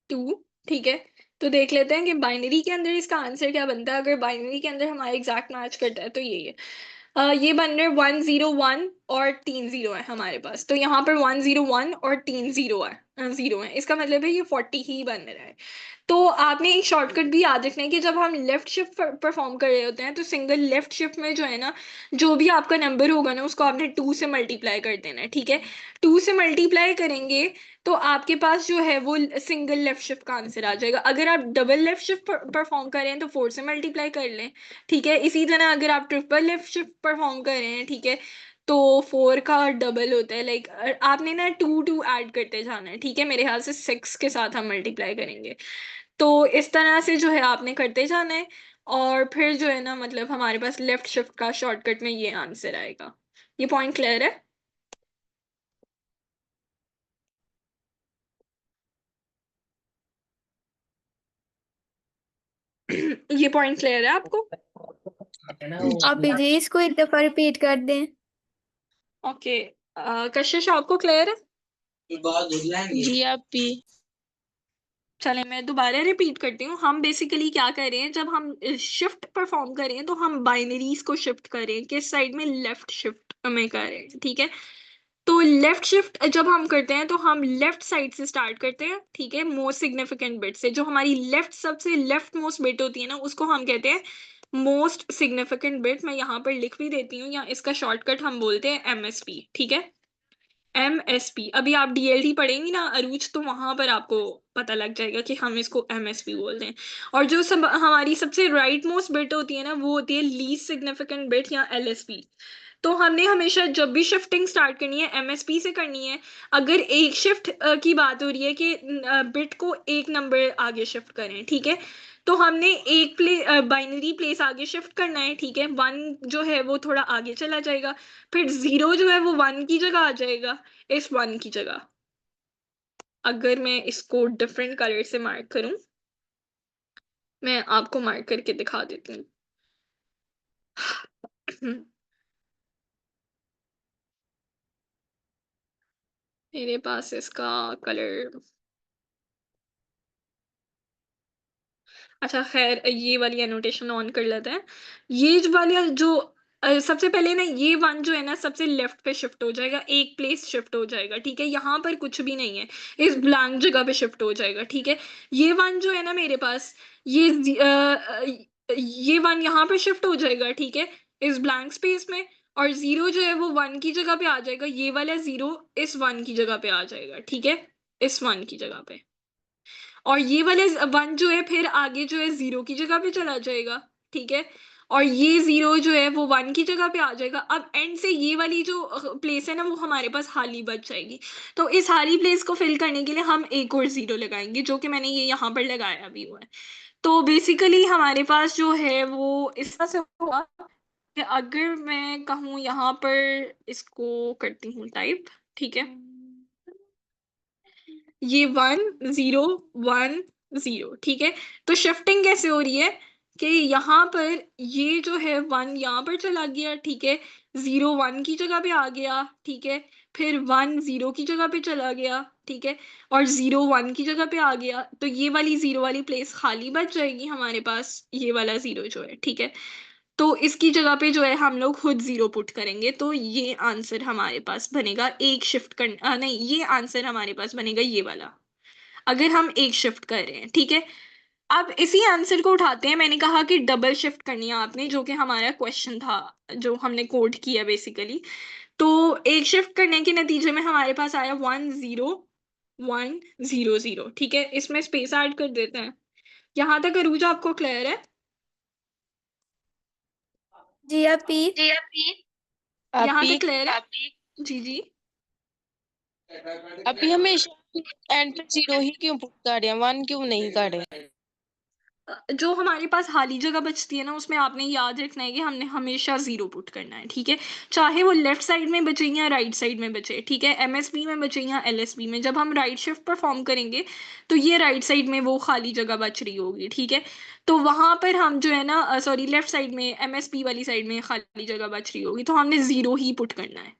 2, ठीक है। तो देख लेते हैं कि बाइनरी के अंदर इसका आंसर क्या बनता है। अगर बाइनरी के अंदर हमारा एग्जैक्ट मैच करता है तो यही है। ये बन रहे 101 और 3 0 है हमारे पास, तो यहाँ पर 101 और 3 0 है, 0 है, इसका मतलब है ये 40 ही बन रहा है। तो आपने एक शॉर्टकट भी याद रखना है कि जब हम लेफ्ट शिफ्ट परफॉर्म कर रहे होते हैं तो सिंगल लेफ्ट शिफ्ट में जो है ना, जो भी आपका नंबर होगा ना उसको आपने 2 से मल्टीप्लाई कर देना है, ठीक है। 2 से मल्टीप्लाई करेंगे तो आपके पास जो है वो सिंगल लेफ्ट शिफ्ट का आंसर आ जाएगा। अगर आप डबल लेफ्ट शिफ्ट परफॉर्म कर रहे हैं तो 4 से मल्टीप्लाई कर लें, ठीक है। इसी तरह अगर आप ट्रिपल लेफ्ट शिफ्ट परफॉर्म कर रहे हैं, ठीक है, तो 4 का डबल होता है, लाइक आपने ना 2 2 ऐड करते जाना है, ठीक है। मेरे ख्याल से 6 के साथ हम मल्टीप्लाई करेंगे। तो इस तरह से जो है आपने करते जाना है, और फिर जो है ना मतलब हमारे पास लेफ्ट शिफ्ट का शॉर्टकट में ये आंसर आएगा। ये पॉइंट क्लियर है। ये पॉइंट क्लियर है आपको। आप जी इसको एक दफा रिपीट कर दें। ओके, कशिश आपको क्लियर है। जी आप भी। चले मैं दोबारा रिपीट करती हूँ। हम बेसिकली क्या कर रहे हैं, जब हम शिफ्ट परफॉर्म कर रहे हैं तो हम बाइनरीज को शिफ्ट कर रहे हैं, किस साइड में, लेफ्ट शिफ्ट में कर रहे हैं, ठीक है। तो लेफ्ट शिफ्ट जब हम करते हैं तो हम लेफ्ट साइड से स्टार्ट करते हैं, ठीक है, मोस्ट सिग्निफिकेंट बिट से। जो हमारी लेफ्ट सबसे लेफ्ट मोस्ट बिट होती है ना, उसको हम कहते हैं मोस्ट सिग्निफिकेंट बिट। मैं यहाँ पर लिख भी देती हूँ, या इसका शॉर्टकट हम बोलते हैं एमएसपी, ठीक है, एमएसपी। अभी आप डीएलटी पढ़ेंगी ना अरूज, तो वहां पर आपको पता लग जाएगा कि हम इसको एमएसपी बोलते हैं। और जो सब हमारी सबसे राइट मोस्ट बिट होती है ना, वो होती है लीस्ट सिग्निफिकेंट बिट या एलएसबी। तो हमने हमेशा जब भी शिफ्टिंग स्टार्ट करनी है एमएसपी से करनी है। अगर एक शिफ्ट की बात हो रही है कि बिट को एक नंबर आगे शिफ्ट करें, ठीक है, तो हमने एक बाइनरी प्लेस आगे शिफ्ट करना है, ठीक है। वन जो है वो थोड़ा आगे चला जाएगा, फिर जीरो जो है वो वन की जगह आ जाएगा, इस वन की जगह। अगर मैं इसको डिफरेंट कलर से मार्क करूं, मैं आपको मार्क करके दिखा देती हूँ। मेरे पास इसका कलर, अच्छा खैर ये वाली एनोटेशन ऑन कर लेते हैं। ये जो वाली जो सबसे पहले ना, ये वन जो है ना सबसे लेफ्ट पे शिफ्ट हो जाएगा, एक प्लेस शिफ्ट हो जाएगा, ठीक है। यहाँ पर कुछ भी नहीं है, इस ब्लैंक जगह पे शिफ्ट हो जाएगा, ठीक है। ये वन जो है ना मेरे पास, ये वन यहाँ पे शिफ्ट हो जाएगा, ठीक है, इस ब्लैंक स्पेस में। और जीरो जो है वो वन की जगह पे आ जाएगा, ये वाला जीरो इस वन की जगह पे आ जाएगा, ठीक है, इस वन की जगह पे। और ये वाले वन जो है फिर आगे जो है जीरो की जगह पे चला जाएगा, ठीक है। और ये जीरो जो है वो वन की जगह पे आ जाएगा। अब एंड से ये वाली जो प्लेस है ना, वो हमारे पास खाली बच जाएगी। तो इस खाली प्लेस को फिल करने के लिए हम एक और जीरो लगाएंगे, जो कि मैंने ये यहाँ पर लगाया भी हुआ है। तो बेसिकली हमारे पास जो है वो इस तरह से होगा कि अगर मैं कहूँ यहाँ पर, इसको करती हूँ टाइप, ठीक है, ये 1 0 1 0, ठीक है। तो शिफ्टिंग कैसे हो रही है कि यहाँ पर ये जो है वन यहाँ पर चला गया, ठीक है, जीरो वन की जगह पे आ गया, ठीक है, फिर वन जीरो की जगह पे चला गया, ठीक है, और जीरो वन की जगह पे आ गया। तो ये वाली जीरो वाली प्लेस खाली बच जाएगी हमारे पास, ये वाला जीरो जो है, ठीक है। तो इसकी जगह पे जो है हम लोग खुद जीरो पुट करेंगे, तो ये आंसर हमारे पास बनेगा एक शिफ्ट कर नहीं, ये आंसर हमारे पास बनेगा ये वाला, अगर हम एक शिफ्ट कर रहे हैं, ठीक है। अब इसी आंसर को उठाते हैं, मैंने कहा कि डबल शिफ्ट करनी है आपने, जो कि हमारा क्वेश्चन था जो हमने कोड किया बेसिकली। तो एक शिफ्ट करने के नतीजे में हमारे पास आया 1 0 1 0 0, ठीक है। इसमें स्पेस ऐड कर देते हैं। यहाँ तक अरूजा आपको क्लियर है? जी अपी। यहाँ अभी तक क्लियर है? जी जी। अभी हमेशा एंड पे जीरो ही क्यों पुट कर रहे हैं, वन क्यों नहीं कर रहे? जो हमारे पास खाली जगह बचती है ना, उसमें आपने याद रखना है कि हमने हमेशा जीरो पुट करना है, ठीक है। चाहे वो लेफ्ट साइड में बचे या राइट साइड में बचे, ठीक है, एमएसबी में बचे या एलएसबी में। जब हम राइट शिफ्ट परफॉर्म करेंगे तो ये राइट साइड में वो खाली जगह बच रही होगी, ठीक है। तो वहां पर हम जो है ना, सॉरी, लेफ्ट साइड में एमएसबी वाली साइड में खाली जगह बच रही होगी, तो हमने जीरो ही पुट करना है,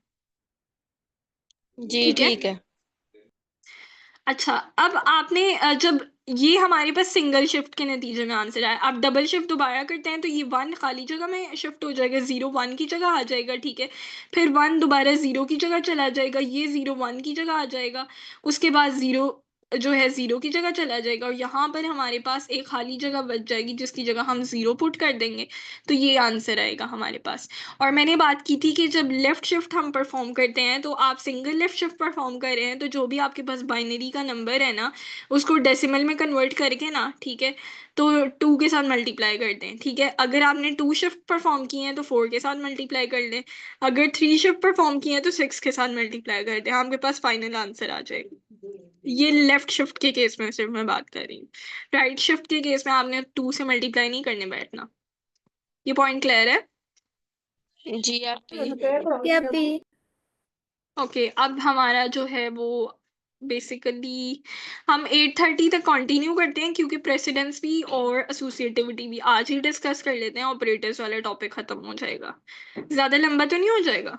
जी ठीक है। ठीक है। अच्छा, अब आपने जब ये हमारे पास सिंगल शिफ्ट के नतीजे में आंसर आया, आप डबल शिफ्ट दोबारा करते हैं तो ये वन खाली जगह में शिफ्ट हो जाएगा, जीरो वन की जगह आ जाएगा, ठीक है। फिर वन दोबारा जीरो की जगह चला जाएगा, ये जीरो वन की जगह आ जाएगा। उसके बाद जीरो जो है जीरो की जगह चला जाएगा, और यहाँ पर हमारे पास एक खाली जगह बच जाएगी जिसकी जगह हम जीरो पुट कर देंगे। तो ये आंसर आएगा हमारे पास। और मैंने बात की थी कि जब लेफ्ट शिफ्ट हम परफॉर्म करते हैं तो आप सिंगल लेफ्ट शिफ्ट परफॉर्म कर रहे हैं, तो जो भी आपके पास बाइनरी का नंबर है ना, उसको डेसिमल में कन्वर्ट करके ना, ठीक है, तो टू के साथ मल्टीप्लाई कर दें, ठीक है। अगर आपने टू शिफ्ट परफॉर्म की हैं तो फोर के साथ मल्टीप्लाई कर लें। अगर थ्री शिफ्ट परफॉर्म की हैं तो सिक्स के साथ मल्टीप्लाई कर दें, आपके पास फाइनल आंसर आ जाएगा। ये लेफ्ट शिफ्ट के केस में सिर्फ मैं बात कर रही हूँ। राइट शिफ्ट के केस में आपने टू से मल्टीप्लाई नहीं करने बैठना। ये पॉइंट क्लियर है? जी अभी जी अपी। ओके, अब हमारा जो है वो बेसिकली हम 8:30 तक कंटिन्यू करते हैं, क्योंकि प्रेसिडेंस भी और एसोसिएटिविटी भी आज ही डिस्कस कर लेते हैं, ऑपरेटर्स वाला टॉपिक खत्म हो जाएगा। ज़्यादा लंबा तो नहीं हो जाएगा?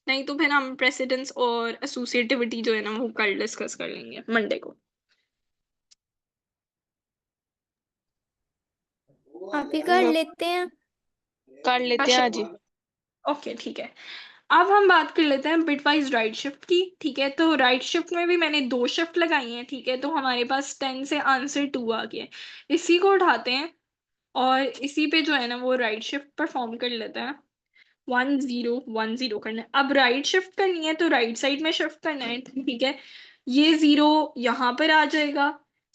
नहीं तो फिर हम प्रेसिडेंस और एसोसिएटिविटी जो है ना वो कल डिस्कस कर लेंगे मंडे को। आप ही कर लेते हैं। कर लेते हैं अच्छा हाँ जी। ओके ठीक है। अब हम बात कर लेते हैं बिटवाइज राइट शिफ्ट की। ठीक है, तो राइट शिफ्ट में भी मैंने 2 शिफ्ट लगाई हैं। ठीक है, तो हमारे पास 10 से आंसर 2 आ गया है। इसी को उठाते हैं और इसी पे जो है ना वो राइट शिफ्ट परफॉर्म कर लेते हैं। 1 0 1 0 करना है। अब राइट शिफ्ट करनी है तो राइट साइड में शिफ्ट करना है। ठीक है, ये 0 यहाँ पर आ जाएगा,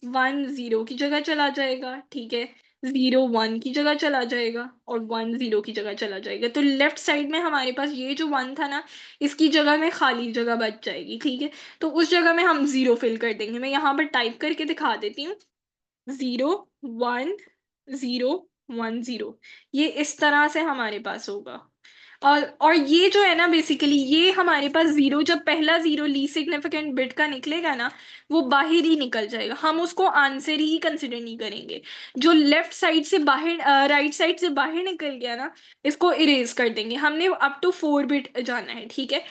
1 0 की जगह चला जाएगा। ठीक है, 0 1 की जगह चला जाएगा और 1 0 की जगह चला जाएगा। तो लेफ्ट साइड में हमारे पास ये जो 1 था ना, इसकी जगह में खाली जगह बच जाएगी। ठीक है, तो उस जगह में हम 0 फिल कर देंगे। मैं यहाँ पर टाइप करके दिखा देती हूँ, 0 1 0 1 0। ये इस तरह से हमारे पास होगा। और ये जो है ना बेसिकली ये हमारे पास 0, जब पहला 0 लीस्ट सिग्निफिकेंट बिट का निकलेगा ना, वो बाहर ही निकल जाएगा। हम उसको आंसर ही कंसिडर नहीं करेंगे। जो लेफ्ट साइड से बाहर राइट साइड से बाहर निकल गया ना, इसको इरेज कर देंगे। हमने अप टू 4 बिट जाना है। ठीक है,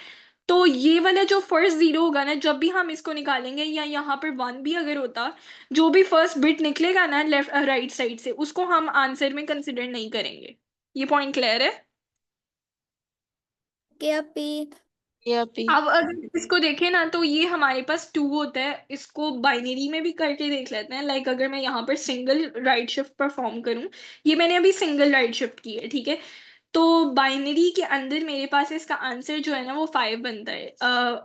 तो ये वाला जो फर्स्ट 0 होगा ना, जब भी हम इसको निकालेंगे, या यहाँ पर 1 भी अगर होता, जो भी फर्स्ट बिट निकलेगा ना लेफ्ट राइट साइड से, उसको हम आंसर में कंसिडर नहीं करेंगे। ये पॉइंट क्लियर है? कि आप ही या पी। अब अगर इसको देखें ना, तो ये हमारे पास 2 होता है। इसको बाइनरी में भी करके देख लेते हैं। लाइक अगर मैं यहाँ पर सिंगल राइट शिफ्ट परफॉर्म करूँ, ये मैंने अभी सिंगल राइट शिफ्ट की है। ठीक है, तो बाइनरी के अंदर मेरे पास इसका आंसर जो है ना वो 5 बनता है।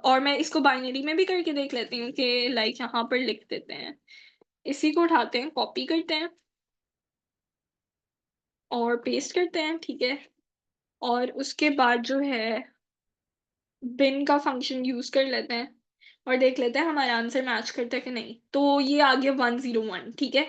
और मैं इसको बाइनरी में भी करके देख लेती हूँ कि लाइक यहाँ पर लिख देते हैं, इसी को उठाते हैं, कॉपी करते हैं और पेस्ट करते हैं। ठीक है, और उसके बाद जो है बिन का फंक्शन यूज कर लेते हैं और देख लेते हैं हमारा आंसर मैच करता है कि नहीं। तो ये आ गया 1 0 1। ठीक है,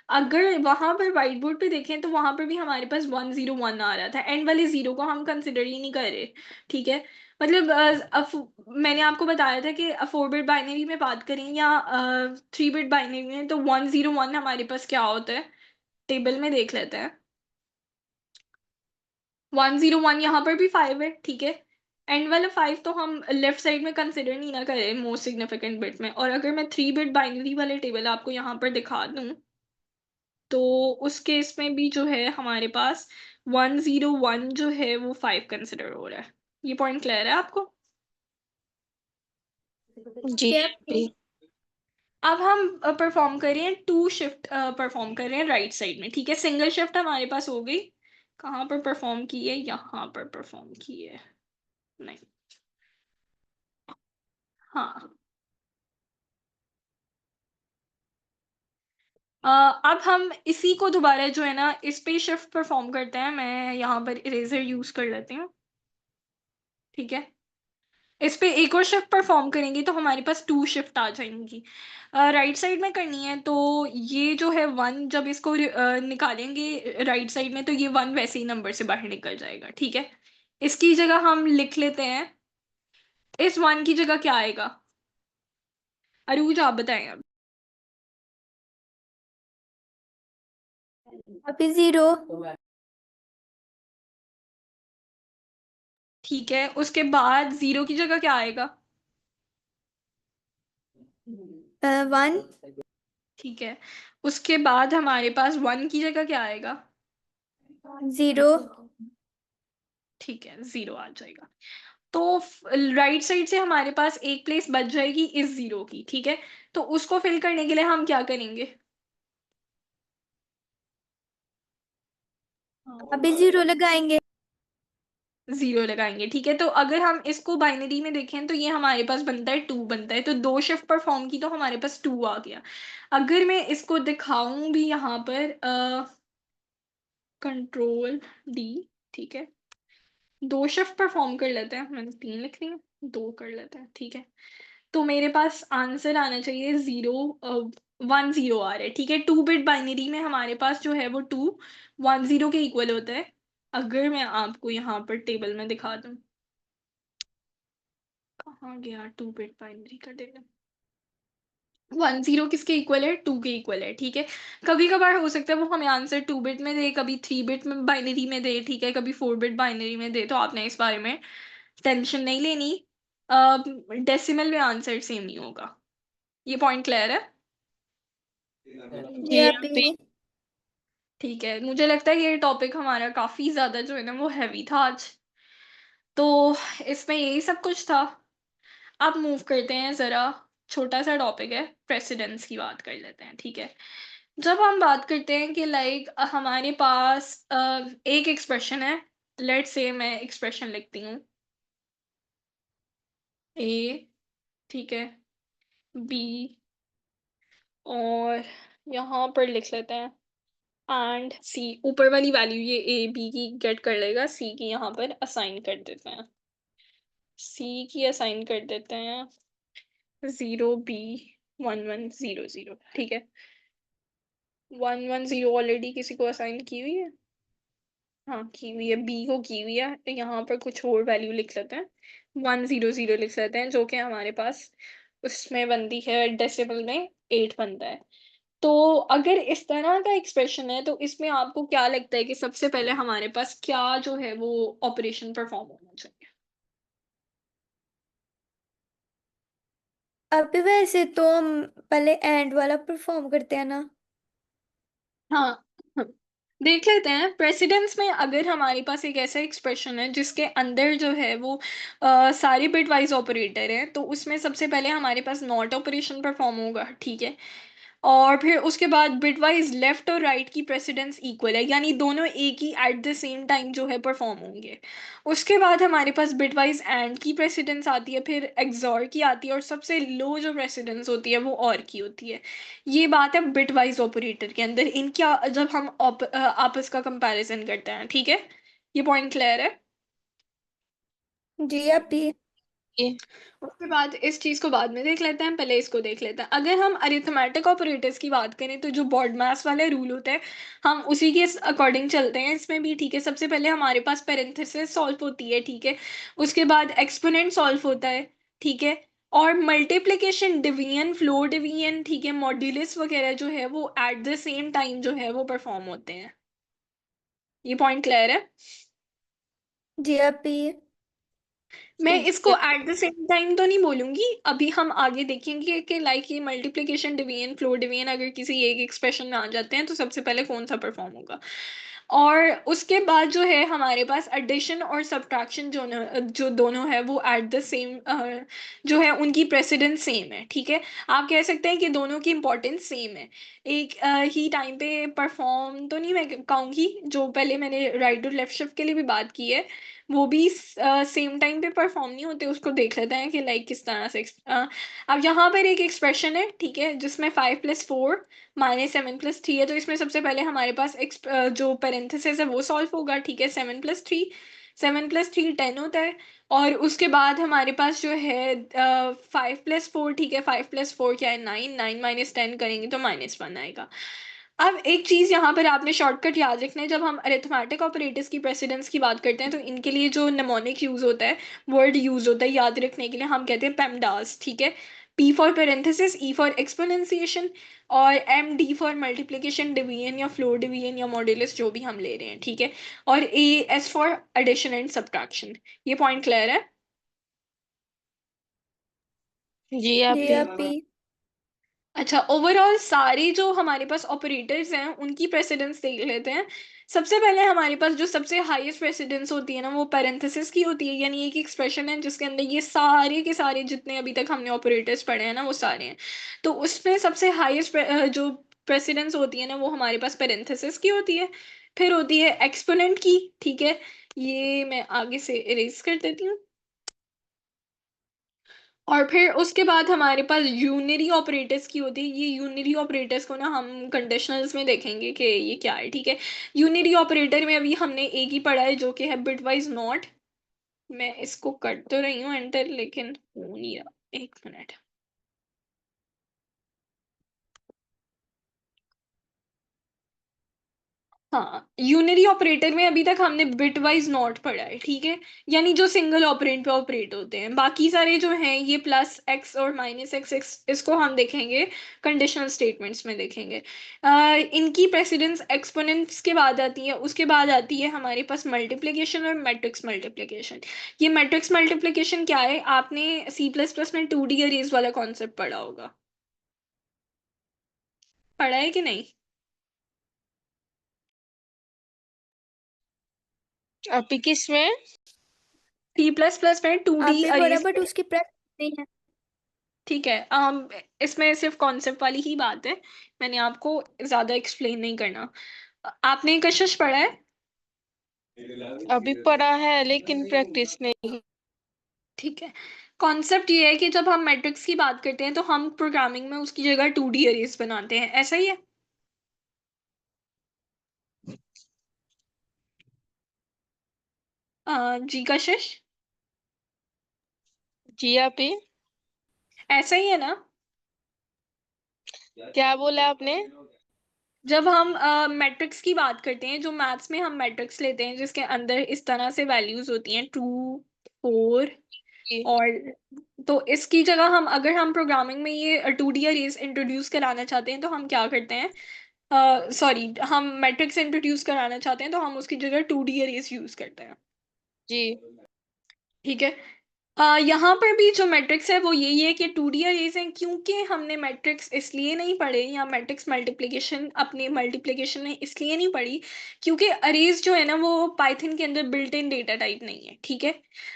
अगर वहां पर व्हाइट बोर्ड पे देखें तो वहां पर भी हमारे पास 1 0 1 आ रहा था। एंड वाले 0 को हम कंसिडर ही नहीं कर रहे। ठीक है, मतलब मैंने आपको बताया था कि 4 बिट बाइनरी में बात करें या 3 बिट बाइनरी में, तो 1 0 1 हमारे पास क्या होता है, टेबल में देख लेते हैं। 1 0 1 यहाँ पर भी 5 है। ठीक है, एंड वाला 5 तो हम लेफ्ट साइड में कंसिडर नहीं ना करें मोस्ट सिग्निफिकेंट बिट में। और अगर मैं 3 बिट बाइनरी वाले टेबल आपको यहाँ पर दिखा दूँ, तो उस केस में भी जो है हमारे पास 1 0 1 जो है वो 5 कंसिडर हो रहा है। ये पॉइंट क्लियर है आपको? जी कि आप पी। अब हम परफॉर्म कर रहे हैं 2 शिफ्ट परफॉर्म कर रहे हैं राइट साइड में। ठीक है, सिंगल शिफ्ट हमारे पास हो गई। कहाँ पर परफॉर्म की है? यहाँ पर परफॉर्म की है। नहीं, हाँ। अब हम इसी को दोबारा जो है ना इस पे शिफ्ट परफॉर्म करते हैं। मैं यहाँ पर इरेजर यूज कर लेती हूँ। ठीक है, इस पे एक और शिफ्ट परफॉर्म करेंगे तो हमारे पास 2 शिफ्ट आ जाएंगी। राइट साइड में करनी है तो ये जो है 1, जब इसको निकालेंगे राइट साइड में, तो ये 1 वैसे ही नंबर से बाहर निकल जाएगा। ठीक है, इसकी जगह हम लिख लेते हैं, इस 1 की जगह क्या आएगा? अरूज आप बताएं अब। ही 0 ठीक है, उसके बाद 0 की जगह क्या आएगा? 1 ठीक है, उसके बाद हमारे पास 1 की जगह क्या आएगा? 0 ठीक है, 0 आ जाएगा। तो राइट साइड से हमारे पास एक प्लेस बच जाएगी इस 0 की। ठीक है, तो उसको फिल करने के लिए हम क्या करेंगे? अभी 0 लगाएंगे। 0 लगाएंगे। ठीक है, तो अगर हम इसको बाइनरी में देखें तो ये हमारे पास बनता है 2 बनता है। तो 2 शिफ्ट परफॉर्म की तो हमारे पास 2 आ गया। अगर मैं इसको दिखाऊं भी यहाँ पर कंट्रोल डी, ठीक है, 2 शिफ्ट परफॉर्म कर लेते हैं। मैंने 3 लिख रही है, 2 कर लेते हैं। ठीक है, तो मेरे पास आंसर आना चाहिए 1 0 आ रहा है। ठीक है, 2 बिट बाइनरी में हमारे पास जो है वो 2 1 0 के इक्वल होता है। अगर मैं आपको यहाँ पर टेबल में दिखा दूँ, कहाँ गया 2 बिट बाइनरी का टेबल? 1 0 किसके इक्वल है? 2 के इक्वल है। ठीक है, कभी कभार हो सकता है वो हमें आंसर 2 बिट में दे, कभी 3 बिट में बाइनरी में दे। ठीक है, कभी 4 बिट बाइनरी में दे। तो आपने इस बारे में टेंशन नहीं लेनी। डेसिमल में आंसर सेम नहीं होगा। ये पॉइंट क्लियर है? जी जी आप पी। ही ठीक है, मुझे लगता है ये टॉपिक हमारा काफी ज्यादा जो है ना वो हैवी था आज, तो इसमें यही सब कुछ था। अब मूव करते हैं जरा, छोटा सा टॉपिक है, प्रेसिडेंस की बात कर लेते हैं, ठीक है। जब हम बात करते हैं कि लाइक हमारे पास एक एक्सप्रेशन है, लेट से मैं एक्सप्रेशन लिखती हूँ ए, ठीक है, बी, और यहाँ पर लिख लेते हैं एंड सी। ऊपर वाली वैल्यू ये ए बी की गेट कर लेगा, सी की यहाँ पर असाइन कर देते हैं, सी की असाइन कर देते हैं 0 B 1100, ठीक है। 110 ऑलरेडी किसी को असाइन की हुई है, हाँ की हुई है, बी को की हुई है। यहाँ पर कुछ और वैल्यू लिख लेते हैं, 100 लिख लेते हैं, जो कि हमारे पास उसमें बनती है डेसिमल में 8 बनता है। तो अगर इस तरह का एक्सप्रेशन है तो इसमें आपको क्या लगता है कि सबसे पहले हमारे पास क्या जो है वो ऑपरेशन परफॉर्म होना चाहिए? अभी वैसे तो हम पहले एंड वाला परफॉर्म करते हैं ना। हाँ, हाँ, देख लेते हैं। प्रेसिडेंस में अगर हमारे पास एक ऐसा एक्सप्रेशन है जिसके अंदर जो है वो सारे बिट वाइज ऑपरेटर है, तो उसमें सबसे पहले हमारे पास नॉट ऑपरेशन परफॉर्म होगा, ठीक है। और फिर उसके बाद बिटवाइज लेफ्ट और राइट की प्रेसिडेंस इक्वल है, यानी दोनों एक ही एट द सेम टाइम जो है परफॉर्म होंगे। उसके बाद हमारे पास बिटवाइज एंड की प्रेसिडेंस आती है, फिर एक्सॉर की आती है, और सबसे लो जो प्रेसिडेंस होती है वो और की होती है। ये बात है बिटवाइज ऑपरेटर के अंदर, इनका जब हम आपस का कंपैरिजन करते हैं, ठीक है। ये पॉइंट क्लियर है? जी अभी। ये उसके बाद इस चीज को बाद में देख लेते हैं, पहले इसको देख लेते हैं। अगर हम अरिथमेटिक ऑपरेटर्स की बात करें तो जो बॉड मास वाले रूल होते हैं हम उसी के अकॉर्डिंग चलते हैं इसमें भी, ठीक है। सबसे पहले हमारे पास पेरेंथेसिस सॉल्व होती है, ठीक है। उसके बाद एक्सपोनेंट सॉल्व होता है, ठीक है। और मल्टीप्लिकेशन डिवीजन फ्लो डिवीजन, ठीक है, मॉड्यूलस वगैरह जो है वो एट द सेम टाइम जो है वो परफॉर्म होते हैं। ये पॉइंट क्लियर है? जी अभी। मैं इसको जी एट द सेम टाइम तो नहीं बोलूंगी, अभी हम आगे देखेंगे कि लाइक ये मल्टीप्लिकेशन डिवीजन फ्लो डिवीजन अगर किसी एक एक्सप्रेशन में आ जाते हैं तो सबसे पहले कौन सा परफॉर्म होगा। और उसके बाद जो है हमारे पास एडिशन और सब्ट्रैक्शन जो दोनों है वो एट द सेम जो है उनकी प्रेसिडेंस सेम है, ठीक है। आप कह सकते हैं कि दोनों की इंपॉर्टेंस सेम है। एक ही टाइम पे परफॉर्म तो नहीं मैं कहूँगी, जो पहले मैंने राइट और लेफ्ट शिफ्ट के लिए भी बात की है वो भी सेम टाइम पे परफॉर्म नहीं होते। उसको देख लेते हैं कि लाइक किस तरह से अब यहाँ पर एक एक्सप्रेशन है, ठीक है, जिसमें 5+4 -7+3 है। तो इसमें सबसे पहले हमारे पास जो पेरेंथेसिस है वो सॉल्व होगा, ठीक है। 7+3, 7+3 10 होता है। और उसके बाद हमारे पास जो है 5+4, ठीक है, 5+4 क्या है, 9, 9 -10 करेंगे तो -1 आएगा। अब एक चीज यहाँ पर आपने शॉर्टकट याद रखना है, जब हम अरिथमेटिक ऑपरेटर्स की प्रेसिडेंस की बात करते हैं तो इनके लिए जो नेमोनिक यूज होता है, वर्ड यूज होता है याद रखने के लिए, हम कहते हैं पेमडास, ठीक है। P for parenthesis, E for exponentiation, और MD फॉर मल्टीप्लिकेशन डिवीजन या फ्लो डिवीजन या मॉड्यूलस जो भी हम ले रहे हैं, ठीक है। और AS for addition and subtraction. ये पॉइंट क्लियर है? जी अभी अभी। अच्छा, ओवरऑल सारे जो हमारे पास ऑपरेटर्स हैं उनकी प्रेसिडेंस देख लेते हैं। सबसे पहले हमारे पास जो सबसे हाईएस्ट प्रेसिडेंस होती है ना वो पैरेंथेसिस की होती है, यानी एक एक्सप्रेशन है जिसके अंदर ये सारे के सारे जितने अभी तक हमने ऑपरेटर्स पढ़े हैं ना वो सारे हैं। तो उसमें सबसे हाईएस्ट जो प्रेसिडेंस होती है ना वो हमारे पास पैरेंथेसिस की होती है। फिर होती है एक्सपोनेंट की, ठीक है। ये मैं आगे से इरेज कर देती हूँ। और फिर उसके बाद हमारे पास यूनरी ऑपरेटर्स की होती है। ये यूनरी ऑपरेटर्स को ना हम कंडीशनल्स में देखेंगे कि ये क्या है, ठीक है। यूनरी ऑपरेटर में अभी हमने एक ही पढ़ा है जो कि है बिटवाइज नॉट। मैं इसको कर तो रही हूँ एंटर, लेकिन हो नहीं रहा, एक मिनट। हाँ, यूनरी ऑपरेटर में अभी तक हमने बिटवाइज नॉट पढ़ा है, ठीक है। यानी जो सिंगल ऑपरेंड पे ऑपरेट होते हैं, बाकी सारे जो हैं ये +x और -x, इसको हम देखेंगे कंडीशनल स्टेटमेंट्स में देखेंगे। इनकी प्रेसिडेंस एक्सपोनेंट्स के बाद आती है, उसके बाद आती है हमारे पास मल्टीप्लिकेशन और मैट्रिक्स मल्टीप्लिकेशन। ये मैट्रिक्स मल्टीप्लिकेशन क्या है, आपने C++ में 2D अरेज वाला कॉन्सेप्ट पढ़ा होगा, पढ़ा है कि नहीं? आपकी किस में? C++ में 2D आप ही बोला अरेज। बट उसकी प्रैक्टिस नहीं है। ठीक है, इसमें सिर्फ कॉन्सेप्ट वाली ही बात है, मैंने आपको ज्यादा एक्सप्लेन नहीं करना। आपने कशिश पढ़ा है? अभी पढ़ा है लेकिन प्रैक्टिस नहीं। ठीक है, कॉन्सेप्ट ये है कि जब हम मैट्रिक्स की बात करते हैं तो हम प्रोग्रामिंग में उसकी जगह 2D अरेज बनाते हैं, ऐसा ही है? जी कशिश, जी आप ही ऐसा ही है ना? क्या बोला आपने? जब हम मैट्रिक्स की बात करते हैं, जो मैथ्स में हम मैट्रिक्स लेते हैं जिसके अंदर इस तरह से वैल्यूज होती हैं 2, 4 जी और, तो इसकी जगह हम, अगर हम प्रोग्रामिंग में ये 2D अरेज इंट्रोड्यूस कराना चाहते हैं तो हम क्या करते हैं, सॉरी, हम मैट्रिक्स इंट्रोड्यूस कराना चाहते हैं तो हम उसकी जगह 2D अरेज यूज करते हैं। जी ठीक है, यहाँ पर भी जो मैट्रिक्स है वो यही है कि 2D अरेज हैं, क्योंकि हमने मैट्रिक्स इसलिए नहीं पढ़े या मैट्रिक्स मल्टीप्लिकेशन अपनी मल्टीप्लिकेशन में इसलिए नहीं पढ़ी क्योंकि अरेज जो है ना वो पाइथन के अंदर बिल्ट इन डेटा टाइप नहीं है। ठीक है,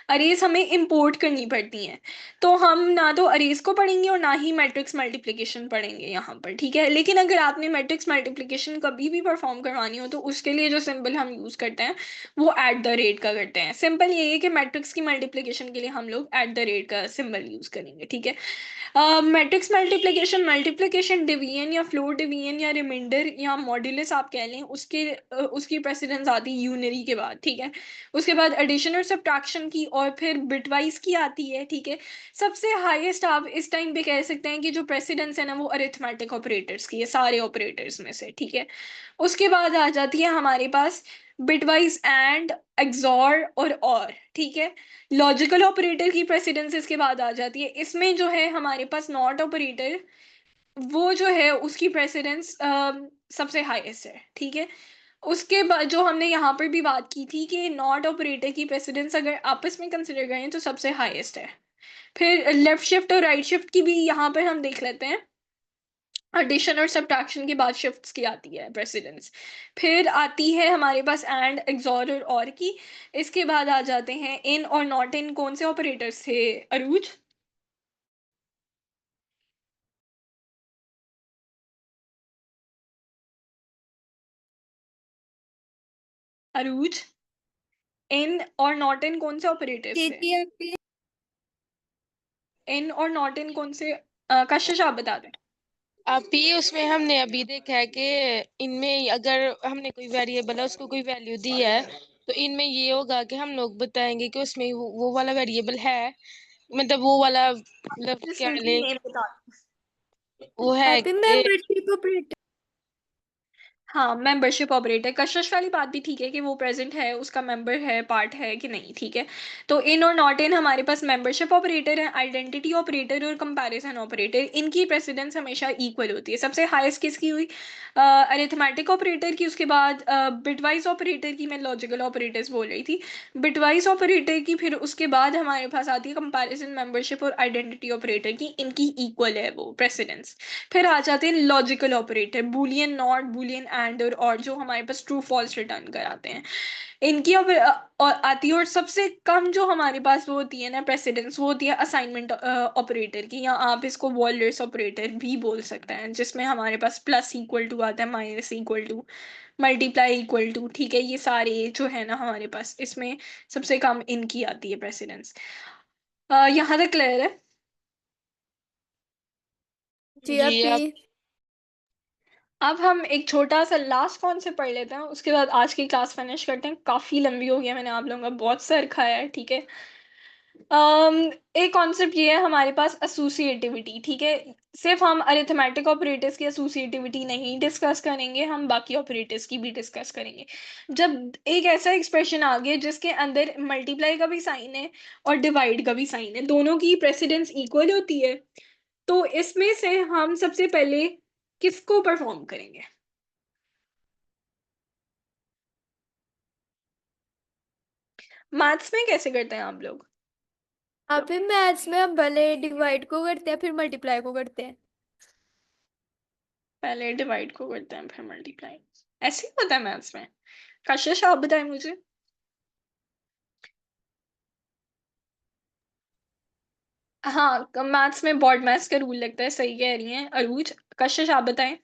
अरेज हमें इंपोर्ट करनी पड़ती हैं, तो हम ना तो अरेज को पढ़ेंगे और ना ही मैट्रिक्स मल्टीप्लिकेशन पढ़ेंगे यहाँ पर। ठीक है, लेकिन अगर आपने मैट्रिक्स मल्टीप्लिकेशन कभी भी परफॉर्म करवानी हो तो उसके लिए जो सिंबल हम यूज करते हैं वो एट द रेट का करते हैं। सिंपल ये है कि मैट्रिक्स की मल्टीप्लिकेशन के लिए हम लोग एट द रेट का सिंबल यूज करेंगे। ठीक है, मैट्रिक्स मल्टीप्लिकेशन, मल्टीप्लिकेशन डिवीजन या फ्लोर डिवीजन या रिमाइंडर या मॉड्यूलस आप कह लें, उसकी प्रेसिडेंस आती है यूनरी के बाद। ठीक है, उसके बाद एडिशन और सब्ट्रैक्शन की, और फिर बिटवाइज की आती है। ठीक है, सबसे हाईएस्ट आप इस टाइम पे कह सकते हैं कि जो प्रेसिडेंस है ना वो अरिथमेटिक ऑपरेटर्स की है, सारे ऑपरेटर्स में से। ठीक है, उसके बाद आ जाती है हमारे पास बिटवाइज एंड, एक्सॉर और। ठीक है, लॉजिकल ऑपरेटर की प्रेसिडेंस इसके बाद आ जाती है। इसमें जो है हमारे पास नॉट ऑपरेटर, वो जो है उसकी प्रेसिडेंस सबसे हाईएस्ट है। ठीक है, उसके बाद जो हमने यहाँ पर भी बात की थी कि नॉट ऑपरेटर की प्रेसिडेंस अगर आपस में कंसिडर करें तो सबसे हाईएस्ट है। फिर लेफ्ट शिफ्ट और राइट शिफ्ट की भी यहाँ पर हम देख लेते हैं। एडिशन और सब्ट्रैक्शन के बाद शिफ्ट्स की आती है प्रेसिडेंस। फिर आती है हमारे पास एंड, एक्सॉर और की। इसके बाद आ जाते हैं इन और नॉट इन। कौन से ऑपरेटर्स थे अरूज? अरूज, इन और नॉट इन कौन से ऑपरेटर्स जी थे? जी आप ही। इन और नॉट इन कौन से? कशिश आप बता दें। आप ही उसमें हमने अभी देखा है कि इनमें अगर हमने कोई वेरिएबल है उसको कोई वैल्यू दी है तो इनमें ये होगा कि हम लोग बताएंगे कि उसमें वो वाला वेरिएबल है, मतलब वो वाला, मतलब क्या सिंपली ले, नेम बता। वो है आप ही मेंबरशिप ऑपरेटर। हाँ, मेंबरशिप ऑपरेटर, कशिश वाली बात भी ठीक है कि वो प्रेजेंट है, उसका मेंबर है, पार्ट है कि नहीं। ठीक है, तो इन और नॉट इन हमारे पास मेंबरशिप ऑपरेटर है, आइडेंटिटी ऑपरेटर और कंपैरिजन ऑपरेटर, इनकी प्रेसिडेंस हमेशा इक्वल होती है। सबसे हाईएस्ट किसकी हुई? अरिथमेटिक ऑपरेटर की, उसके बाद बिटवाइज ऑपरेटर की, मैं लॉजिकल ऑपरेटर्स बोल रही थी, बिटवाइज ऑपरेटर की, फिर उसके बाद हमारे पास आती है कंपैरिजन, मेंबरशिप और आइडेंटिटी ऑपरेटर की, इनकी इक्वल है वो प्रेसिडेंस। फिर आ जाते हैं logical operator, Boolean not, Boolean and और जो हमारे पास ट्रू फॉल्स रिटर्न कराते हैं, इनकी और आती है। और सबसे कम जो हमारे पास वो होती है ना प्रेसिडेंस, वो होती है असाइनमेंट ऑपरेटर की, या आप इसको वॉलर्स ऑपरेटर भी बोल सकते हैं, जिसमें हमारे पास प्लस इक्वल टू आता है, minus equal to, multiply equal to. ठीक है, ये सारे जो है ना हमारे पास, इसमें सबसे कम इनकी आती है प्रेसिडेंस। यहाँ तक क्लियर है? जी जी आप ही। आप अब हम एक छोटा सा लास्ट कॉन्सेप्ट पढ़ लेते हैं, उसके बाद आज की क्लास फिनिश करते हैं। काफी लंबी हो गई है, मैंने आप लोगों का बहुत सर खाया है। ठीक है, अम एक कॉन्सेप्ट ये है हमारे पास एसोसिएटिविटी। ठीक है, सिर्फ हम अरिथमेटिक ऑपरेटर्स की एसोसिएटिविटी नहीं डिस्कस करेंगे, हम बाकी ऑपरेटर्स की भी डिस्कस करेंगे। जब एक ऐसा एक्सप्रेशन आ गया जिसके अंदर मल्टीप्लाई का भी साइन है और डिवाइड का भी साइन है, दोनों की प्रेसिडेंस इक्वल होती है, तो इसमें से हम सबसे पहले किसको परफॉर्म करेंगे? मैथ्स में कैसे करते हैं आप लोग? आप ही मैथ्स में हम भले डिवाइड को करते हैं फिर मल्टीप्लाई को करते हैं। पहले डिवाइड को करते हैं फिर मल्टीप्लाई, ऐसे ही होता है मैथ्स में? कशिश आप बताएं मुझे। हाँ, मैथ्स में बॉड मैथ्स का रूल लगता है, सही कह रही हैं अरूज। कशिश आप बताएं।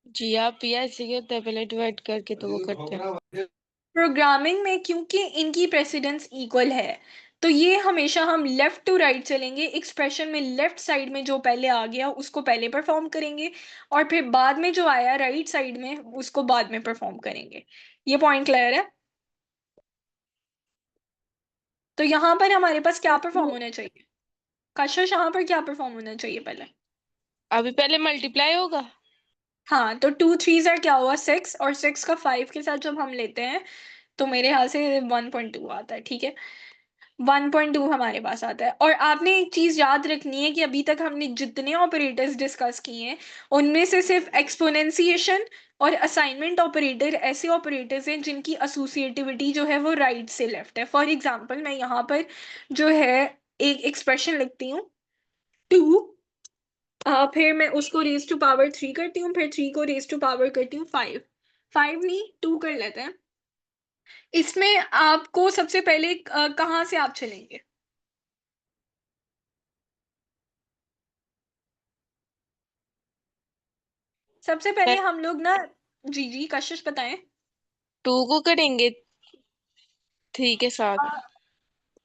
जी आप ही ऐसे ही होता है, पहले डिवाइड करके तो वो करते हैं। प्रोग्रामिंग में क्योंकि इनकी प्रेसिडेंस इक्वल है, तो ये हमेशा हम लेफ्ट टू राइट चलेंगे। एक्सप्रेशन में लेफ्ट साइड में जो पहले आ गया उसको पहले परफॉर्म करेंगे, और फिर बाद में जो आया राइट साइड में उसको बाद में परफॉर्म करेंगे। ये पॉइंट क्लियर है? तो यहाँ पर हमारे पास क्या परफॉर्म वो होना चाहिए? कशिश, यहाँ पर क्या परफॉर्म होना चाहिए पहले? अभी पहले मल्टीप्लाई होगा। हाँ, तो 2 3 क्या हुआ, 6, और 6 का 5 के साथ जब हम लेते हैं तो मेरे ख्याल से 1.2 आता है, ठीक है। 1.2 हमारे पास आता है। और आपने एक चीज याद रखनी है कि अभी तक हमने जितने ऑपरेटर्स डिस्कस किए हैं उनमें से सिर्फ एक्सपोनेंशिएशन और असाइनमेंट ऑपरेटर ऐसे ऑपरेटर्स हैं जिनकी एसोसिएटिविटी जो है वो राइट से लेफ्ट है। फॉर एग्जांपल मैं यहाँ पर जो है एक एक्सप्रेशन लिखती हूँ, 2, फिर मैं उसको रेज टू पावर 3 करती हूँ, फिर 3 को रेज टू पावर करती हूँ 5। 5 नहीं, 2 कर लेते हैं। इसमें आपको सबसे पहले कहाँ से आप चलेंगे? सबसे पहले हम लोग ना, जी जी कशिश बताएं। 2 को करेंगे 3 के साथ। अ,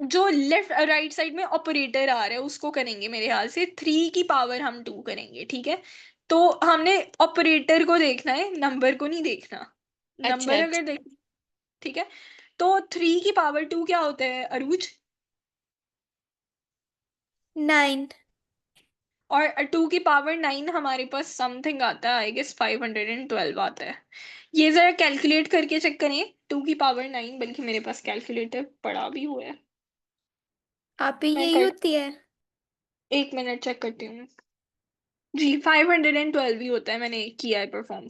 जो लेफ्ट राइट साइड में ऑपरेटर आ रहा है उसको करेंगे, मेरे ख्याल से 3 की पावर हम 2 करेंगे, ठीक है। तो हमने ऑपरेटर को देखना है, नंबर को नहीं देखना। अच्छा नंबर अच्छा। अगर देख, ठीक है। तो 3 की पावर 2 क्या होता है अरूज? 9। और 2 की पावर 9 हमारे पास समथिंग आता है, आई गेस 512 आता है। ये जरा कैलकुलेट करके चेक करें। 2 की पावर 9, बल्कि मेरे पास कैलकुलेटर पड़ा भी हुआ है, आप ही मैं यही कर, होती है। 1 मिनट चेक करती हूँ। जी 512 ही होता है, मैंने किया है परफॉर्म।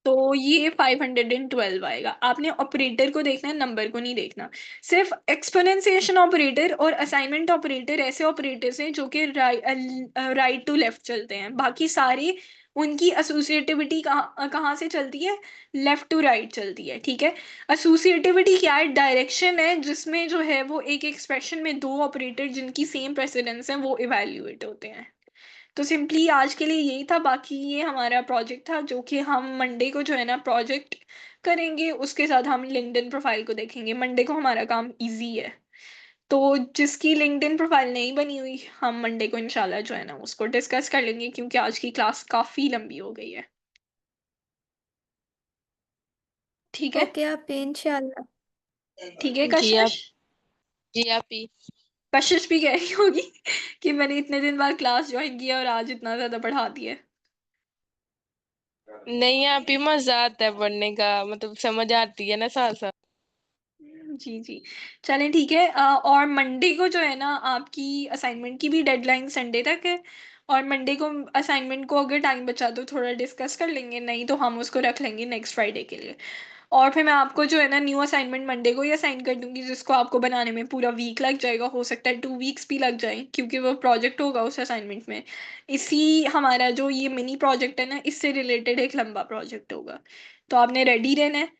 तो ये 512 आएगा। आपने ऑपरेटर को देखना है, नंबर को नहीं देखना। सिर्फ एक्सपोनेंशिएशन ऑपरेटर और असाइनमेंट ऑपरेटर ऐसे ऑपरेटर्स हैं जो कि राइट टू लेफ्ट चलते हैं। बाकी सारे उनकी एसोसिएटिविटी कहाँ कहाँ से चलती है? लेफ्ट टू राइट चलती है, ठीक है। एसोसिएटिविटी क्या है? डायरेक्शन है जिसमें जो है वो एक एक्सप्रेशन में दो ऑपरेटर जिनकी सेम प्रेसिडेंस है वो इवेल्युएट होते हैं। तो सिंपली आज के लिए यही था। बाकी ये हमारा प्रोजेक्ट था जो कि हम मंडे को जो है ना प्रोजेक्ट करेंगे, उसके साथ हम लिंक्डइन प्रोफाइल को देखेंगे। मंडे को हमारा काम इजी है। तो जिसकी लिंक्डइन प्रोफाइल नहीं बनी हुई, हम मंडे को इंशाल्लाह जो है ना उसको डिस्कस कर लेंगे, क्योंकि आज की क्लास काफ़ी लंबी हो गई है, ठीक है। ओके आप ही, इंशाल्लाह। ठीक है जी कशिश। आप जी आप ही। कशिश भी कह रही होगी कि मैंने इतने दिन बाद क्लास ज्वाइन किया और आज इतना ज़्यादा पढ़ा दिया है। नहीं आप ही, मजा आता है पढ़ने का, मतलब समझ आती है ना साथ साथ। जी जी। चलें ठीक है। और मंडे को जो है ना आपकी असाइनमेंट की भी डेडलाइन संडे तक है। और मंडे को असाइनमेंट को अगर टाइम बचा तो थोड़ा डिस्कस कर लेंगे, नहीं तो हम उसको रख लेंगे नेक्स्ट फ्राइडे के लिए। और फिर मैं आपको जो है ना न्यू असाइनमेंट मंडे को ही असाइन कर दूंगी, जिसको आपको बनाने में पूरा वीक लग जाएगा, हो सकता है 2 वीक्स भी लग जाए, क्योंकि वो प्रोजेक्ट होगा उस असाइनमेंट में। इसी हमारा जो ये मिनी प्रोजेक्ट है ना, इससे रिलेटेड एक लंबा प्रोजेक्ट होगा। तो आपने रेडी रहना है।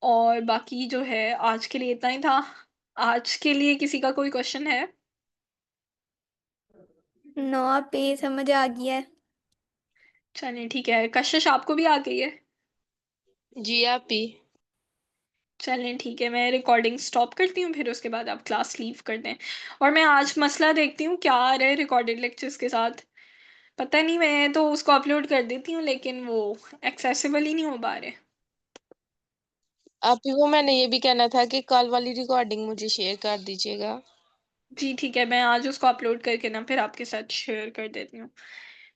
और बाकी जो है आज के लिए इतना ही था। आज के लिए किसी का कोई क्वेश्चन है? नो आप ही, समझ आ गया है। चलिए ठीक है। कशिश आपको भी आ गई है? जी आप ही। चलें ठीक है, मैं रिकॉर्डिंग स्टॉप करती हूँ, फिर उसके बाद आप क्लास लीव कर दें। और मैं आज मसला देखती हूँ क्या आ रहा है रिकॉर्डेड लेक्चर्स के साथ। पता नहीं, मैं तो उसको अपलोड कर देती हूँ लेकिन वो एक्सेसिबल ही नहीं हो पा रहे। आप ही, वो मैंने ये भी कहना था कि कल वाली रिकॉर्डिंग मुझे शेयर कर दीजिएगा। जी ठीक है, मैं आज उसको अपलोड करके ना फिर आपके साथ शेयर कर देती हूँ।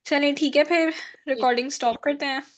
चलिए ठीक है फिर, ठीक। रिकॉर्डिंग स्टॉप करते हैं।